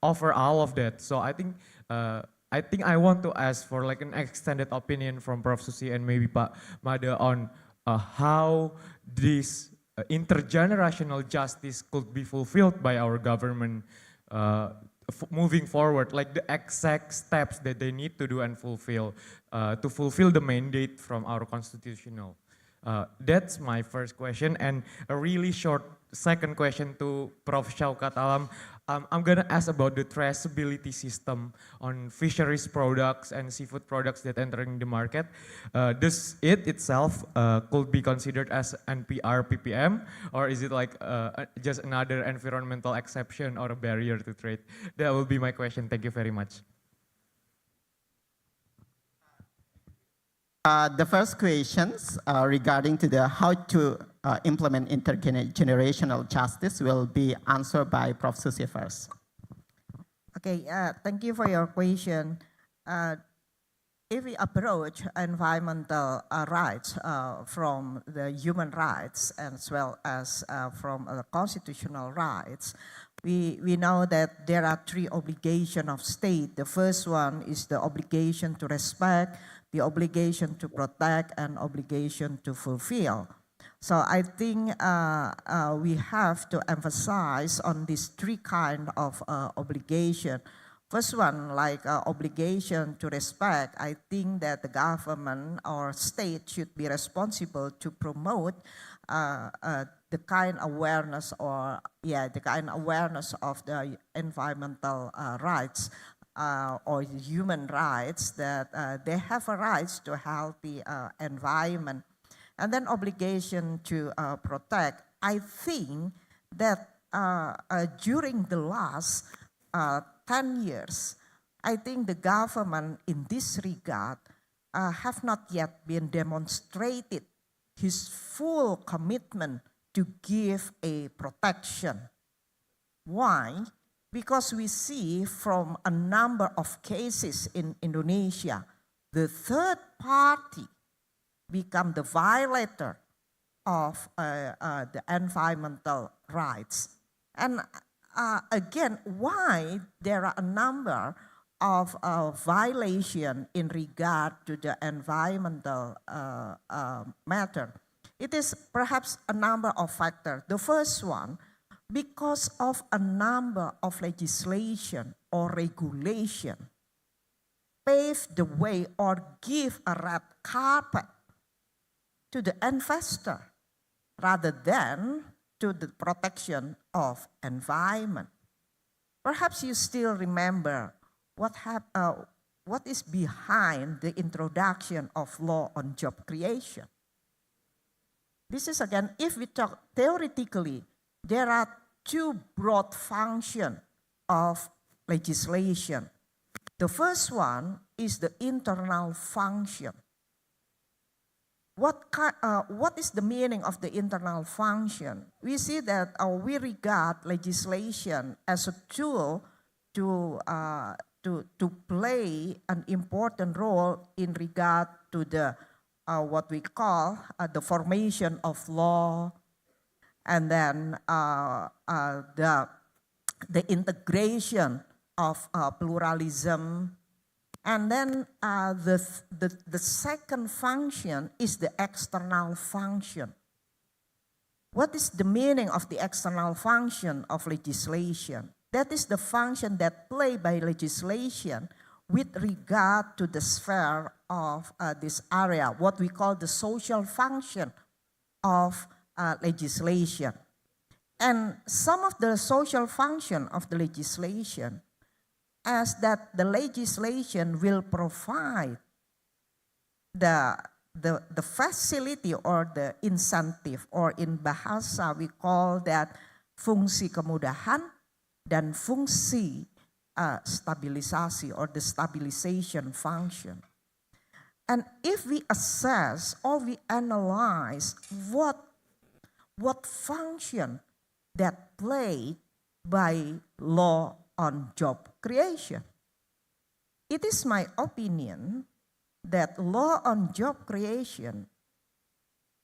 over all of that. So I think I want to ask for like an extended opinion from Prof. Susi and maybe Pak Made on how this intergenerational justice could be fulfilled by our government moving forward, like the exact steps that they need to do and fulfill to fulfill the mandate from our constitutional. That's my first question, and a really short second question to Prof. Shaukat Alam. I'm gonna ask about the traceability system on fisheries products and seafood products that entering the market. Does it itself could be considered as NPR PPM, or is it like just another environmental exception or a barrier to trade? That will be my question. Thank you very much. The first questions regarding to the how to implement intergenerational justice will be answered by Prof. Susi first. Okay, thank you for your question. If we approach environmental rights from the human rights as well as from the constitutional rights, we know that there are three obligations of state. The first one is the obligation to respect, the obligation to protect, and obligation to fulfill. So I think we have to emphasize on these three kinds of obligation. First one, like obligation to respect, I think that the government or state should be responsible to promote the kind awareness of the environmental rights or human rights, that they have a right to healthy environment. And then obligation to protect. I think that during the last 10 years, I think the government in this regard have not yet been demonstrated his full commitment to give a protection. Why? Because we see from a number of cases in Indonesia, the third party become the violator of the environmental rights. And again, why there are a number of violations in regard to the environmental matter? It is perhaps a number of factors. The first one, because of a number of legislation or regulation pave the way or give a red carpet to the investor rather than to the protection of environment. Perhaps you still remember what is behind the introduction of law on job creation. This is again, if we talk theoretically, there are two broad functions of legislation. The first one is the internal function. What is the meaning of the internal function? We see that we regard legislation as a tool to play an important role in regard to the what we call the formation of law, and then the integration of pluralism. And then the second function is the external function. What is the meaning of the external function of legislation? That is the function that played by legislation with regard to the sphere of this area, what we call the social function of legislation. And some of the social function of the legislation as that the legislation will provide the facility or the incentive, or in bahasa we call that fungsi kemudahan dan fungsi stabilisasi or the stabilization function. And if we assess or we analyze what function that played by law on job creation, it is my opinion that law on job creation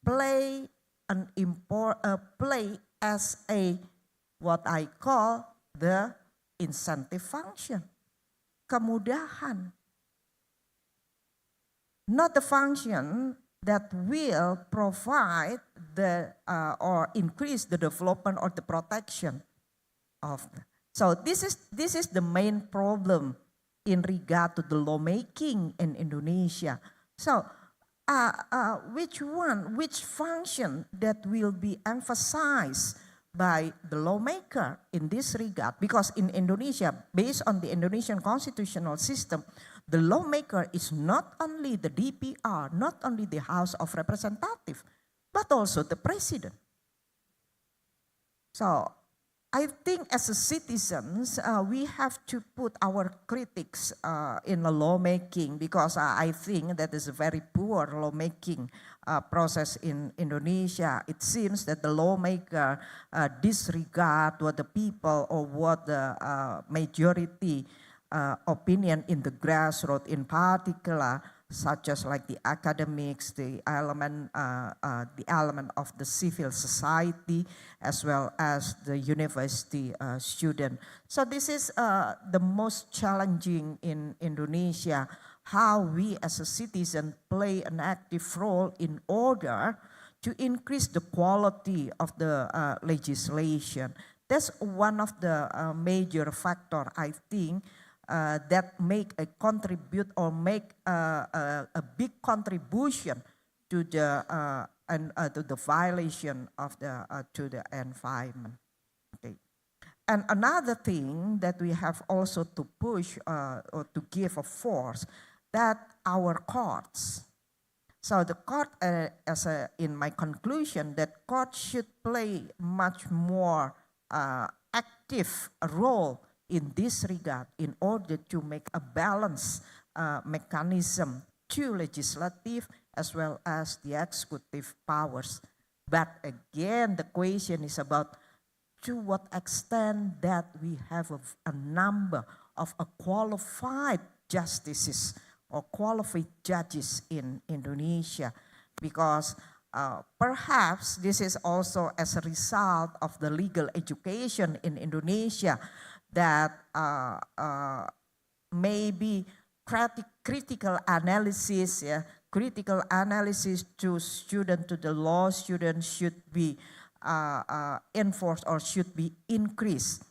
play as a what I call the incentive function, kemudahan, not the function that will provide the or increase the development or the protection of. So this is the main problem in regard to the lawmaking in Indonesia. So which function that will be emphasized by the lawmaker in this regard? Because in Indonesia, based on the Indonesian constitutional system, the lawmaker is not only the DPR, not only the House of Representatives, but also the president. So I think as a citizens, we have to put our critics in the lawmaking, because I think that is a very poor lawmaking process in Indonesia. It seems that the lawmaker disregard what the people or what the majority opinion in the grassroots in particular, such as like the academics, the element of the civil society, as well as the university student. So this is the most challenging in Indonesia, how we as a citizen play an active role in order to increase the quality of the legislation. That's one of the major factor, I think, that make a contribute or make a big contribution to the violation of the to the environment. Okay. And another thing that we have also to push or to give a force, that our courts. So the court, in my conclusion, that court should play much more active role in this regard in order to make a balanced mechanism to legislative as well as the executive powers. But again, the question is about to what extent that we have a number of qualified justices or qualified judges in Indonesia, because perhaps this is also as a result of the legal education in Indonesia, that maybe critical analysis, critical analysis to the law student should be enforced or should be increased.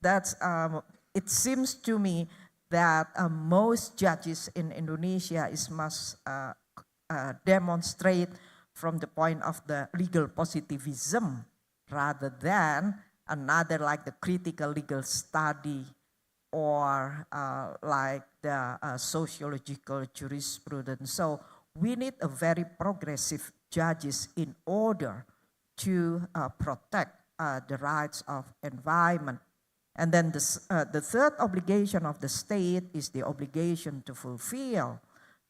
It seems to me that most judges in Indonesia must demonstrate from the point of the legal positivism rather than another like the critical legal study or like the sociological jurisprudence. So we need a very progressive judges in order to protect the rights of environment. And then the third obligation of the state is the obligation to fulfill.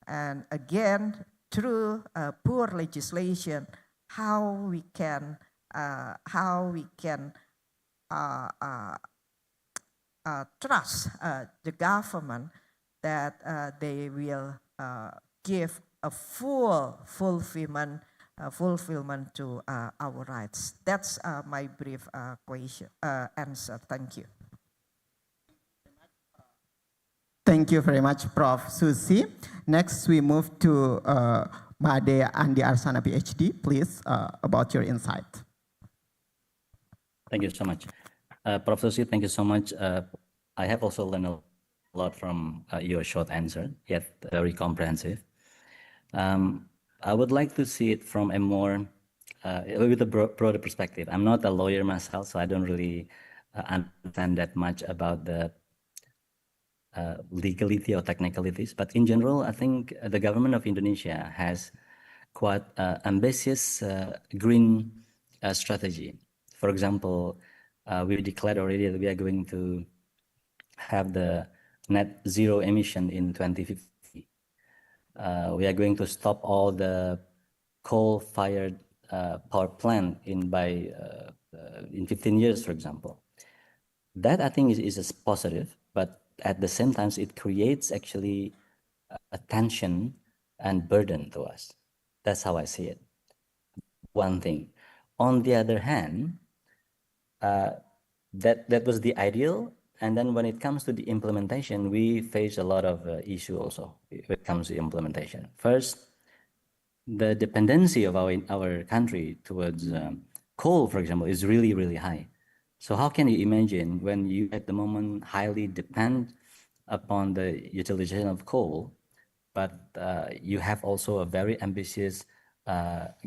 And again, through poor legislation, how we can trust the government that they will give a full fulfillment to our rights. That's my brief answer. Thank you. Thank you very much, Prof. Susi. Next, we move to Made Andi Arsana, PhD. Please, about your insight. Thank you so much. Prof. Susi, thank you so much. I have also learned a lot from your short answer, yet very comprehensive. I would like to see it from a more, with a broader perspective. I'm not a lawyer myself, so I don't really understand that much about the legality or technicalities. But in general, I think the government of Indonesia has quite ambitious green strategy. For example, we declared already that we are going to have the net zero emission in 2050. We are going to stop all the coal-fired power plant in 15 years, for example. That I think is a positive, but at the same time, it creates actually a tension and burden to us. That's how I see it. One thing. On the other hand, that was the ideal. And then when it comes to the implementation, we face a lot of issue also when it comes to implementation. First, the dependency of our country towards coal, for example, is really, really high. So how can you imagine when you at the moment highly depend upon the utilization of coal, but you have also a very ambitious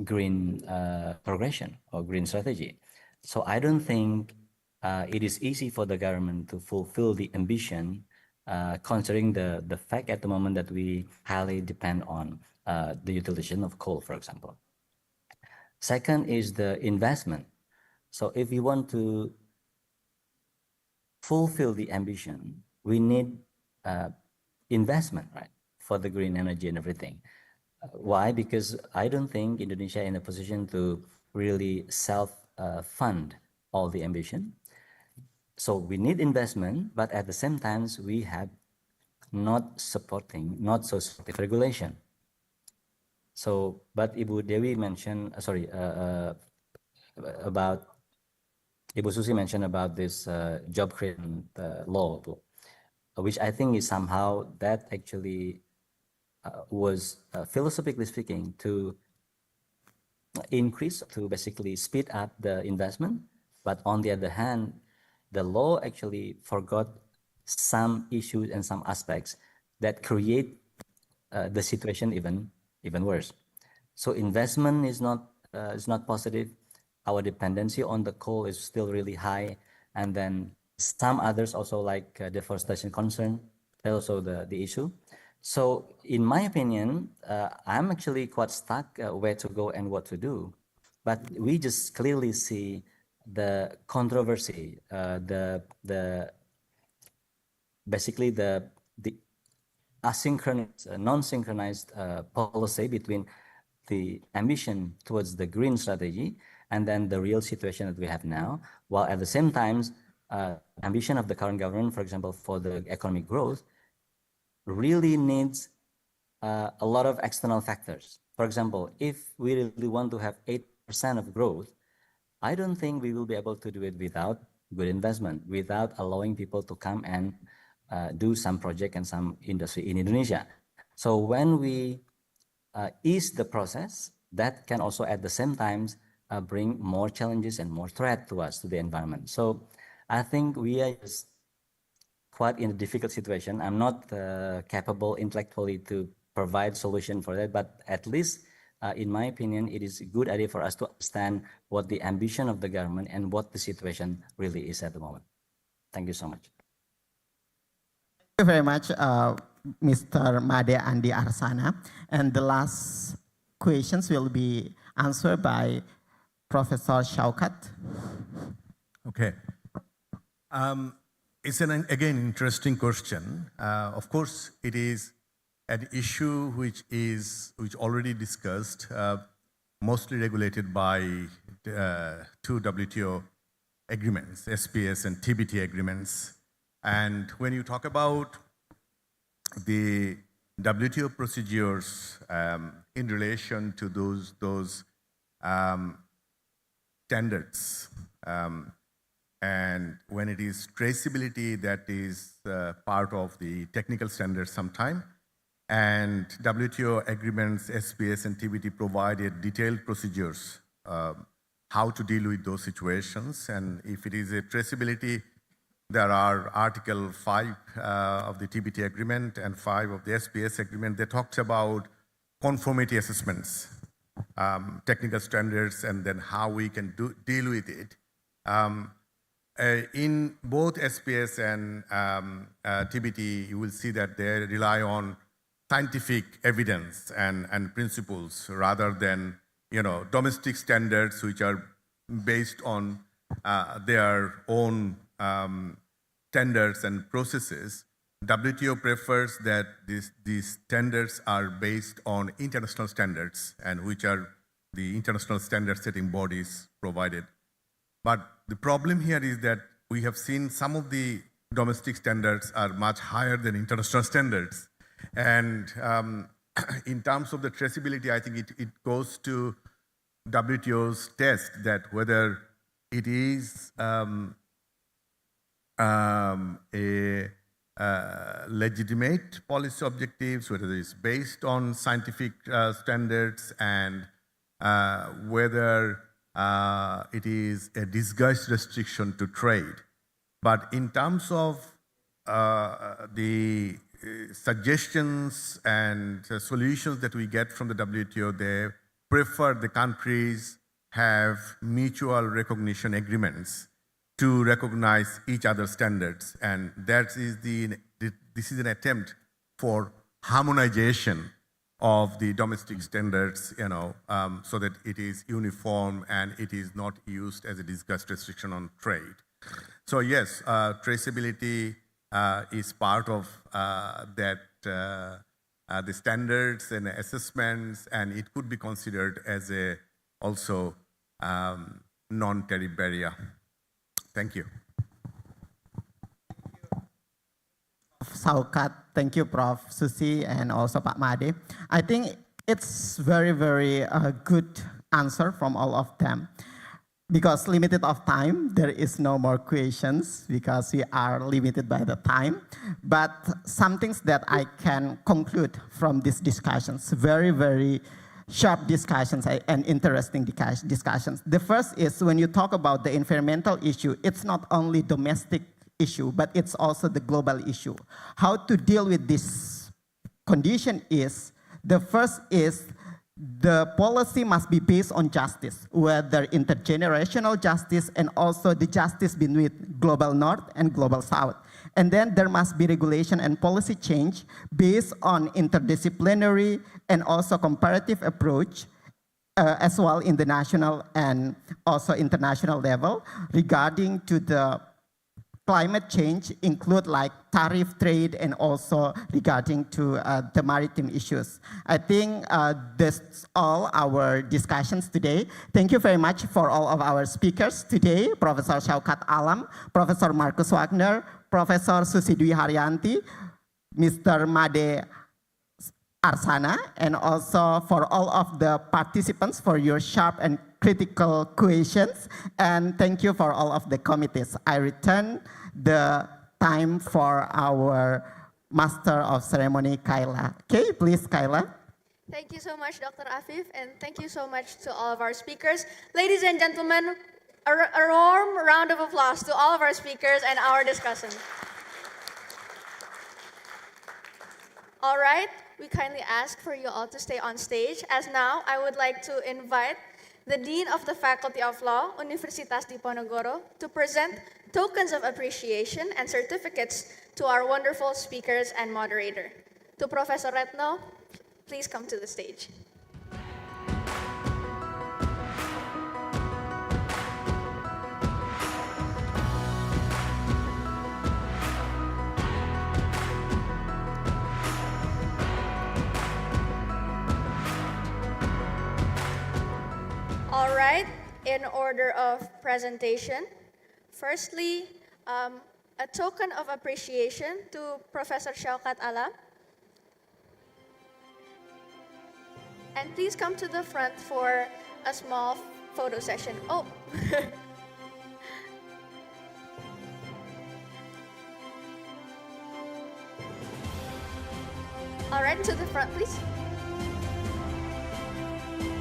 green progression or green strategy. So I don't think it is easy for the government to fulfill the ambition, considering the fact at the moment that we highly depend on the utilization of coal, for example. Second is the investment. So if we want to fulfill the ambition, we need investment, right, for the green energy and everything. Why? Because I don't think Indonesia in a position to really self-fund all the ambition. So we need investment, but at the same time, we have not so supportive regulation. So, but Ibu Dewi mentioned, about, Ibu Susi mentioned about this job creation law, which I think is somehow that actually was philosophically speaking to increase, to basically speed up the investment. But on the other hand, the law actually forgot some issues and some aspects that create the situation even worse. So investment is not positive. Our dependency on the coal is still really high, and then some others also like deforestation concern. That's also the issue. So in my opinion, I'm actually quite stuck where to go and what to do. But we just clearly see the controversy, basically the asynchronous, non-synchronized policy between the ambition towards the green strategy and then the real situation that we have now, while at the same time, ambition of the current government, for example, for the economic growth, really needs a lot of external factors. For example, if we really want to have 8% of growth, I don't think we will be able to do it without good investment, without allowing people to come and do some project and some industry in Indonesia. So when we ease the process, that can also at the same time bring more challenges and more threat to us, to the environment. So I think we are just quite in a difficult situation. I'm not capable intellectually to provide solution for that, but at least in my opinion, it is a good idea for us to understand what the ambition of the government and what the situation really is at the moment. Thank you so much. Thank you very much, Mr. Made Andi Arsana. And the last questions will be answered by Professor Shaukat. Okay. It's an, again, interesting question. Of course, it is an issue which already discussed, mostly regulated by two WTO agreements, SPS and TBT agreements. And when you talk about the WTO procedures in relation to those standards, and when it is traceability, that is part of the technical standards sometime. And WTO agreements, SPS and TBT provided detailed procedures how to deal with those situations. And if it is a traceability, there are Article 5 of the TBT agreement and 5 of the SPS agreement that talks about conformity assessments, technical standards, and then how we can deal with it. In both SPS and TBT, you will see that they rely on scientific evidence and principles rather than domestic standards which are based on their own standards and processes. WTO prefers that these standards are based on international standards, and which are the international standard setting bodies provided. But the problem here is that we have seen some of the domestic standards are much higher than international standards. And in terms of the traceability, I think it goes to WTO's test that whether it is legitimate policy objectives, whether it is based on scientific standards, and whether it is a disguised restriction to trade. But in terms of the suggestions and solutions that we get from the WTO, they prefer the countries have mutual recognition agreements to recognize each other's standards. And this is an attempt for harmonization of the domestic standards, so that it is uniform and it is not used as a disgust restriction on trade. So yes, traceability is part of that, the standards and assessments, and it could be considered as a also non-tariff barrier. Thank you. Saukat, thank you, Prof. Susi, and also Pak Made. I think it's very, very good answer from all of them. Because limited of time, there is no more questions because we are limited by the time. But some things that I can conclude from these discussions, very, very sharp discussions and interesting discussions. The first is when you talk about the environmental issue, it's not only domestic issue, but it's also the global issue. How to deal with this condition is, the first is the policy must be based on justice, whether intergenerational justice and also the justice between global north and global south. And then there must be regulation and policy change based on interdisciplinary and also comparative approach as well in the national and also international level regarding to the climate change, include like tariff trade and also regarding to the maritime issues. I think that's all our discussions today. Thank you very much for all of our speakers today, Professor Syaukat Alam, Professor Marcus Wagner, Professor Susi Dwi Haryanti, Mr. Made Arsana, and also for all of the participants for your sharp and critical questions. And thank you for all of the committees. I return the time for our Master of Ceremony, Kayla. Okay, please, Kayla. Thank you so much, Dr. Afif, and thank you so much to all of our speakers. Ladies and gentlemen, a warm round of applause to all of our speakers and our discussion. All right, we kindly ask for you all to stay on stage, as now I would like to invite the Dean of the Faculty of Law, Universitas Diponegoro, to present tokens of appreciation and certificates to our wonderful speakers and moderator. To Professor Retno, please come to the stage. All right, in order of presentation, firstly, a token of appreciation to Professor Syaukat Alam. And please come to the front for a small photo session. Oh. All right, to the front, please.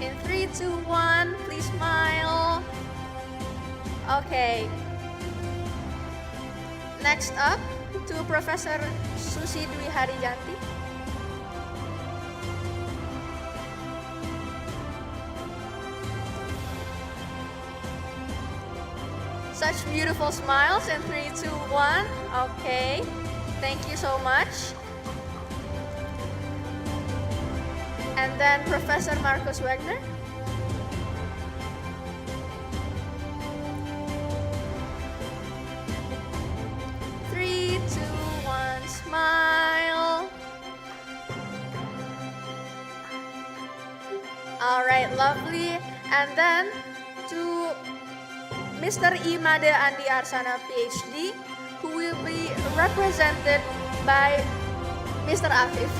In 3, 2, 1, please smile. Okay. Next up, to Professor Susi Dwi Haryanti. Such beautiful smiles in 3, 2, 1. Okay. Thank you so much. And then Professor Marcus Wagner. Three, two, one, smile. All right, lovely. And then to Mr. Imade Andi Arsana, PhD, who will be represented by Mr. Afif.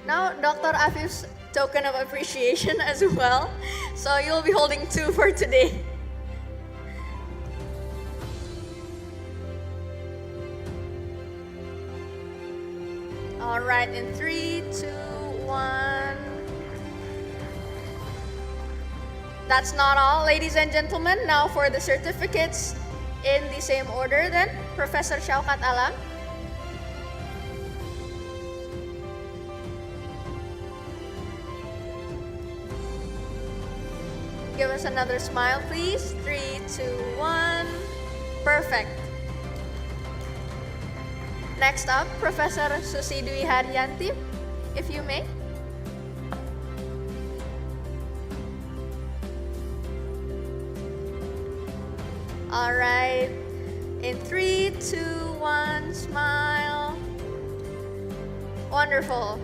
Now, Dr. Afif's token of appreciation as well. So you'll be holding 2 for today. All right, in 3, 2, 1. That's not all, ladies and gentlemen. Now for the certificates in the same order then. Professor Syaukat Alam. Give us another smile, please. 3, 2, 1. Perfect. Next up, Professor Susi Dwi Haryanti, if you may. All right. In 3, 2, 1, smile. Wonderful.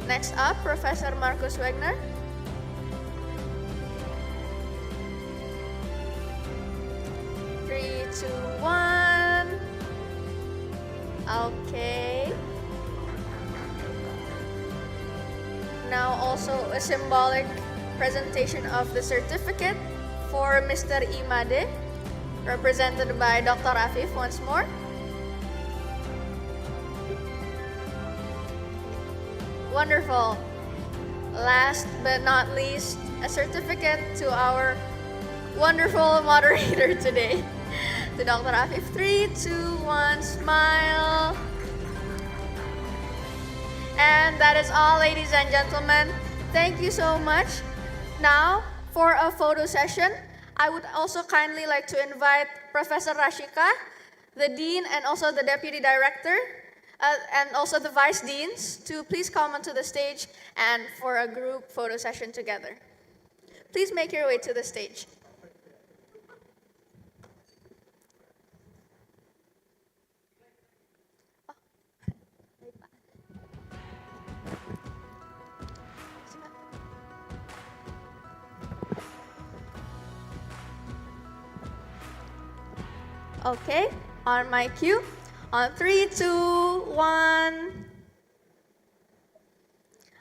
Next up, Professor Marcus Wegner. Three, two, one. Okay. Now also a symbolic presentation of the certificate for Mr. Imade, represented by Dr. Afif once more. Wonderful. Last but not least, a certificate to our wonderful moderator today, to Dr. Afif. 3, 2, 1, smile. And that is all, ladies and gentlemen. Thank you so much. Now, for a photo session, I would also kindly like to invite Professor Rashika, the Dean and also the Deputy Director, and also the Vice Deans, to please come onto the stage and for a group photo session together. Please make your way to the stage. Okay, on my cue. On 3, 2, 1.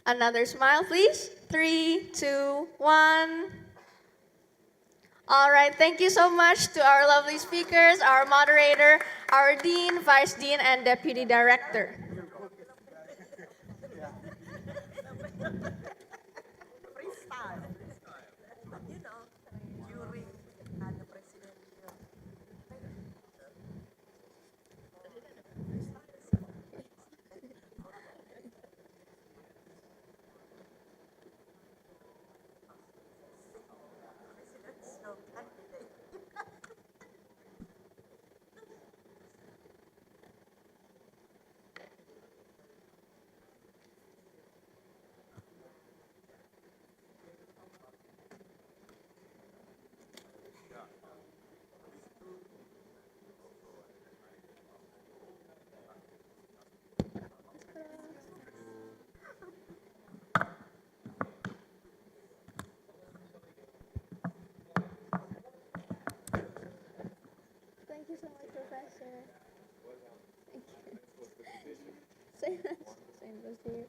Another smile, please. 3, 2, 1. All right, thank you so much to our lovely speakers, our moderator, our Dean, Vice Dean, and Deputy Director. Thank you so much, Professor. Thank you. Same goes to you.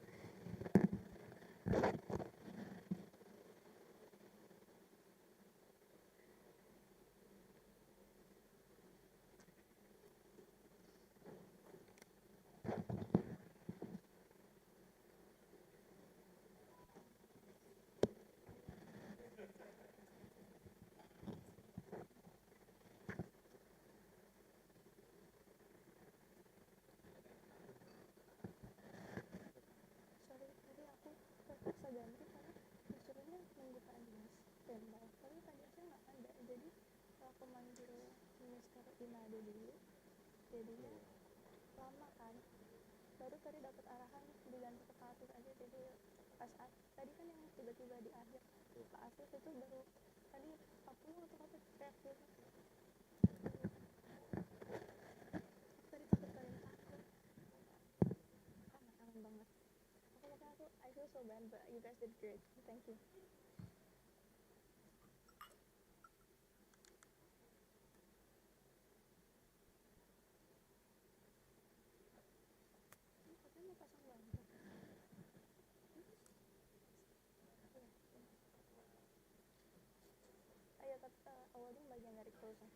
Sorry, tadi aku terpaksa ganti karena disuruhnya nunggu Pak Dinas Jenderal. Tapi Pak Dinasnya nggak ada, jadi aku manggil Mr. Imade dulu. Jadinya lama kan. Baru tadi dapat arahan diganti ke Pak Afif aja, jadi pas tadi kan yang tiba-tiba di akhir Pak Afif itu baru tadi 40 atau apa teriak gitu. Tadi takut kalian takut. Aman banget. I feel so bad, but you guys did great. Thank you. Ayo, tapi awalnya bagian dari closing.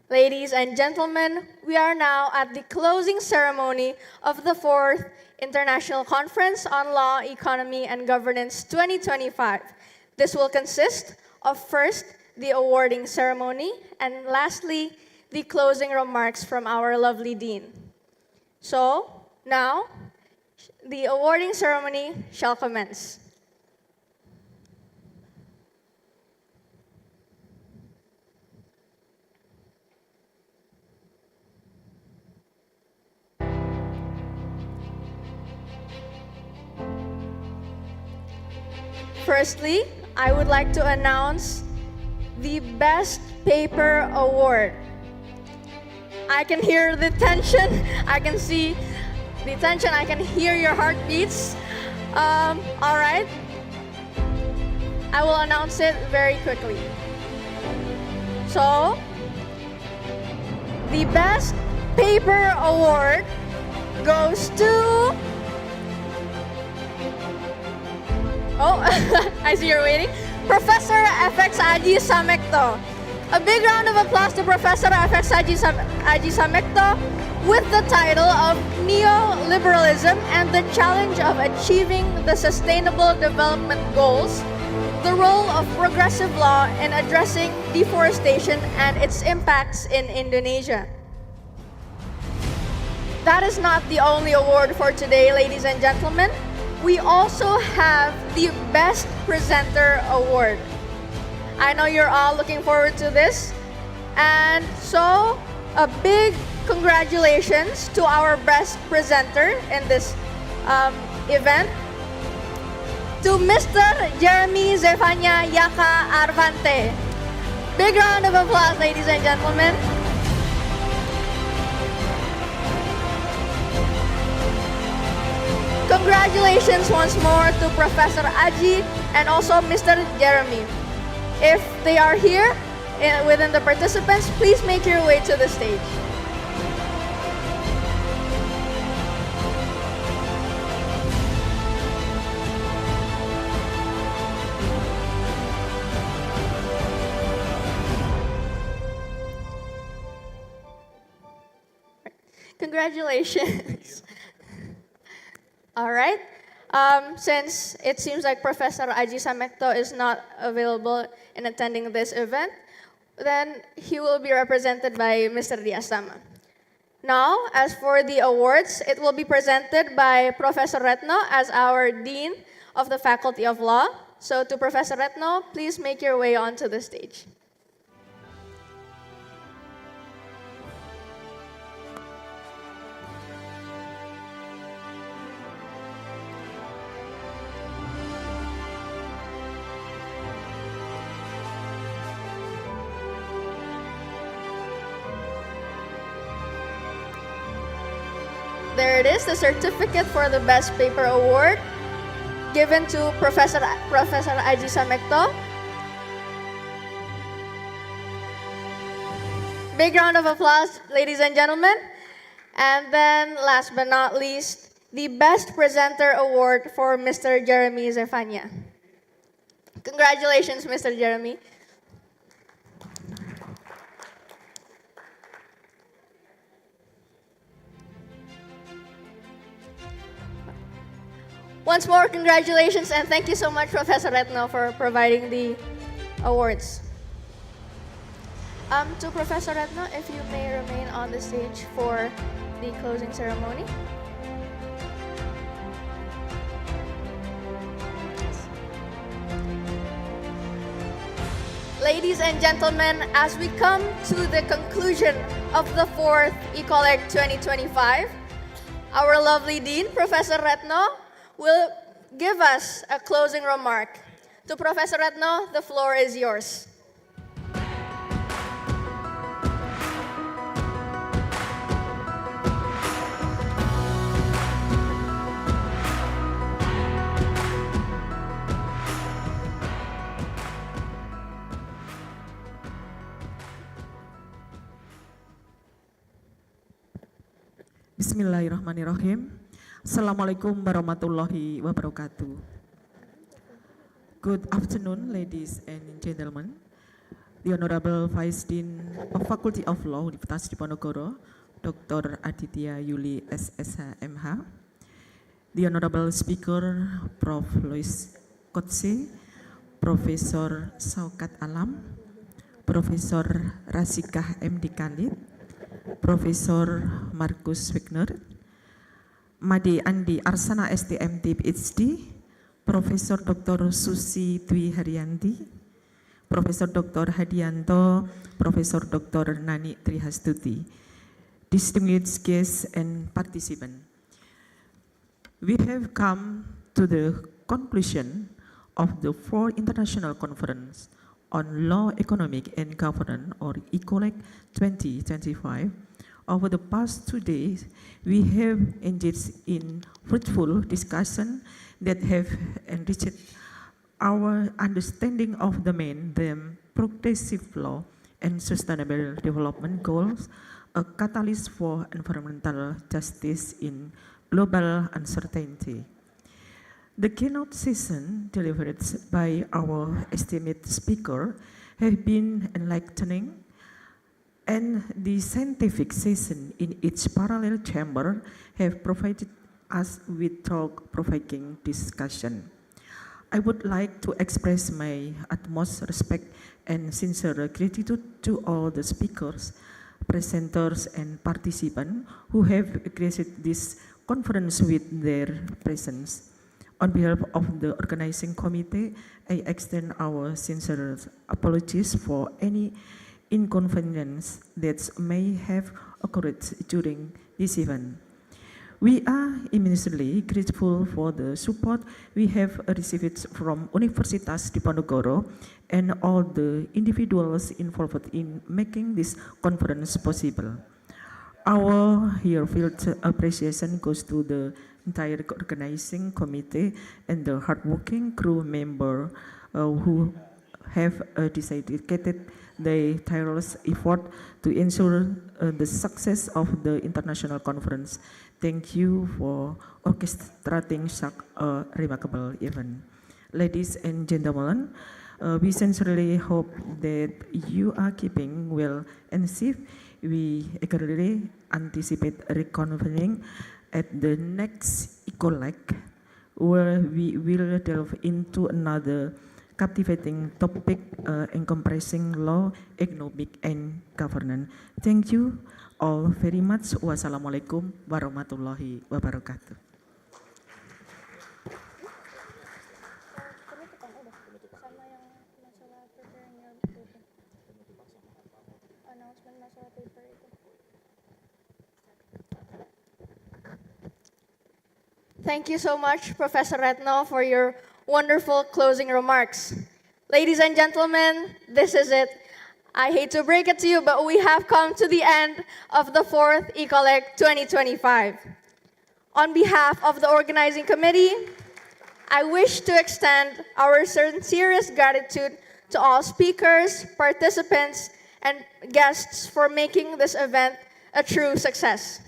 Ladies and gentlemen, we are now at the closing ceremony of the 4th International Conference on Law, Economy, and Governance 2025. This will consist of first, the awarding ceremony, and lastly, the closing remarks from our lovely Dean. So, now, the awarding ceremony shall commence. Firstly, I would like to announce the Best Paper Award. I can hear the tension, I can see the tension, I can hear your heartbeats. All right, I will announce it very quickly. So, the Best Paper Award goes to... Oh, I see you're waiting. Professor FX Aji Samekto. A big round of applause to Professor FX Aji Samekto with the title of Neoliberalism and the Challenge of Achieving the Sustainable Development Goals, the Role of Progressive Law in Addressing Deforestation and Its Impacts in Indonesia. That is not the only award for today, ladies and gentlemen. We also have the Best Presenter Award. I know you're all looking forward to this. And so, a big congratulations to our best presenter in this event, to Mr. Jeremy Zefania Yaka Arvante. Big round of applause, ladies and gentlemen. Congratulations once more to Professor Aji and also Mr. Jeremy. If they are here within the participants, please make your way to the stage. Congratulations. All right. Since it seems like Professor Aji Samekto is not available in attending this event, then he will be represented by Mr. Diastama. Now, as for the awards, it will be presented by Professor Retno as our Dean of the Faculty of Law. So to Professor Retno, please make your way onto the stage. There it is, the certificate for the Best Paper Award given to Professor Aji Samekto. Big round of applause, ladies and gentlemen. And then last but not least, the Best Presenter Award for Mr. Jeremy Zefania. Congratulations, Mr. Jeremy. Once more, congratulations, and thank you so much, Professor Retno, for providing the awards. To Professor Retno, if you may remain on the stage for the closing ceremony. Ladies and gentlemen, as we come to the conclusion of the 4th Icoleg 2025, our lovely Dean, Professor Retno, will give us a closing remark. To Professor Retno, the floor is yours. Bismillahirrahmanirrahim. Assalamualaikum warahmatullahi wabarakatuh. Good afternoon, ladies and gentlemen. the Honorable Vice Dean of Faculty of Law, Universitas Diponegoro, Dr. Aditya Yuli SSH MH, the Honorable Speaker, Prof. Lois Kotse, Profesor Saukat Alam, Profesor Rasikah MD Khalid, Profesor Markus Wegner, Made Andi Arsana STMT PhD, Profesor Dr. Susi Dwi Haryanti, Profesor Dr. Hadianto, Profesor Dr. Nani Trihastuti, distinguished guests and participants. We have come to the conclusion of the 4th International Conference on Law, Economic and Governance, or Icoleg 2025. Over the past 2 days, we have engaged in fruitful discussion that have enriched our understanding of the main theme, progressive law and sustainable development goals, a catalyst for environmental justice in global uncertainty. The keynote session delivered by our esteemed speaker have been enlightening, and the scientific session in each parallel chamber have provided us with thought-provoking discussion. I would like to express my utmost respect and sincere gratitude to all the speakers, presenters, and participants who have graced this conference with their presence. On behalf of the organizing committee, I extend our sincere apologies for any inconvenience that may have occurred during this event. We are immensely grateful for the support we have received from Universitas Diponegoro and all the individuals involved in making this conference possible. Our heartfelt appreciation goes to the entire organizing committee and the hardworking crew member who have dedicated their tireless effort to ensure the success of the international conference. Thank you for orchestrating such a remarkable event. Ladies and gentlemen, we sincerely hope that you are keeping well and safe. We eagerly anticipate reconvening at the next Icoleg, where we will delve into another captivating topic encompassing law, economic, and governance. Thank you all very much. Wassalamualaikum warahmatullahi wabarakatuh. Thank you so much, Professor Retno, for your wonderful closing remarks. Ladies and gentlemen, this is it. I hate to break it to you, but we have come to the end of the 4th Icoleg 2025. On behalf of the organizing committee, I wish to extend our sincerest gratitude to all speakers, participants, and guests for making this event a true success.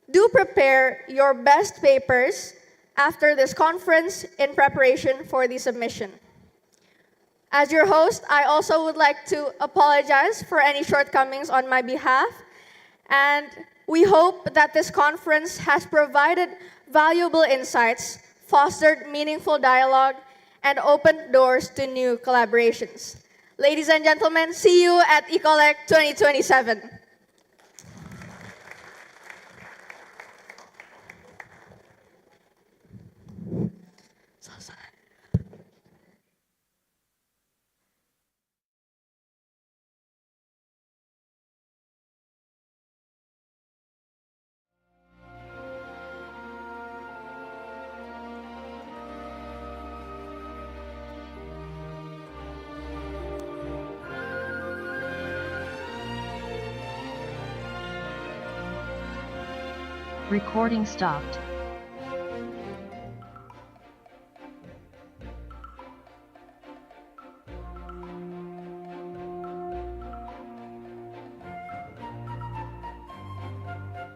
Do prepare your best papers after this conference in preparation for the submission. As your host, I also would like to apologize for any shortcomings on my behalf, and we hope that this conference has provided valuable insights, fostered meaningful dialogue, and opened doors to new collaborations. Ladies and gentlemen, see you at Icoleg 2027. Recording stopped.